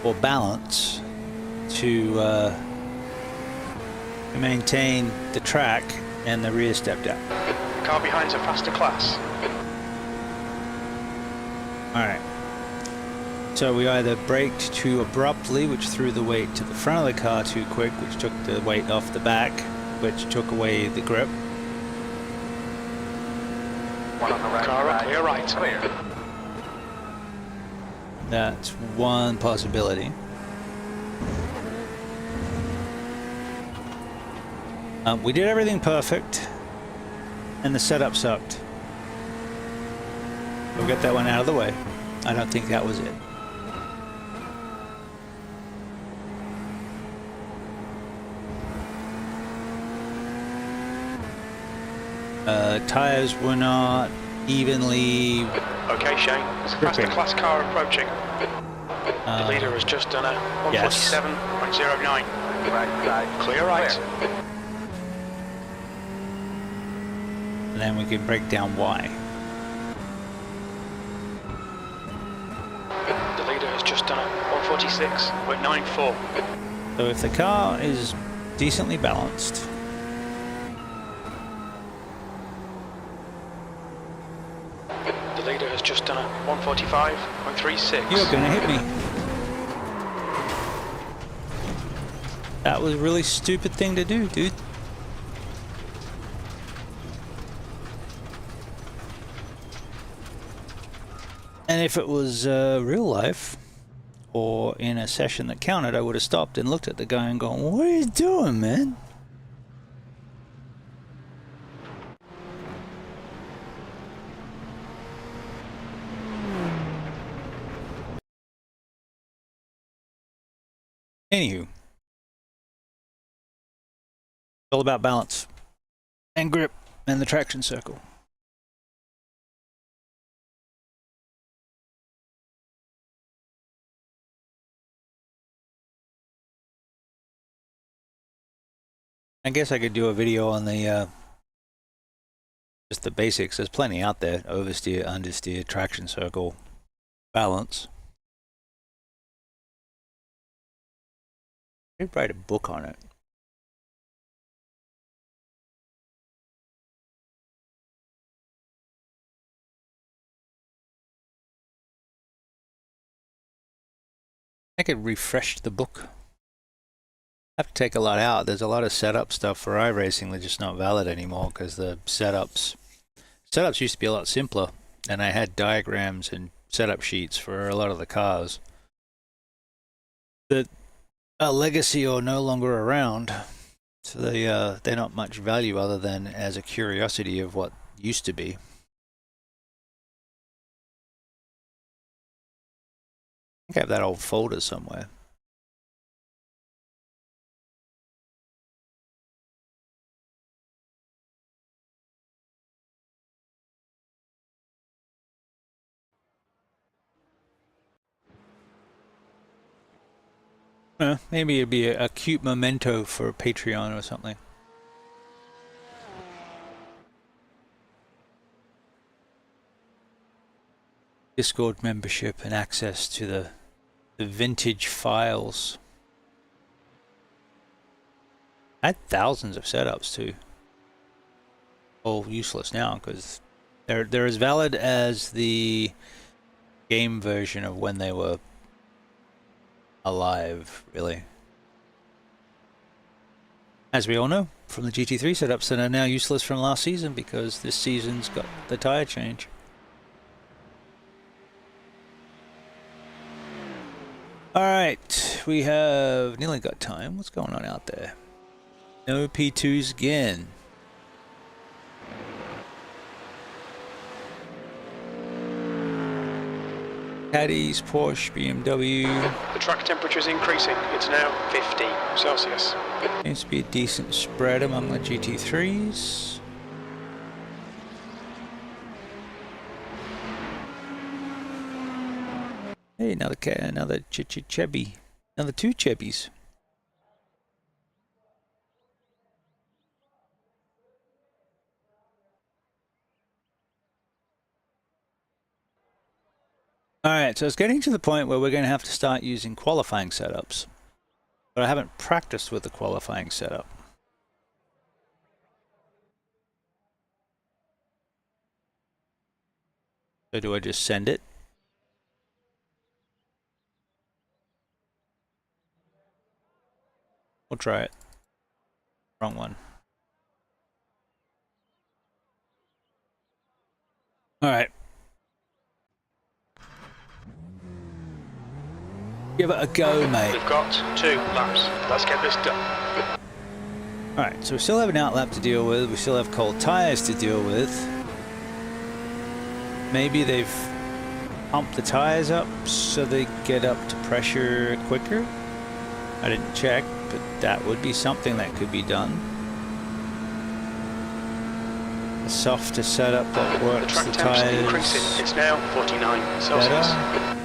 Or balance to maintain the track, and the rear stepped out. Car behind's a faster class. Alright. So we either braked too abruptly, which threw the weight to the front of the car too quick, which took the weight off the back, which took away the grip. One on the right. Car clear right. Clear. That's one possibility. We did everything perfect, and the setup sucked. We'll get that one out of the way. I don't think that was it. Tires were not evenly. Okay, Shane. It's a faster class car approaching. The leader has just done a 147.09. Right side. Clear right. And then we can break down why. The leader has just done a 146.94. So if the car is decently balanced, The leader has just done a 145.36. you're gonna hit me. That was a really stupid thing to do, dude. And if it was real life, or in a session that counted, I would have stopped and looked at the guy and gone, "What are you doing, man?" Anywho, it's all about balance and grip and the traction circle. I guess I could do a video on the just the basics. There's plenty out there: oversteer, understeer, traction circle, balance. I could write a book on it. I could refresh the book. I have to take a lot out. There's a lot of setup stuff for iRacing that's just not valid anymore because the setups used to be a lot simpler, and I had diagrams and setup sheets for a lot of the cars that are legacy or no longer around, so they're not much value other than as a curiosity of what used to be. I think I have that old folder somewhere. Maybe it'd be a cute memento for Patreon or something. Discord membership and access to the vintage files. I had thousands of setups too. All useless now because they're as valid as the game version of when they were alive, really. As we all know from the GT3 setups that are now useless from last season because this season's got the tire change. Alright, we have nearly got time. What's going on out there? No P2s again. Caddies, Porsche, BMW. The track temperature is increasing. It's now 50 Celsius. Seems to be a decent spread among the GT3s. Hey, another Chevy. Another two Chevys. Alright, so it's getting to the point where we're going to have to start using qualifying setups. But I haven't practiced with the qualifying setup. So do I just send it? We'll try it. Wrong one. Alright. Give it a go, mate. We've got 2 laps. Let's get this done. Alright, so we still have an outlap to deal with, we still have cold tires to deal with. Maybe they've pumped the tires up so they get up to pressure quicker. I didn't check, but that would be something that could be done. A softer setup that works The the track temps tires increasing. It's now 49 Celsius. better.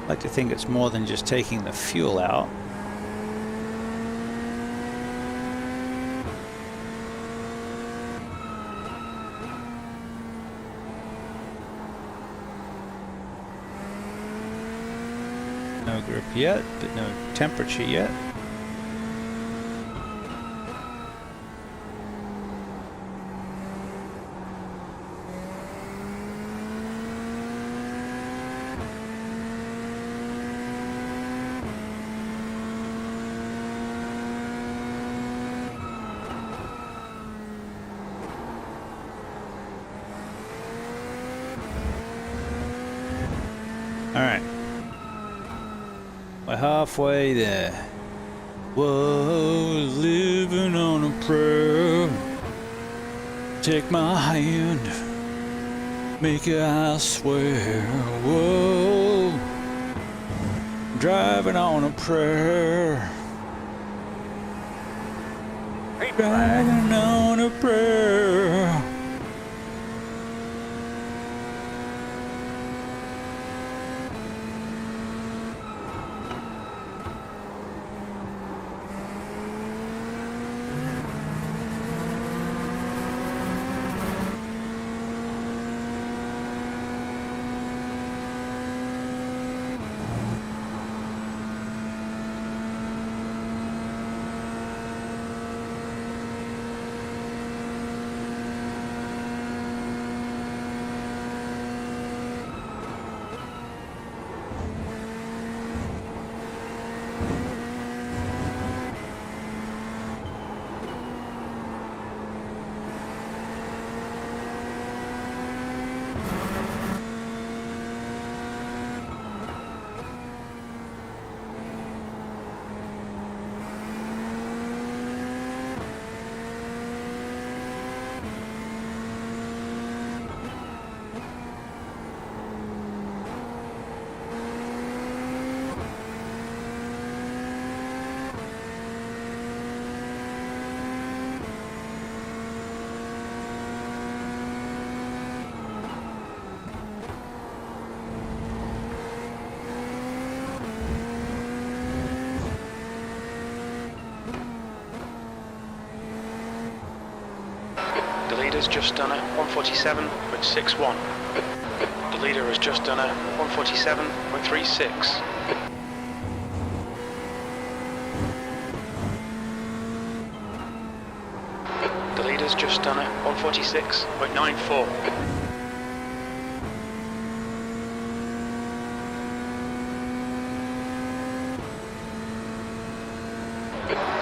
I like to think it's more than just taking the fuel out. No grip yet, but no temperature yet. Alright. We're halfway there. Was living on a prayer. Take my hand, make it I swear. Whoa, driving on a prayer. Driving on a prayer. The leader's just done a 147.61. The leader has just done a 147.36. The leader's just done a 146.94.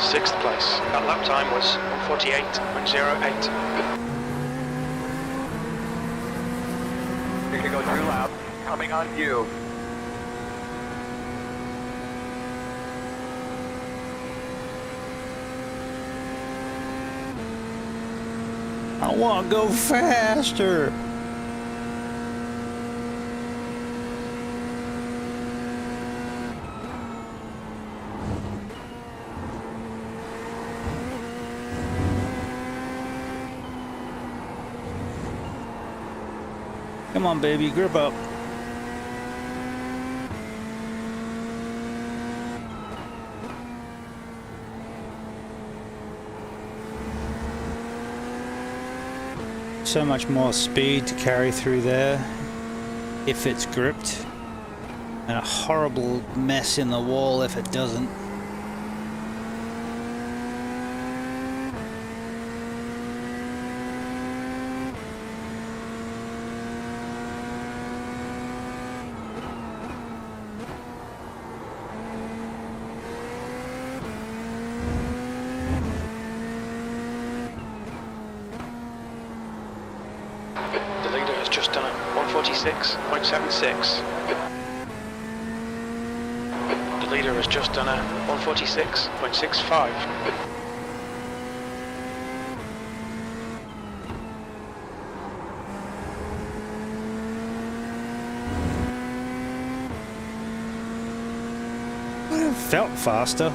Sixth place. That lap time was 148.08. You're gonna go 2 laps, coming on you. I want to go faster. Come on, baby, grip up. So much more speed to carry through there if it's gripped, and a horrible mess in the wall if it doesn't. The The leader has just done a 146.76. The leader has just done a 146.65. Felt faster.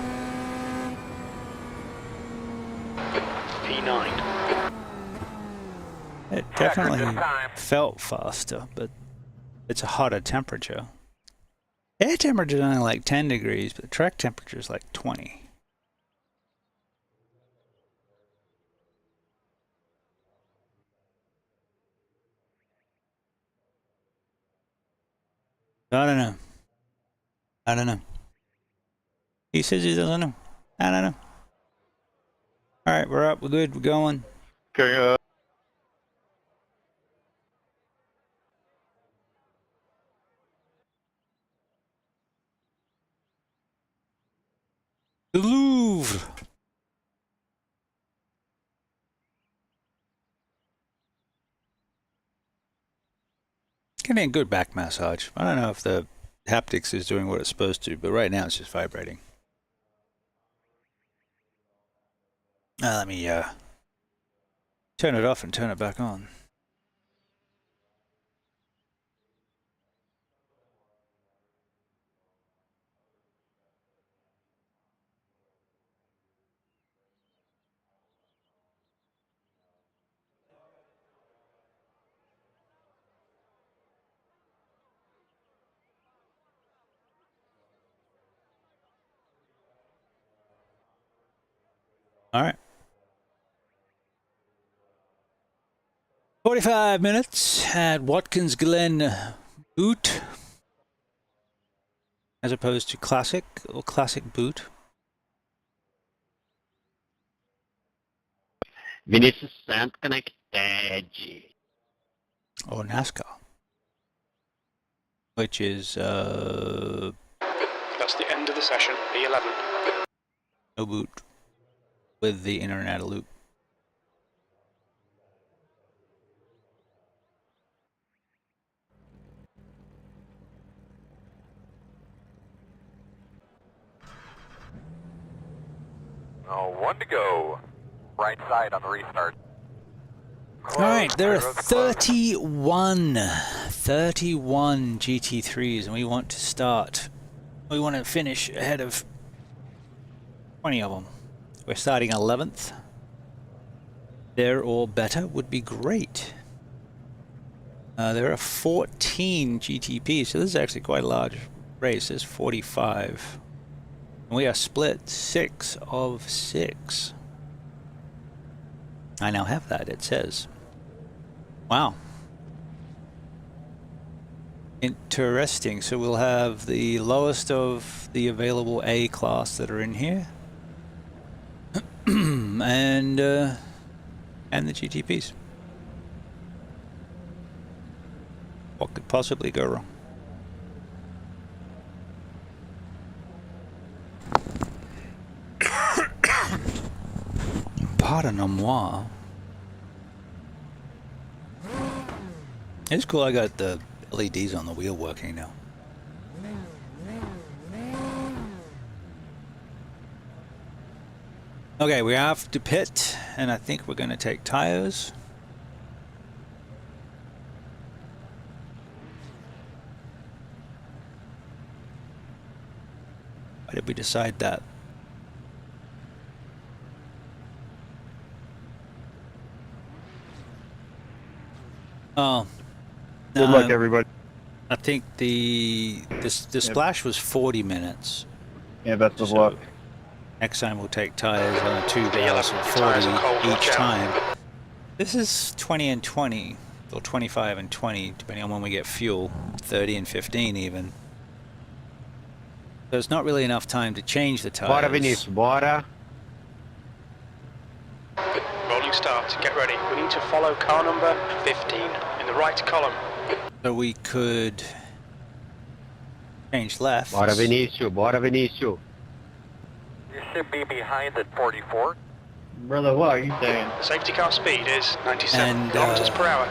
P9. It definitely felt faster, but it's a hotter temperature. Air temperature is only like 10 degrees, but the track temperature is like 20. I don't know. I don't know. He says he doesn't know. I don't know. Alright, we're up, we're good, we're going. Okay, The Louvre! Getting a good back massage. I don't know if the haptics is doing what it's supposed to, but right now it's just vibrating. Let me turn it off and turn it back on. All right. 45 minutes at Watkins Glen boot, as opposed to classic or classic boot. Vinicius Santos connected. Or NASCAR, which is That's the end of the session, P11. no boot with the inner and outer loop. Oh, 1 to go. Right side on the restart. All right, there are 31 GT3s, and we want to finish ahead of 20 of them. We're starting 11th. There or better would be great. There are 14 GTPs, so this is actually quite a large race. There's 45. And we are split 6 of 6. I now have that, it says. Wow. Interesting. So we'll have the lowest of the available A class that are in here. and the GTPs. What could possibly go wrong? Pardon-moi. It's cool I got the LEDs on the wheel working now. Okay, we have to pit, and I think we're going to take tires. Why did we decide that? Oh. Good luck, everybody. I think the splash was 40 minutes. Yeah, best of luck. Next time we'll take tires on a 2 bars of 40 each time. This is 20 and 20, or 25 and 20, depending on when we get fuel. 30 and 15 even. There's not really enough time to change the tires. Bora, Vinicius, bora. Rolling start, get ready. We need to follow car number 15 in the right column. So we could change left. Bora, Vinicius, bora, Vinicius. You should be behind at 44. Brother, what are you saying? The safety car speed is 97 And, kilometers per hour.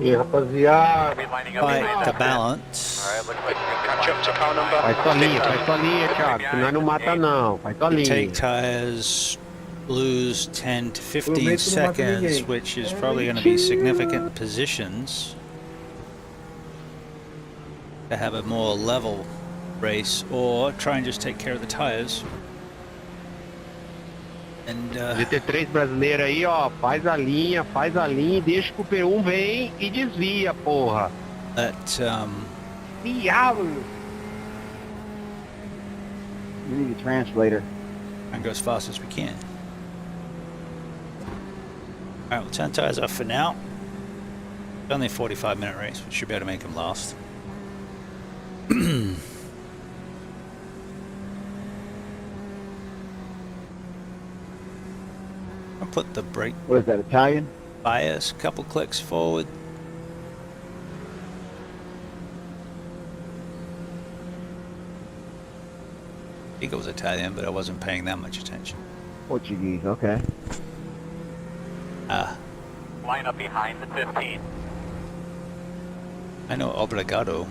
E aí, rapaziada. Be lining up Fight behind the that balance. Alright, looks like you're Catch up to car number. Faz sua linha, Thiago. Senão não mata não. Faz sua linha. Take tires, lose 10 to 15 seconds, which is probably going to be significant positions to have a more level race, or try and just take care of the tires. And GT3 brasileiro aí, ó. Faz a linha e deixa que o P1 vem e desvia, porra. let Diabo. You need a translator. and go as fast as we can. Alright, we'll turn tires off for now. It's only a 45-minute race, we should be able to make them last. I'll put the brake What is that, Italian? bias a couple clicks forward. I think it was Italian, but I wasn't paying that much attention. Portuguese, okay. line up behind the 15. I know obrigado.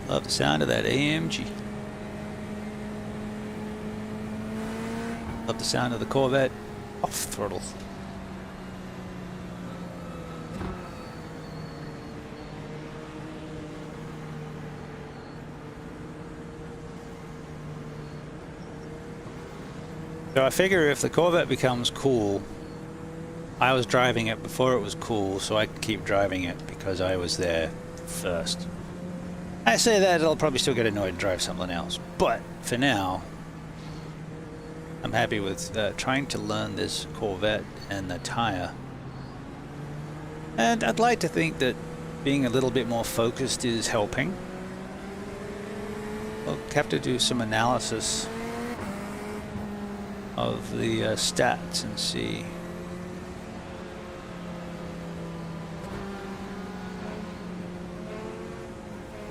Love the sound of that AMG. Love the sound of the Corvette off throttle. So I figure if the Corvette becomes cool, I was driving it before it was cool, so I can keep driving it because I was there first. I say that, I'll probably still get annoyed and drive something else, but for now, I'm happy with trying to learn this Corvette and the tire. And I'd like to think that being a little bit more focused is helping. We'll have to do some analysis of the stats and see.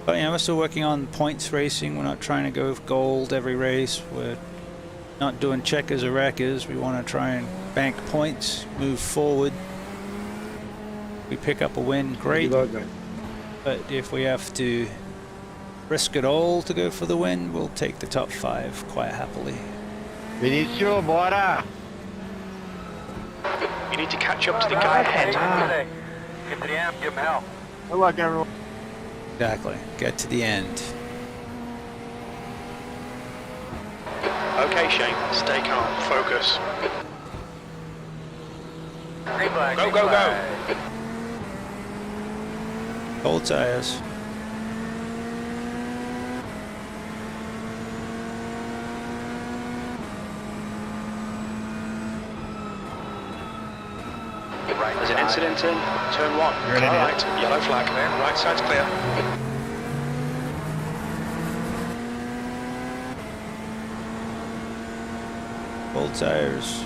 But yeah, we're still working on points racing. We're not trying to go gold every race. We're not doing checkers or wreckers. We want to try and bank points, move forward. We pick up a win, great. But if we have to risk it all to go for the win, we'll take the top 5 quite happily. Vinicio, bora! You need to catch up to the guy ahead. Get to the amp, give him hell. Good luck, everyone. Exactly. Get to the end. Okay, Shane, stay calm, focus. Green flag, Go, green go, go. flag. Cold tires. Right There's an side. incident in turn 1. You're in Car it. right, yellow flag. Right side's clear. Cold tires.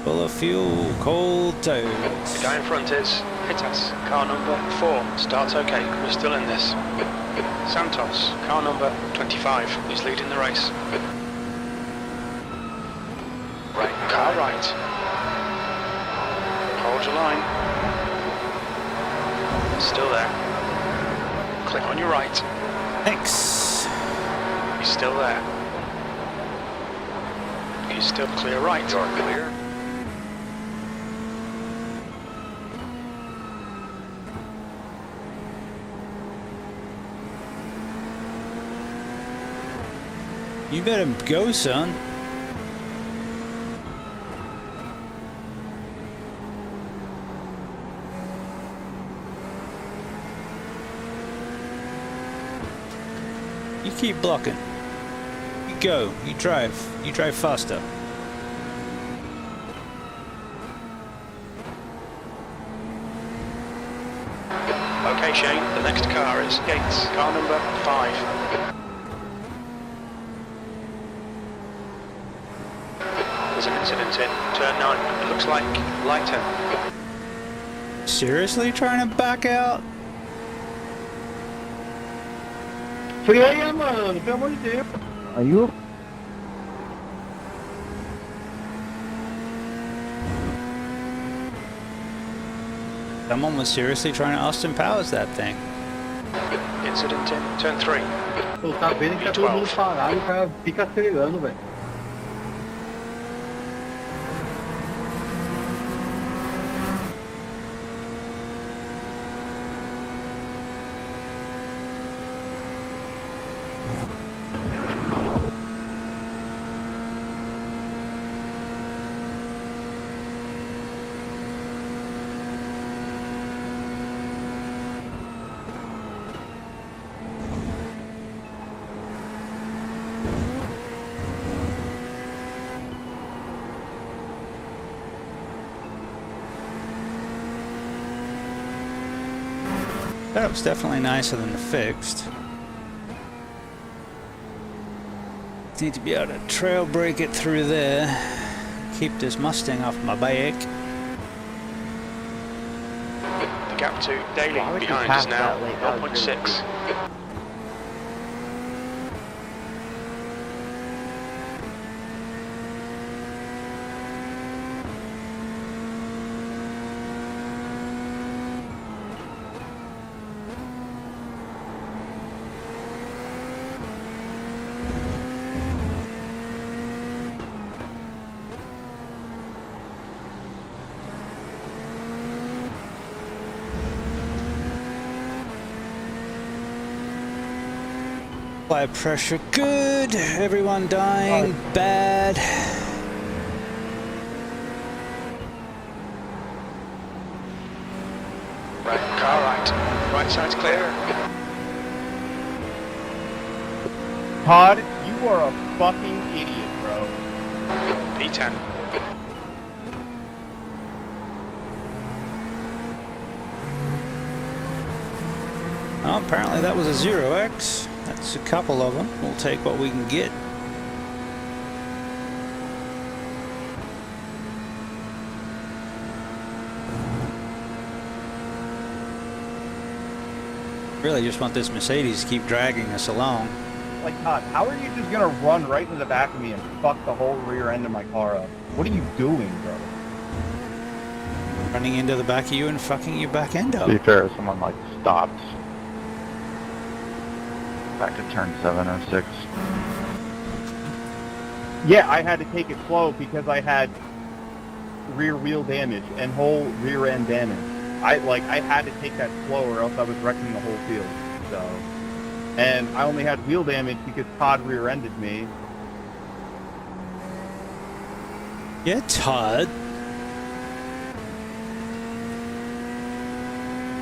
Full of fuel. Cold The tires. guy in front is hit us. Car number 4 starts okay. We're still in this. Santos, car number 25, is leading the race. Right Car right. Hold your line. Still there. Click on your right. Thanks. He's still there. He's still clear right. You're clear. You better go, son. You keep blocking. You go. You drive. You drive faster. Okay, Shane, the next car is Gates, car number 5. There's an incident in turn 9. It looks like lighter. Seriously trying to back out? Freia, mano, pelo amor de Deus. Are you? Someone was seriously trying to Austin Powers that thing. Incident in turn 3. Pô, tá vendo que tá todo mundo parado, o cara fica acelerando, velho. That was definitely nicer than the fixed. Need to be able to trail brake it through there. Keep this Mustang off my back. The gap to Daly behind is now 0.6. Fire pressure good. Everyone dying bad. Right, car right. Right side's clear. Todd, you are a fucking idiot, bro. P10. Well, apparently that was a 0x. That's a couple of them. We'll take what we can get. Really just want this Mercedes to keep dragging us along. Like, Todd, how are you just gonna run right into the back of me and fuck the whole rear end of my car up? What are you doing, bro? Running into the back of you and fucking your back end up. To be fair, someone like stopped. Back to turn 7 or 6. Yeah, I had to take it slow because I had rear wheel damage and whole rear end damage. I had to take that slow or else I was wrecking the whole field. So, and I only had wheel damage because Todd rear-ended me. Yeah, Todd.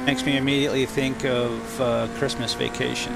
Makes me immediately think of Christmas Vacation.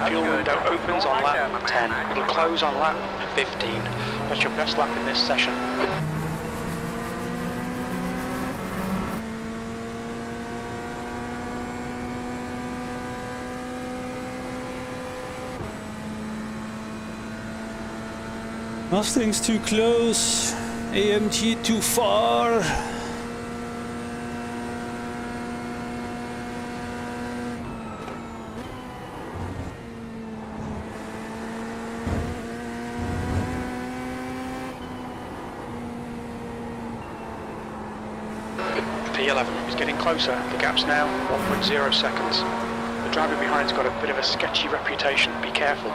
Fuel window opens on lap 10. It'll close on lap 15. That's your best lap in this session. Mustang's too close. AMG too far. P11 is getting closer. The gap's now 1.0 seconds. The driver behind's got a bit of a sketchy reputation. Be careful.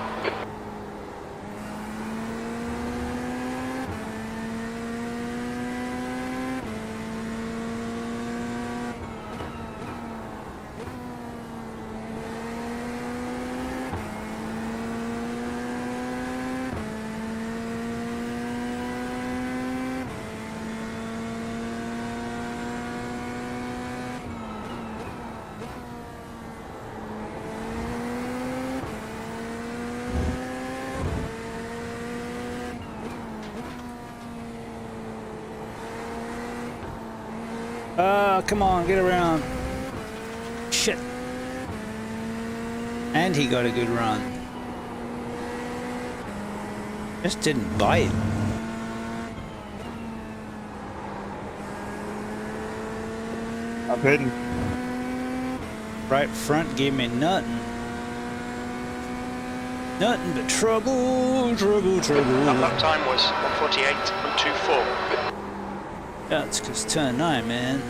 Ah, come on, get around. Shit. And he got a good run. Just didn't bite. I'm hitting. Right front gave me nothing. Nothing but trouble, trouble, trouble. Lap time was 1:48.24. That's because turn 9, man.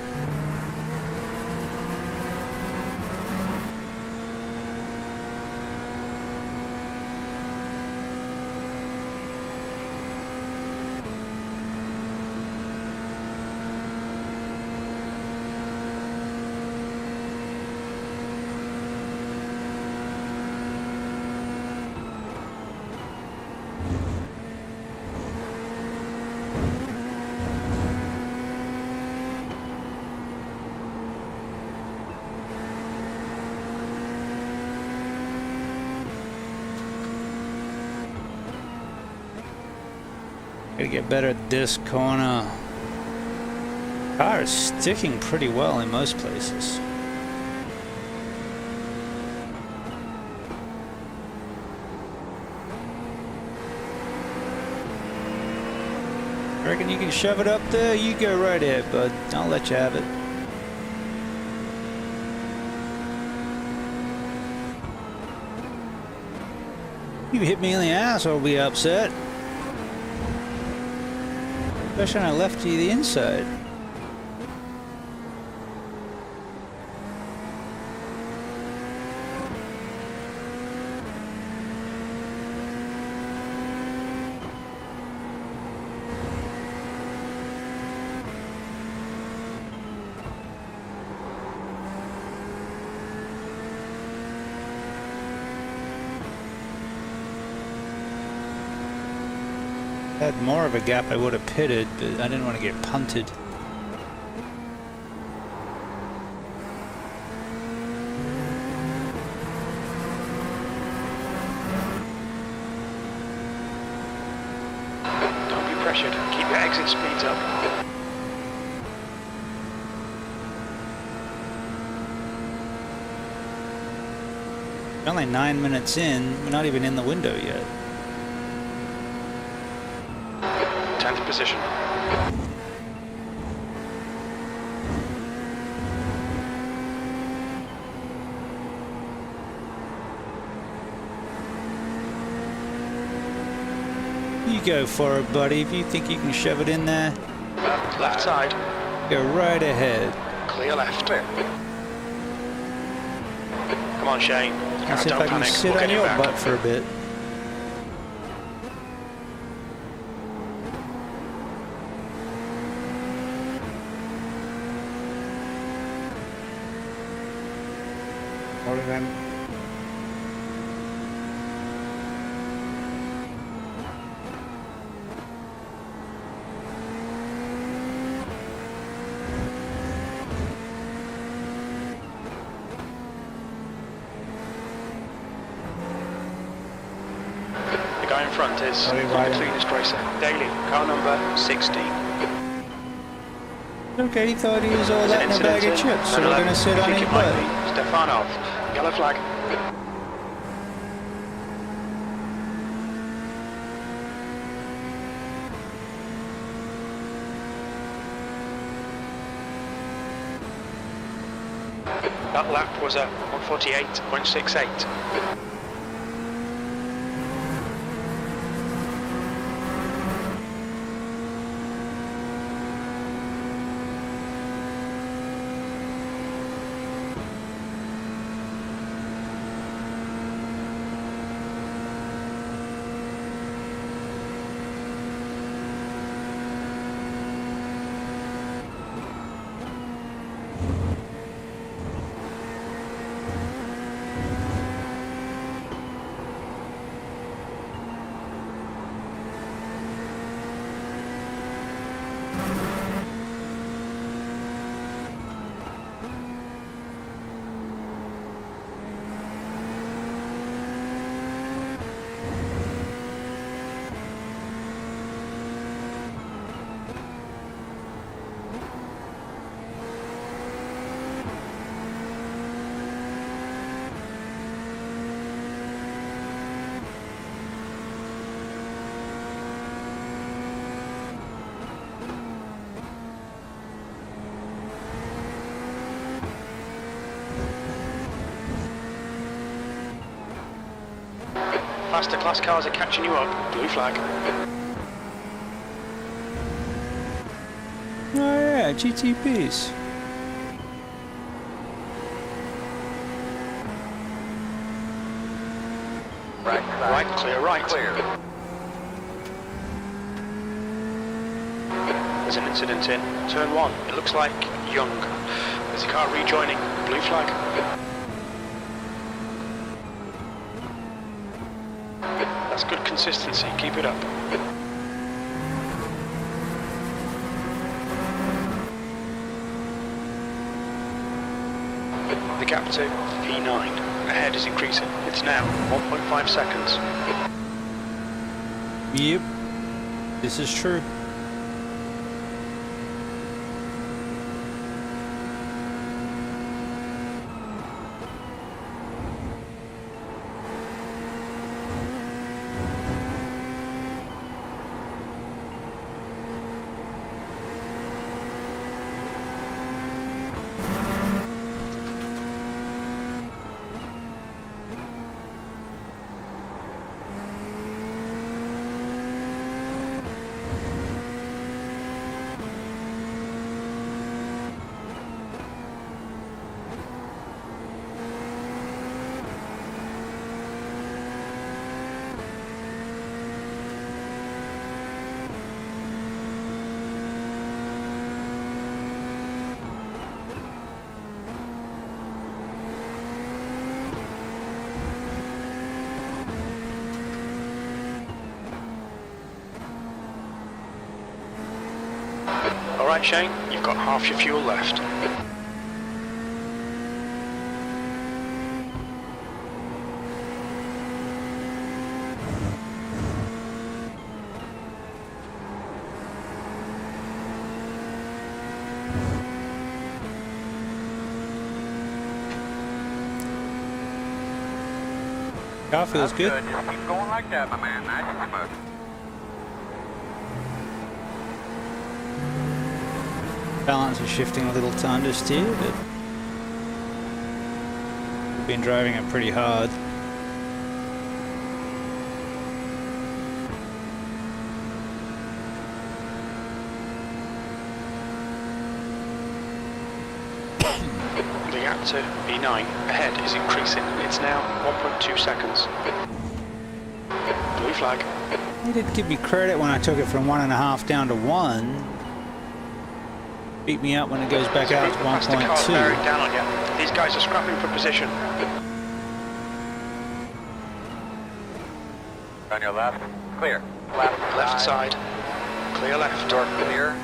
Gotta get better at this corner. Car is sticking pretty well in most places. Reckon you can shove it up there? You go right ahead, bud. I'll let you have it. You hit me in the ass, I'll be upset. Especially when I left you the inside. Had more of a gap, I would have pitted, but I didn't want to get punted. Don't be pressured. Keep your exit speeds up. Only 9 minutes in, we're not even in the window yet. 10th position. You go for it, buddy. If you think you can shove it in there, Left side. go right ahead. Clear left. Come on, Shane. Let's see if Don't I can panic. sit We'll on get you your back. butt for a bit. Sorry, then. The guy in front is Sorry, the Ryan. cleanest racer. Daly, car number 16. Okay, he thought he was all There's that an in a bag of incident chips, in so we're 11. gonna sit I on think his it might butt. be Stefanov. Yellow flag. That lap was a 1:48.68. Faster class cars are catching you up. Blue flag. Oh yeah, GTPs. Right, clear right. Clear. There's an incident in turn 1. It looks like Young. There's a car rejoining. Blue flag. That's good consistency. Keep it up. The gap to P9. Ahead is increasing. It's now 1.5 seconds. Yep, this is true. Alright Shane, you've got half your fuel left. Car feels good. Just keep going like that, my man. Nice and smooth. Balance is shifting a little to understeer, but we've been driving it pretty hard. The gap to B9 ahead is increasing. It's now 1.2 seconds. Blue flag. He did give me credit when I took it from 1.5 down to 1. Beat me up when it goes back out to Faster cars 1.2. bearing down on you. These guys are scrapping for position. On your left. Clear. Left side. Clear left. Door clear.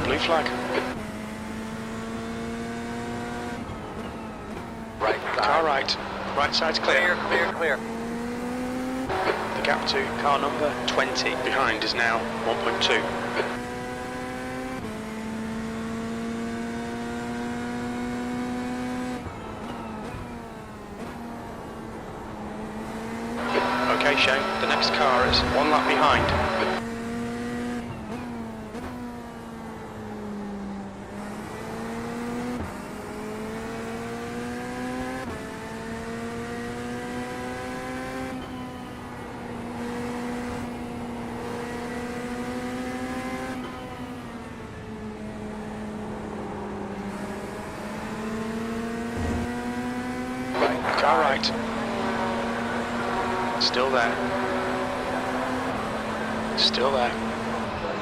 Blue flag. Right side. Car right. Right side's clear. Clear, clear, clear. The gap to car number 20 behind is now 1.2. Okay Shane, the next car is 1 lap behind. Car right. Still there. Still there.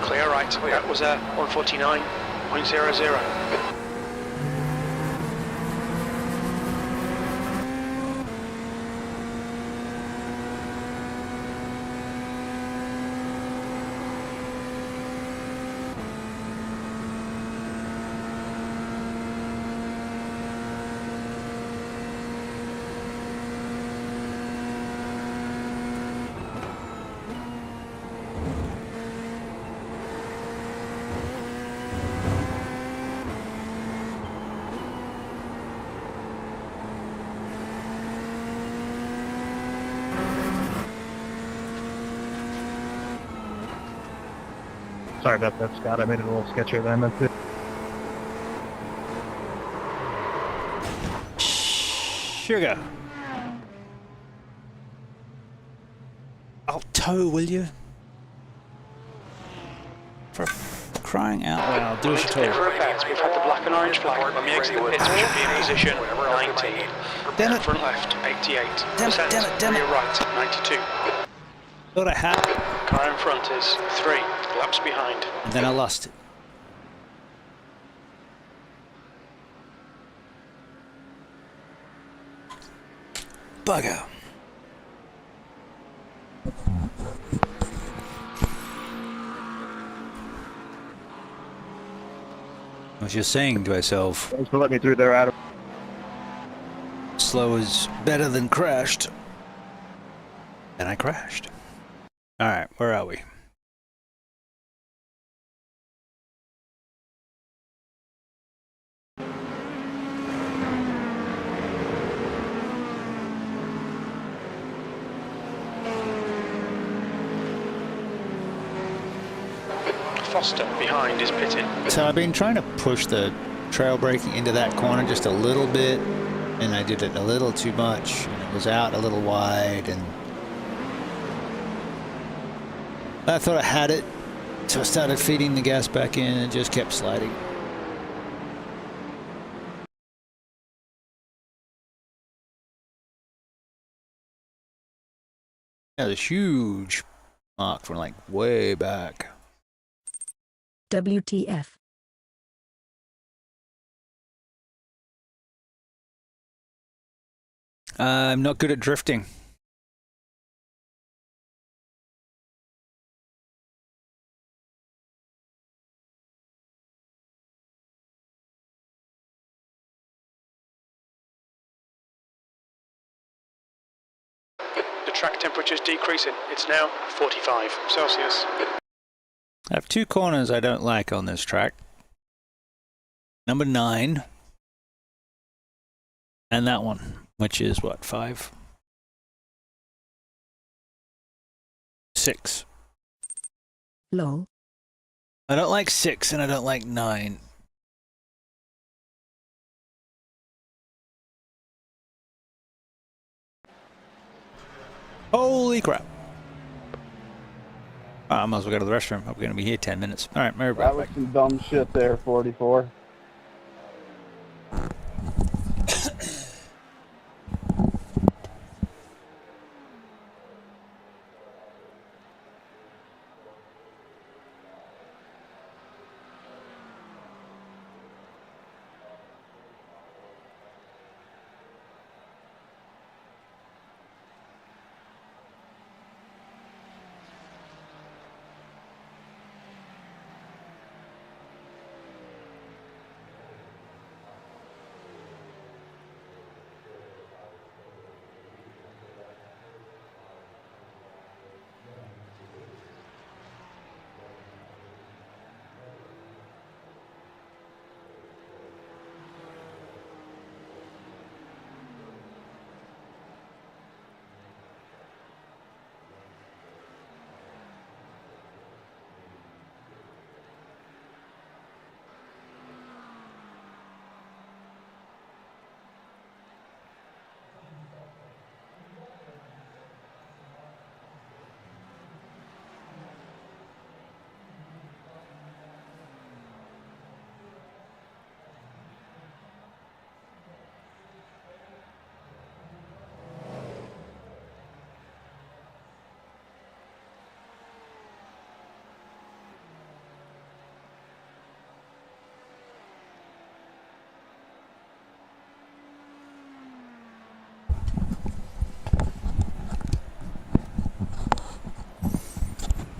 Clear right. That was a 149.00. Sorry about that, Scott. I made it a little sketchier than I meant to. Sugar. I'll tow, will you? For crying out loud, do as you're told. For effect, we've had the black and orange flag. When we exit the pits, we should be in position 19. Damn it. Front left, 88. Damn it, damn it, damn it. Rear right, 92. Thought I had. Car in front is 3 laps behind. And then I lost it. Bugger. I was just saying to myself, Thanks for letting me through there, Adam. slow is better than crashed. And I crashed. Alright, where are we? Foster behind is pitting. So I've been trying to push the trail braking into that corner just a little bit, and I did it a little too much, and it was out a little wide, and I thought I had it, so I started feeding the gas back in and it just kept sliding. Yeah, there's a huge mark from like way back. WTF. I'm not good at drifting. The track temperature is decreasing. It's now 45 Celsius. I have two corners I don't like on this track. Number 9. And that one, which is what, 5? 6. Lol. I don't like 6 and I don't like 9. Holy crap. I might as well go to the restroom. We're going to be here 10 minutes. All right, Mary. That was some dumb shit there, 44.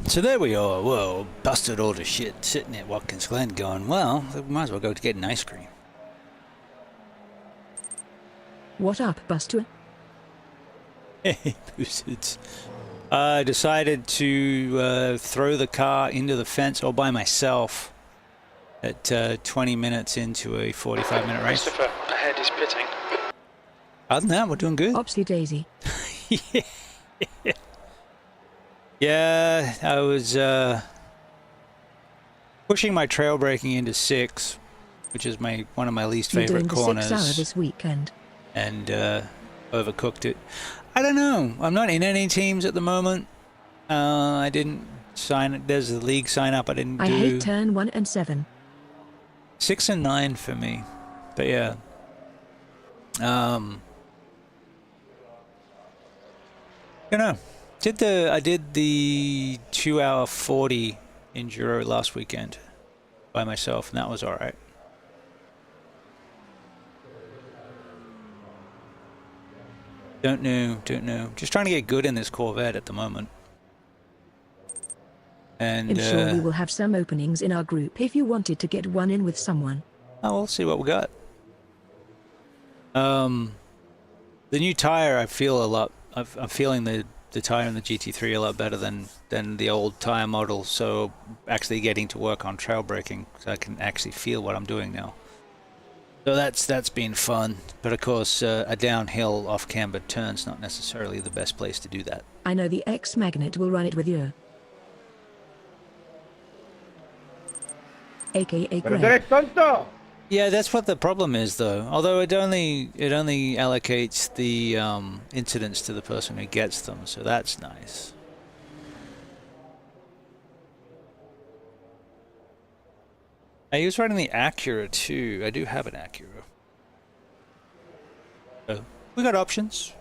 So there we are. Well, busted all the shit sitting at Watkins Glen going, well, we might as well go to get an ice cream. What up, Buster? Hey, Boosteds. I decided to throw the car into the fence all by myself at 20 minutes into a 45-minute race. Christopher ahead is pitting. Other than that, we're doing good. Opsy daisy. Yeah. Yeah, I was pushing my trail braking into 6, which is one of my least You're favorite doing the corners. 6 hour this weekend. And overcooked it. I don't know. I'm not in any teams at the moment. I didn't sign. There's the league sign up. I didn't I do. hate turn 1 and 7. 6 and 9 for me. But yeah. You know, I did the 2-hour 40 enduro last weekend by myself, and that was all right. Don't know. Just trying to get good in this Corvette at the moment. And I'm sure we will have some openings in our group if you wanted to get one in with someone. oh, we'll see what we got. The new tire, I feel a lot. I'm feeling the tire in the GT3 a lot better than the old tire model. So actually getting to work on trail braking, so I can actually feel what I'm doing now. So that's been fun. But of course, a downhill off-cambered turn's not necessarily the best place to do that. I know the X-Magnet will run it with you. AKA Greg. Yeah, that's what the problem is, though. Although it only allocates the incidents to the person who gets them, so that's nice. I was running the Acura too. I do have an Acura. So we got options.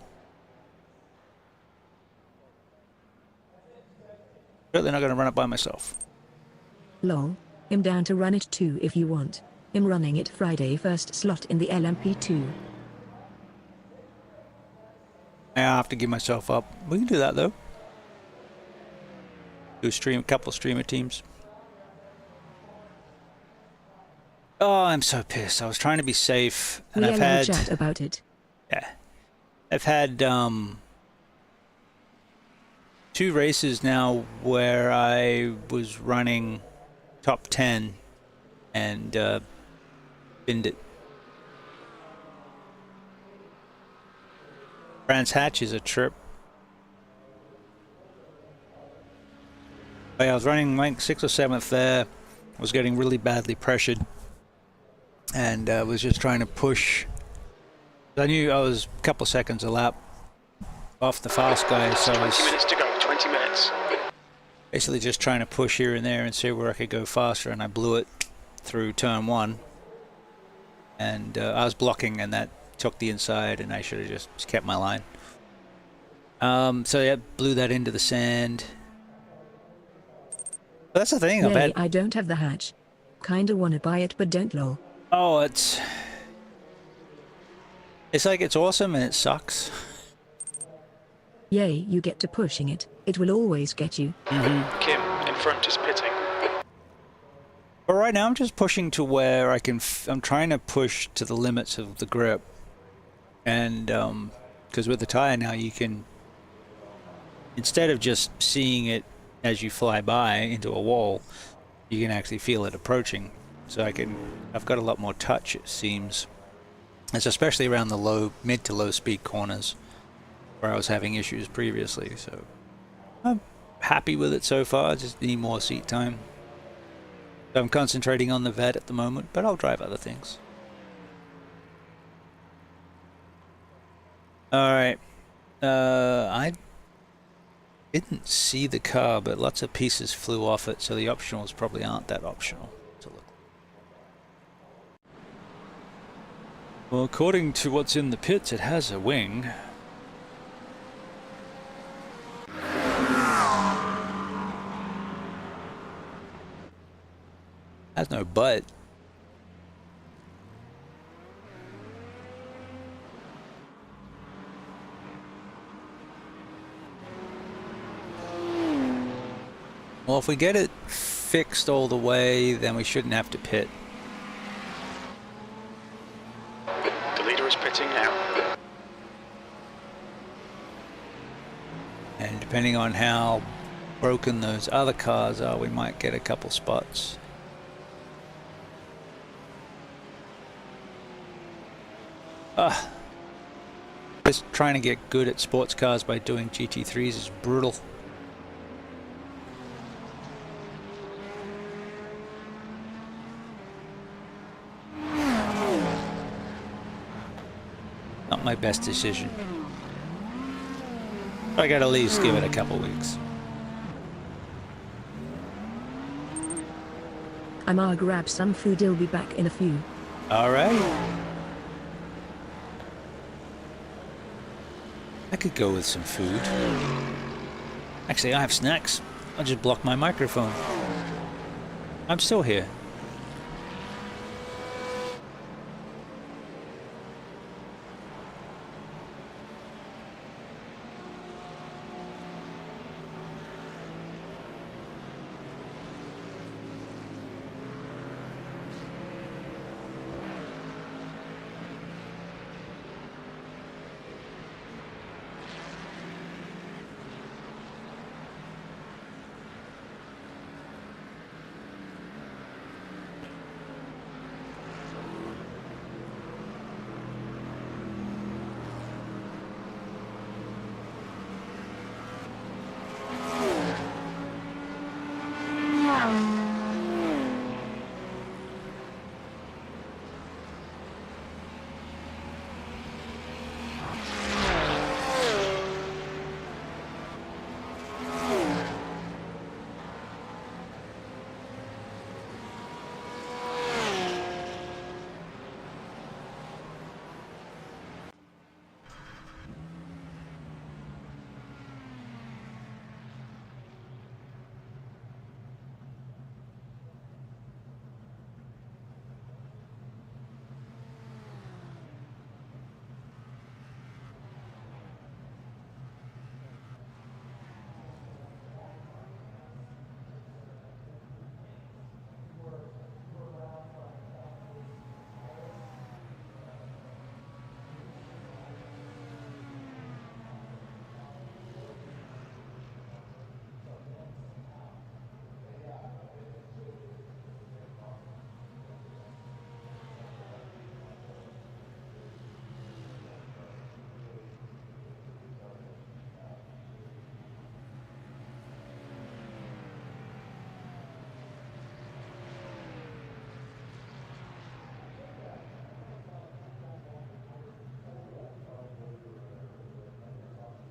Certainly not going to run it by myself. Lol. I'm down to run it too if you want. I'm running it Friday first slot in the LMP2. I have to give myself up. We can do that though. Do a couple streamer teams. Oh, I'm so pissed. I was trying to be safe, and We I've allow had chat about it. yeah, I've had 2 races now where I was running top 10 and binned it. Brands Hatch is a trip. I was running like 6th or 7th there. I was getting really badly pressured, and was just trying to push. I knew I was a couple seconds a lap off the fast guy, so I was 20 minutes to go, 20 minutes. basically just trying to push here and there and see where I could go faster, and I blew it through turn 1. And I was blocking, and that took the inside, and I should have just kept my line. So yeah, blew that into the sand. But that's the thing. Yay, I don't have the hatch. Kinda wanna buy it but don't lol. Oh, it's like it's awesome and it sucks. Yay, you get to pushing it. It will always get you. Kim, in front is pitting. But right now I'm just pushing to where I can. I'm trying to push to the limits of the grip, and because with the tire now you can, instead of just seeing it as you fly by into a wall, you can actually feel it approaching. So I've got a lot more touch, it seems. It's especially around the mid to low speed corners where I was having issues previously. So I'm happy with it so far. I just need more seat time. So I'm concentrating on the vet at the moment, but I'll drive other things. Alright. I didn't see the car, but lots of pieces flew off it, so the optionals probably aren't that optional to look. Well, according to what's in the pits, it has a wing. Has no butt. Well, if we get it fixed all the way, then we shouldn't have to pit. The leader is pitting now. And depending on how broken those other cars are, we might get a couple spots. Just trying to get good at sports cars by doing GT3s is brutal. Not my best decision. I gotta at least give it a couple weeks. I'ma grab some food, I'll be back in a few. Alright. I could go with some food. Actually, I have snacks. I'll just block my microphone. I'm still here.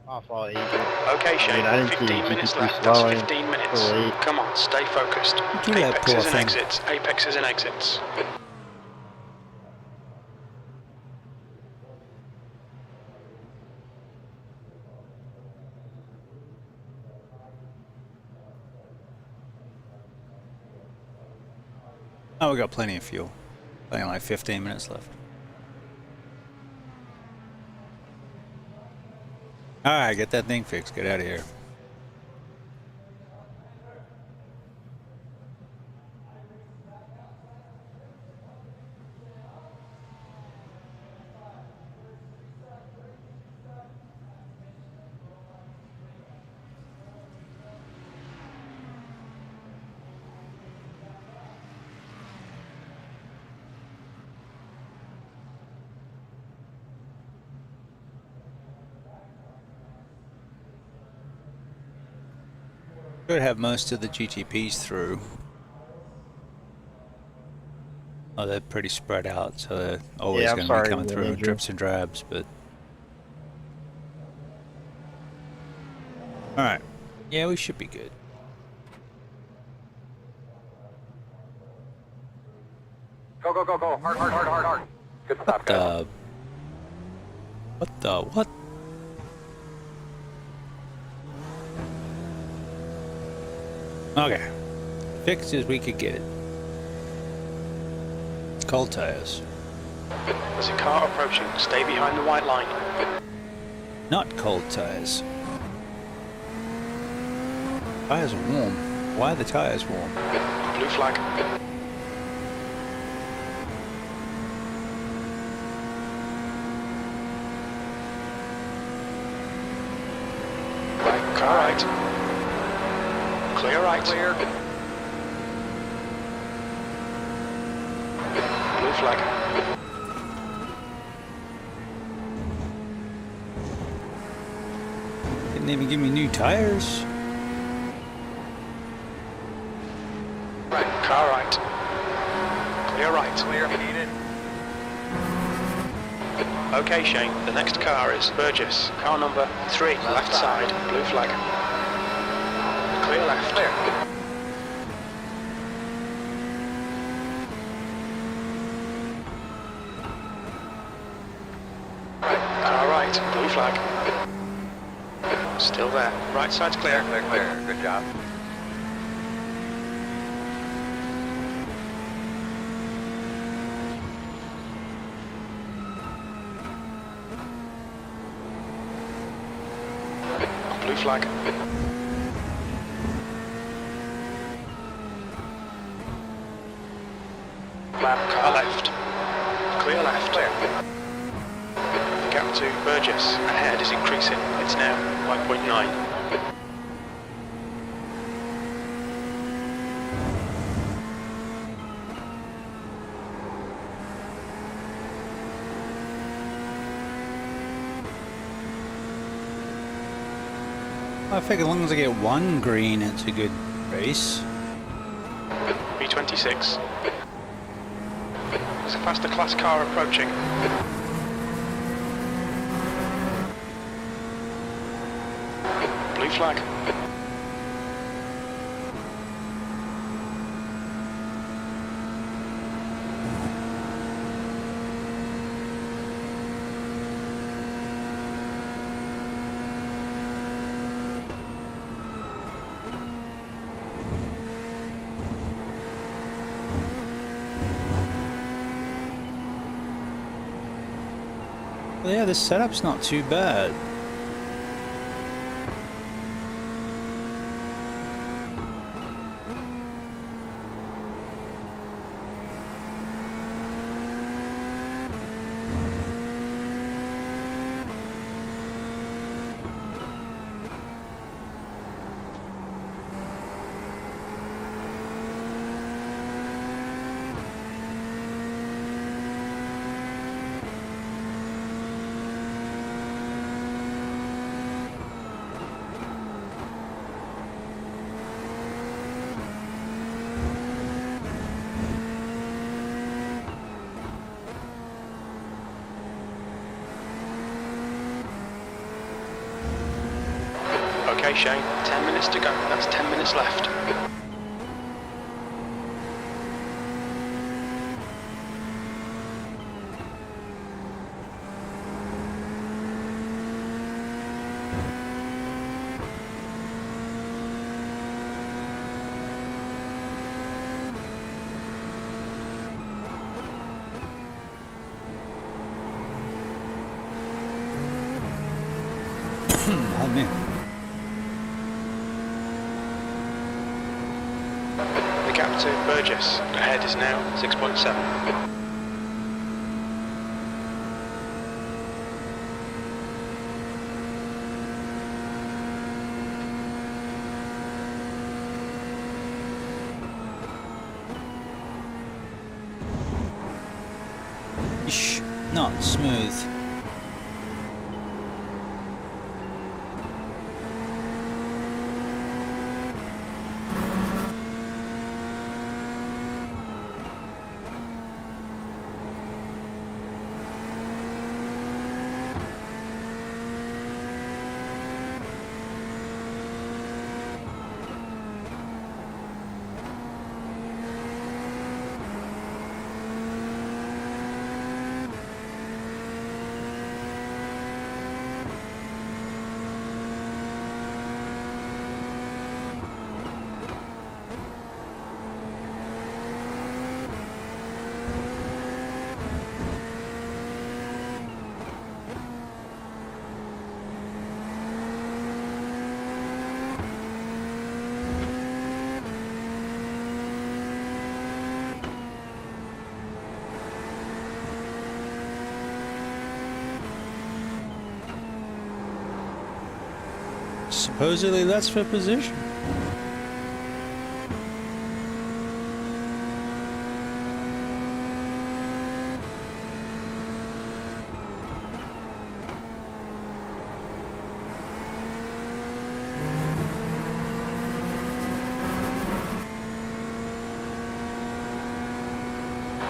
Off all agent. Okay, Shane, I didn't see 15 you. minutes You left. keep That's slowing. 15 minutes. So late. Come on, stay focused. Do that poor Apexes and thing. exits. Apexes and exits. Oh, we got plenty of fuel. Only like 15 minutes left. Alright, get that thing fixed. Get out of here. Should have most of the GTPs through. Oh, they're pretty spread out, so they're always Yeah, I'm going to be sorry, coming through in Andrew. drips and drabs, but... Alright. Yeah, we should be good. Go, go, go, go. Hard, hard, hard, hard, hard. Good stop, guys. What? Okay. Fixed as we could get it. Cold tires. There's a car approaching. Stay behind the white line. Not cold tires. Tires are warm. Why are the tires warm? Blue flag. Right, car right. Clear right. Clear. Blue flag. Didn't even give me new tires. Right, car right. Clear right. Clear. Needed. Okay, Shane, the next car is Burgess. Car number 3, left side, blue flag. Clear left. Clear. right, blue flag. Still there. Right side's clear. Clear. Good job. Blue flag. Car left. Clear left. Clear. The gap to Burgess ahead is increasing. It's now 1.9. I figure as long as I get one green, it's a good race. B26. There's a faster class car approaching. Blue flag. Well, yeah, this setup's not too bad. Okay, Shane, 10 minutes to go. That's 10 minutes left. Oh man. The gap to Burgess ahead is now 6.7. Shh, not smooth. Supposedly that's for position.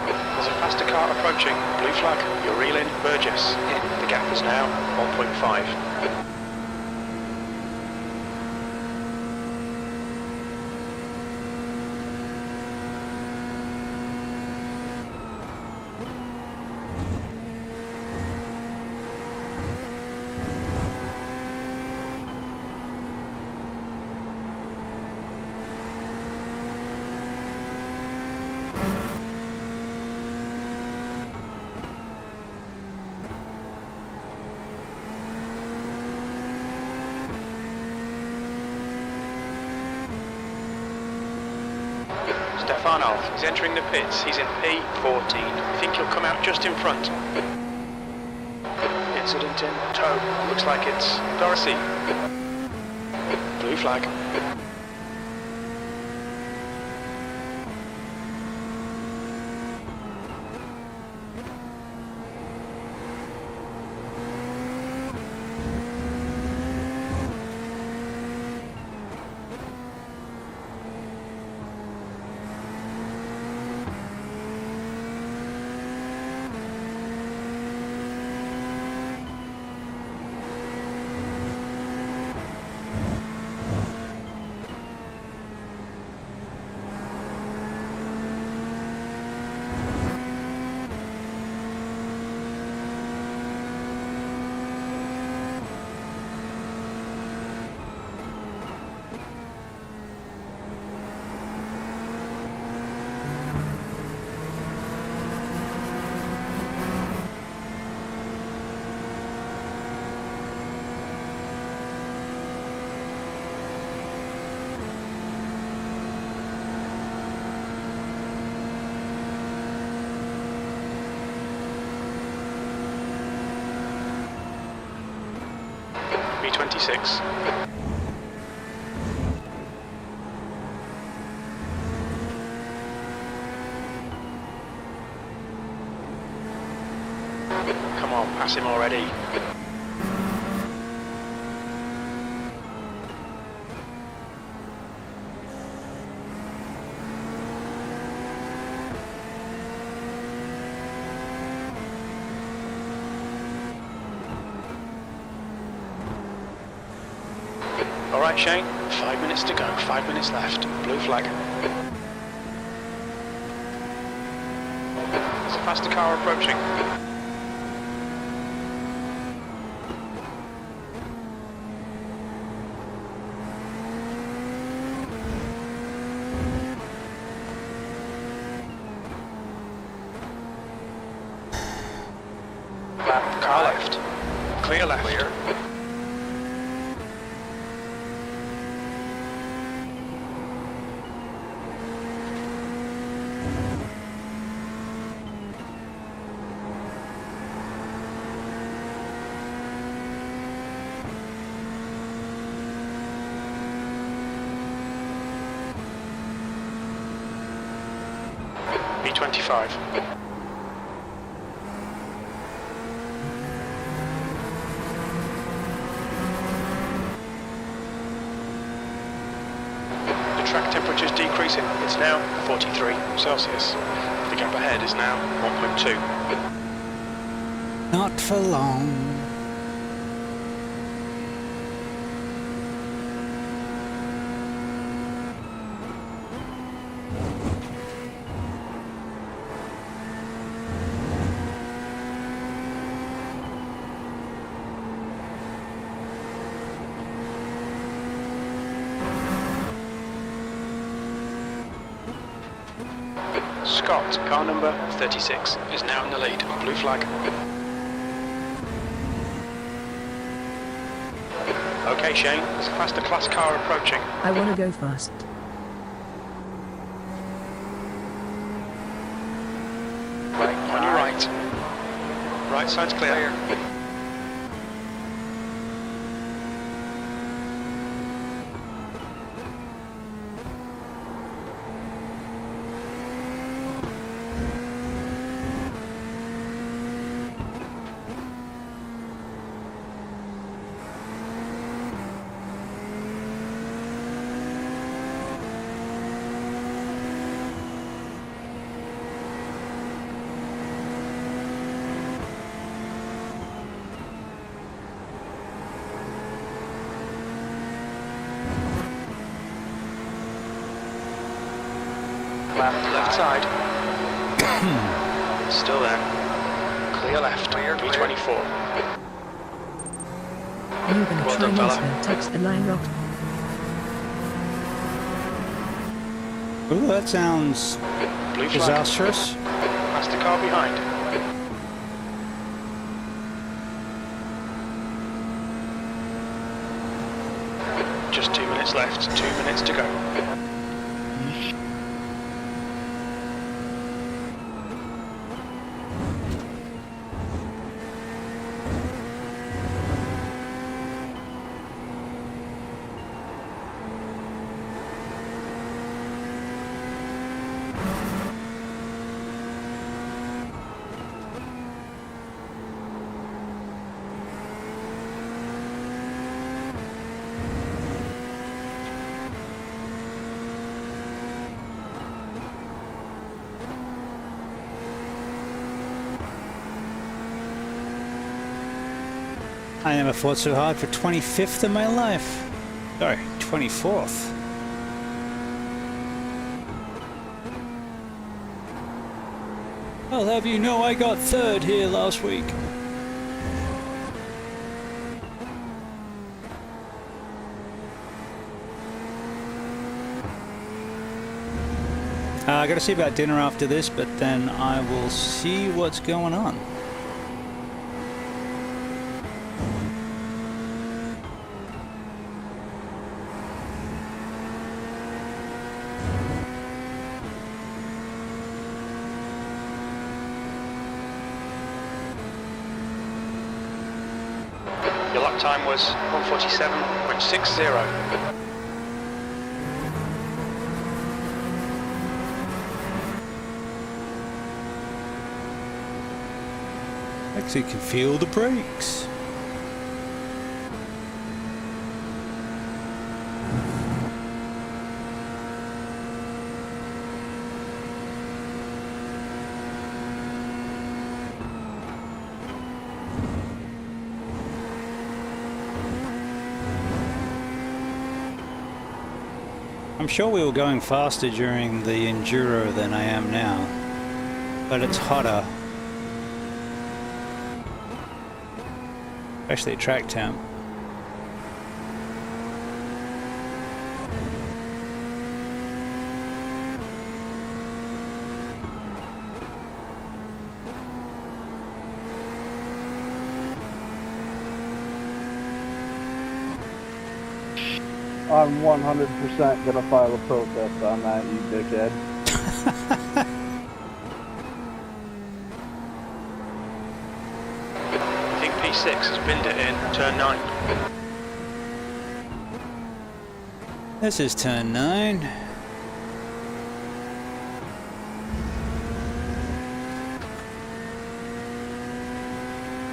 There's a faster car approaching. Blue flag. You're reeling. Burgess. The gap is now 1.5. Stefanov is entering the pits. He's in P14. I think he'll come out just in front. Incident in tow. Looks like it's Dorothy. Blue flag. B26. Come on, pass him already. All right, Shane, 5 minutes to go, 5 minutes left. Blue flag. There's a faster car approaching. Car left. Clear left. Clear. B25. The track temperature's decreasing. It's now 43 Celsius. The gap ahead is now 1.2. Not for long. Scott, car number 36, is now in the lead. Blue flag. Okay, Shane, there's a faster class car approaching. I want to go fast. Right, on your right. Right side's clear. Left side. Still there. Clear left. B24. You're gonna Well try done, fella. and touch the line rock. Ooh, that sounds Blue flag. disastrous. Faster car behind. Just 2 minutes left. 2 minutes to go. I never fought so hard for 25th in my life. Sorry, 24th. I'll have you know I got 3rd here last week. I gotta see about dinner after this, but then I will see what's going on. Your lap time was 1:47.60. Actually can feel the brakes. I'm sure we were going faster during the Enduro than I am now, but it's hotter. Especially at track temp. I'm 100% gonna file a protest on that, you dickhead. I think P6 has binned it in turn 9. This is turn 9.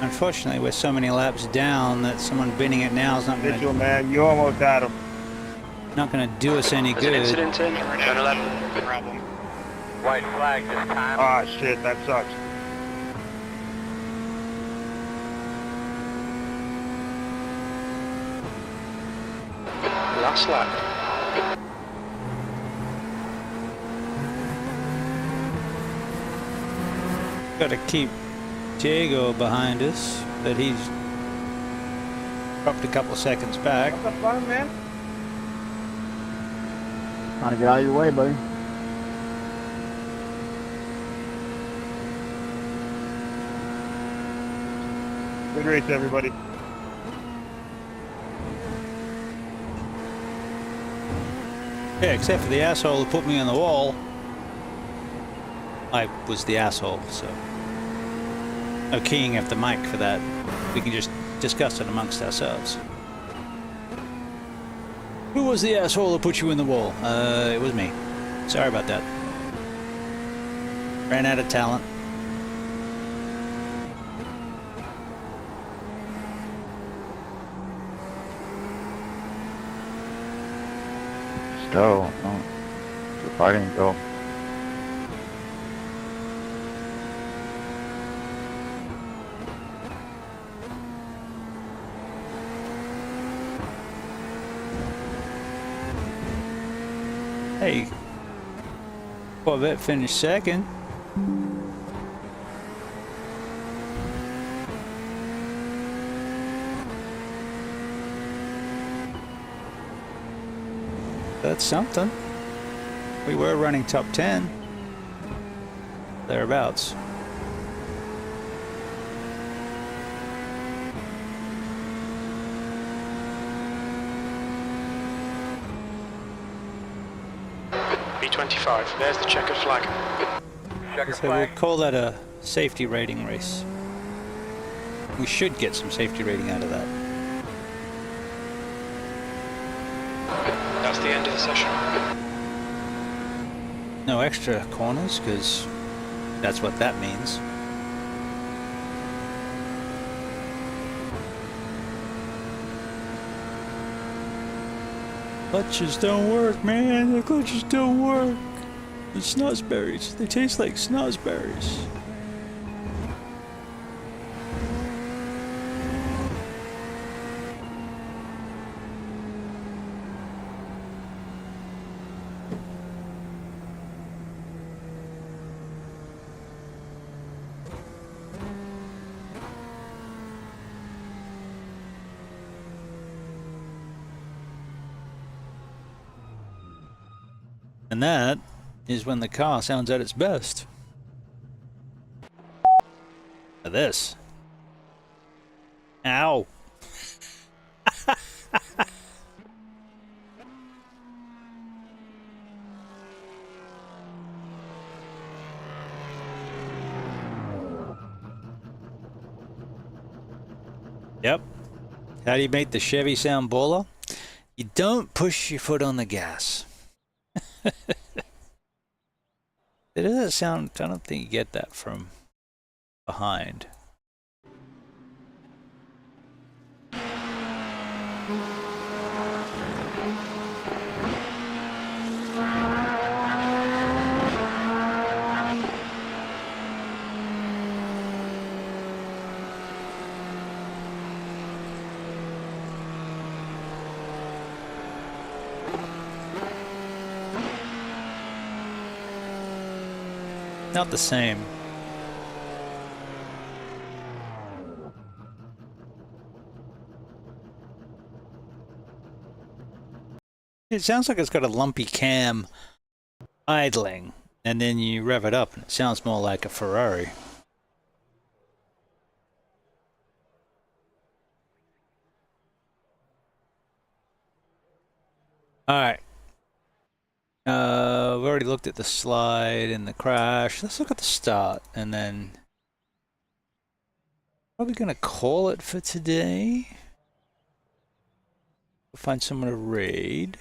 Unfortunately, we're so many laps down that someone binning it now is not going Mitchell, man, you almost had him. to do us any There's an good. incident in turn 11. Problem. White flag this time. Ah, shit, that sucks. Last lap. Got to keep Diego behind us, but he's dropped a couple seconds back. What the fuck, man? Trying to get out of your way, buddy. Good race, everybody. Yeah, except for the asshole who put me on the wall. I was the asshole, so no keying of the mic for that. We can just discuss it amongst ourselves. Who was the asshole who put you in the wall? It was me. Sorry about that. Ran out of talent. Go. No. You're fighting, go. Hey, Corvette finished second. That's something. We were running top 10. Thereabouts. B25, there's the checkered flag. Checker So we'll flag. call that a safety rating race. We should get some safety rating out of that. That's the end of the session. No extra corners, because that's what that means. Clutches don't work, man. The clutches don't work. The snozzberries. They taste like snozzberries. And that is when the car sounds at its best. This. Ow. Yep. How do you make the Chevy sound baller? You don't push your foot on the gas. It doesn't sound, I don't think you get that from behind. Not the same. It sounds like it's got a lumpy cam idling, and then you rev it up and it sounds more like a Ferrari. Alright. We've already looked at the slide and the crash. Let's look at the start, and then probably gonna call it for today. We'll find someone to raid.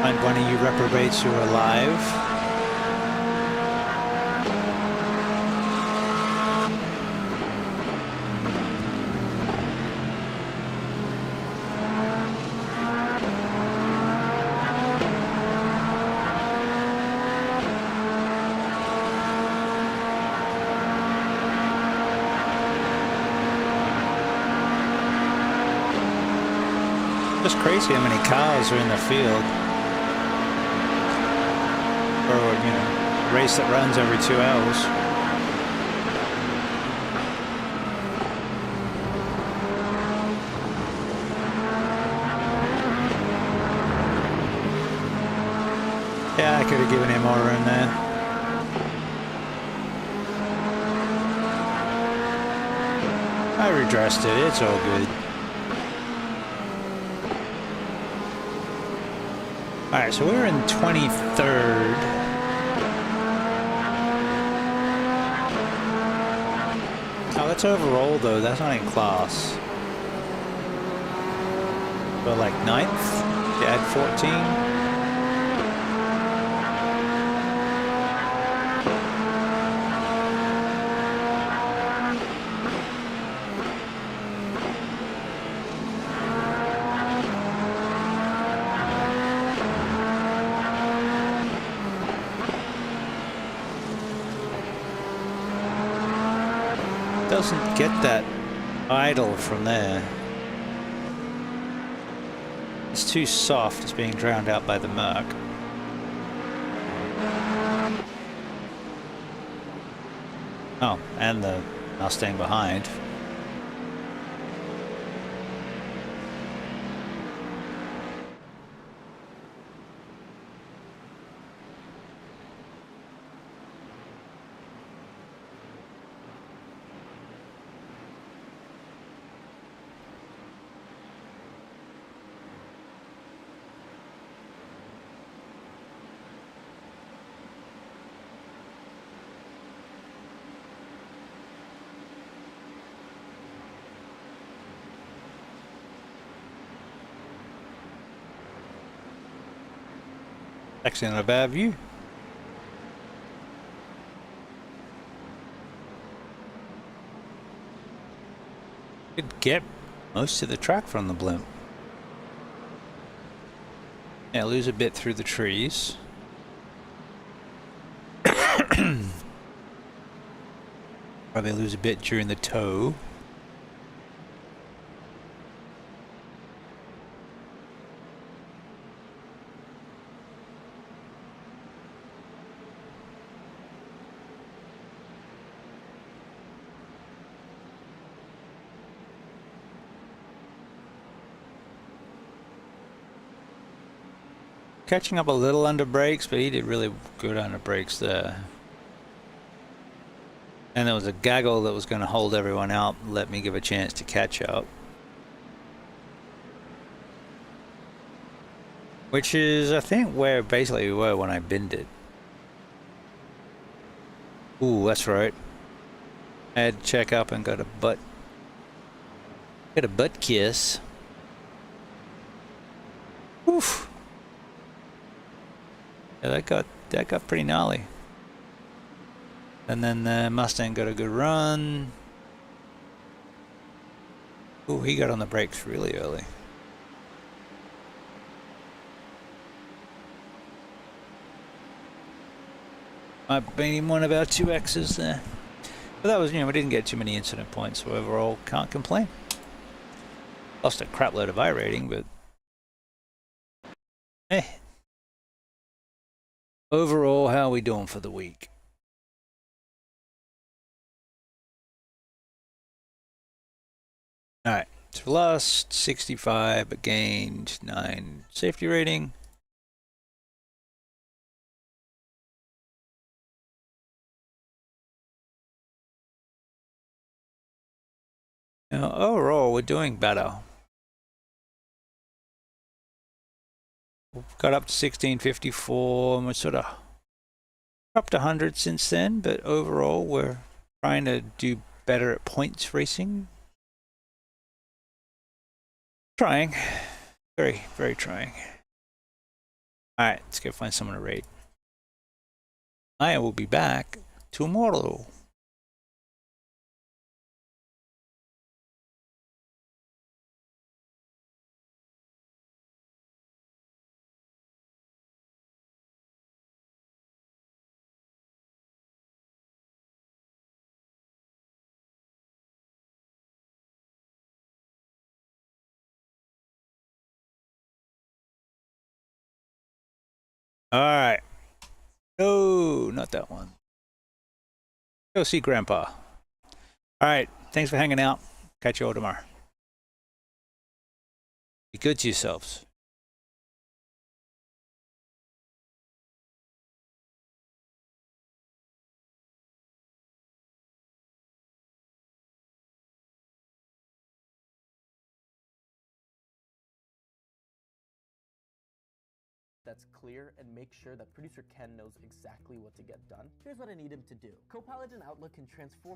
Find one of you reprobates who are alive. It's crazy how many cars are in the field. Or, you know, a race that runs every 2 hours. Yeah, I could have given him more room there. I redressed it, it's all good. Alright, so we're in 23rd. Oh, that's overall though, that's not in class. But like 9th? You add 14? Doesn't get that idle from there. It's too soft, it's being drowned out by the Merc. Oh, and the Mustang behind. Actually not a bad view. Could get most of the track from the blimp. Yeah, lose a bit through the trees. Probably lose a bit during the tow. Catching up a little under brakes, but he did really good under brakes there. And there was a gaggle that was going to hold everyone out and let me give a chance to catch up. Which is, I think, where basically we were when I binned it. Ooh, that's right. I had to check up and got a butt kiss. Oof. Yeah, that got pretty gnarly. And then the Mustang got a good run. Ooh, he got on the brakes really early. Might have been one of our 2Xs there. But that was, you know, we didn't get too many incident points, so overall, can't complain. Lost a crap load of iRating, but overall, how are we doing for the week? Alright, so lost 65, but gained 9 safety rating. Now, overall, we're doing better. We've got up to 1654, and we're sort of up to 100 since then, but overall, we're trying to do better at points racing. Trying. Very, very trying. Alright, let's go find someone to raid. I will be back tomorrow. Alright. No, not that one. Go see Grandpa. Alright, thanks for hanging out. Catch you all tomorrow. Be good to yourselves. That's clear and make sure that producer Ken knows exactly what to get done. Here's what I need him to do. Copilot in Outlook can transform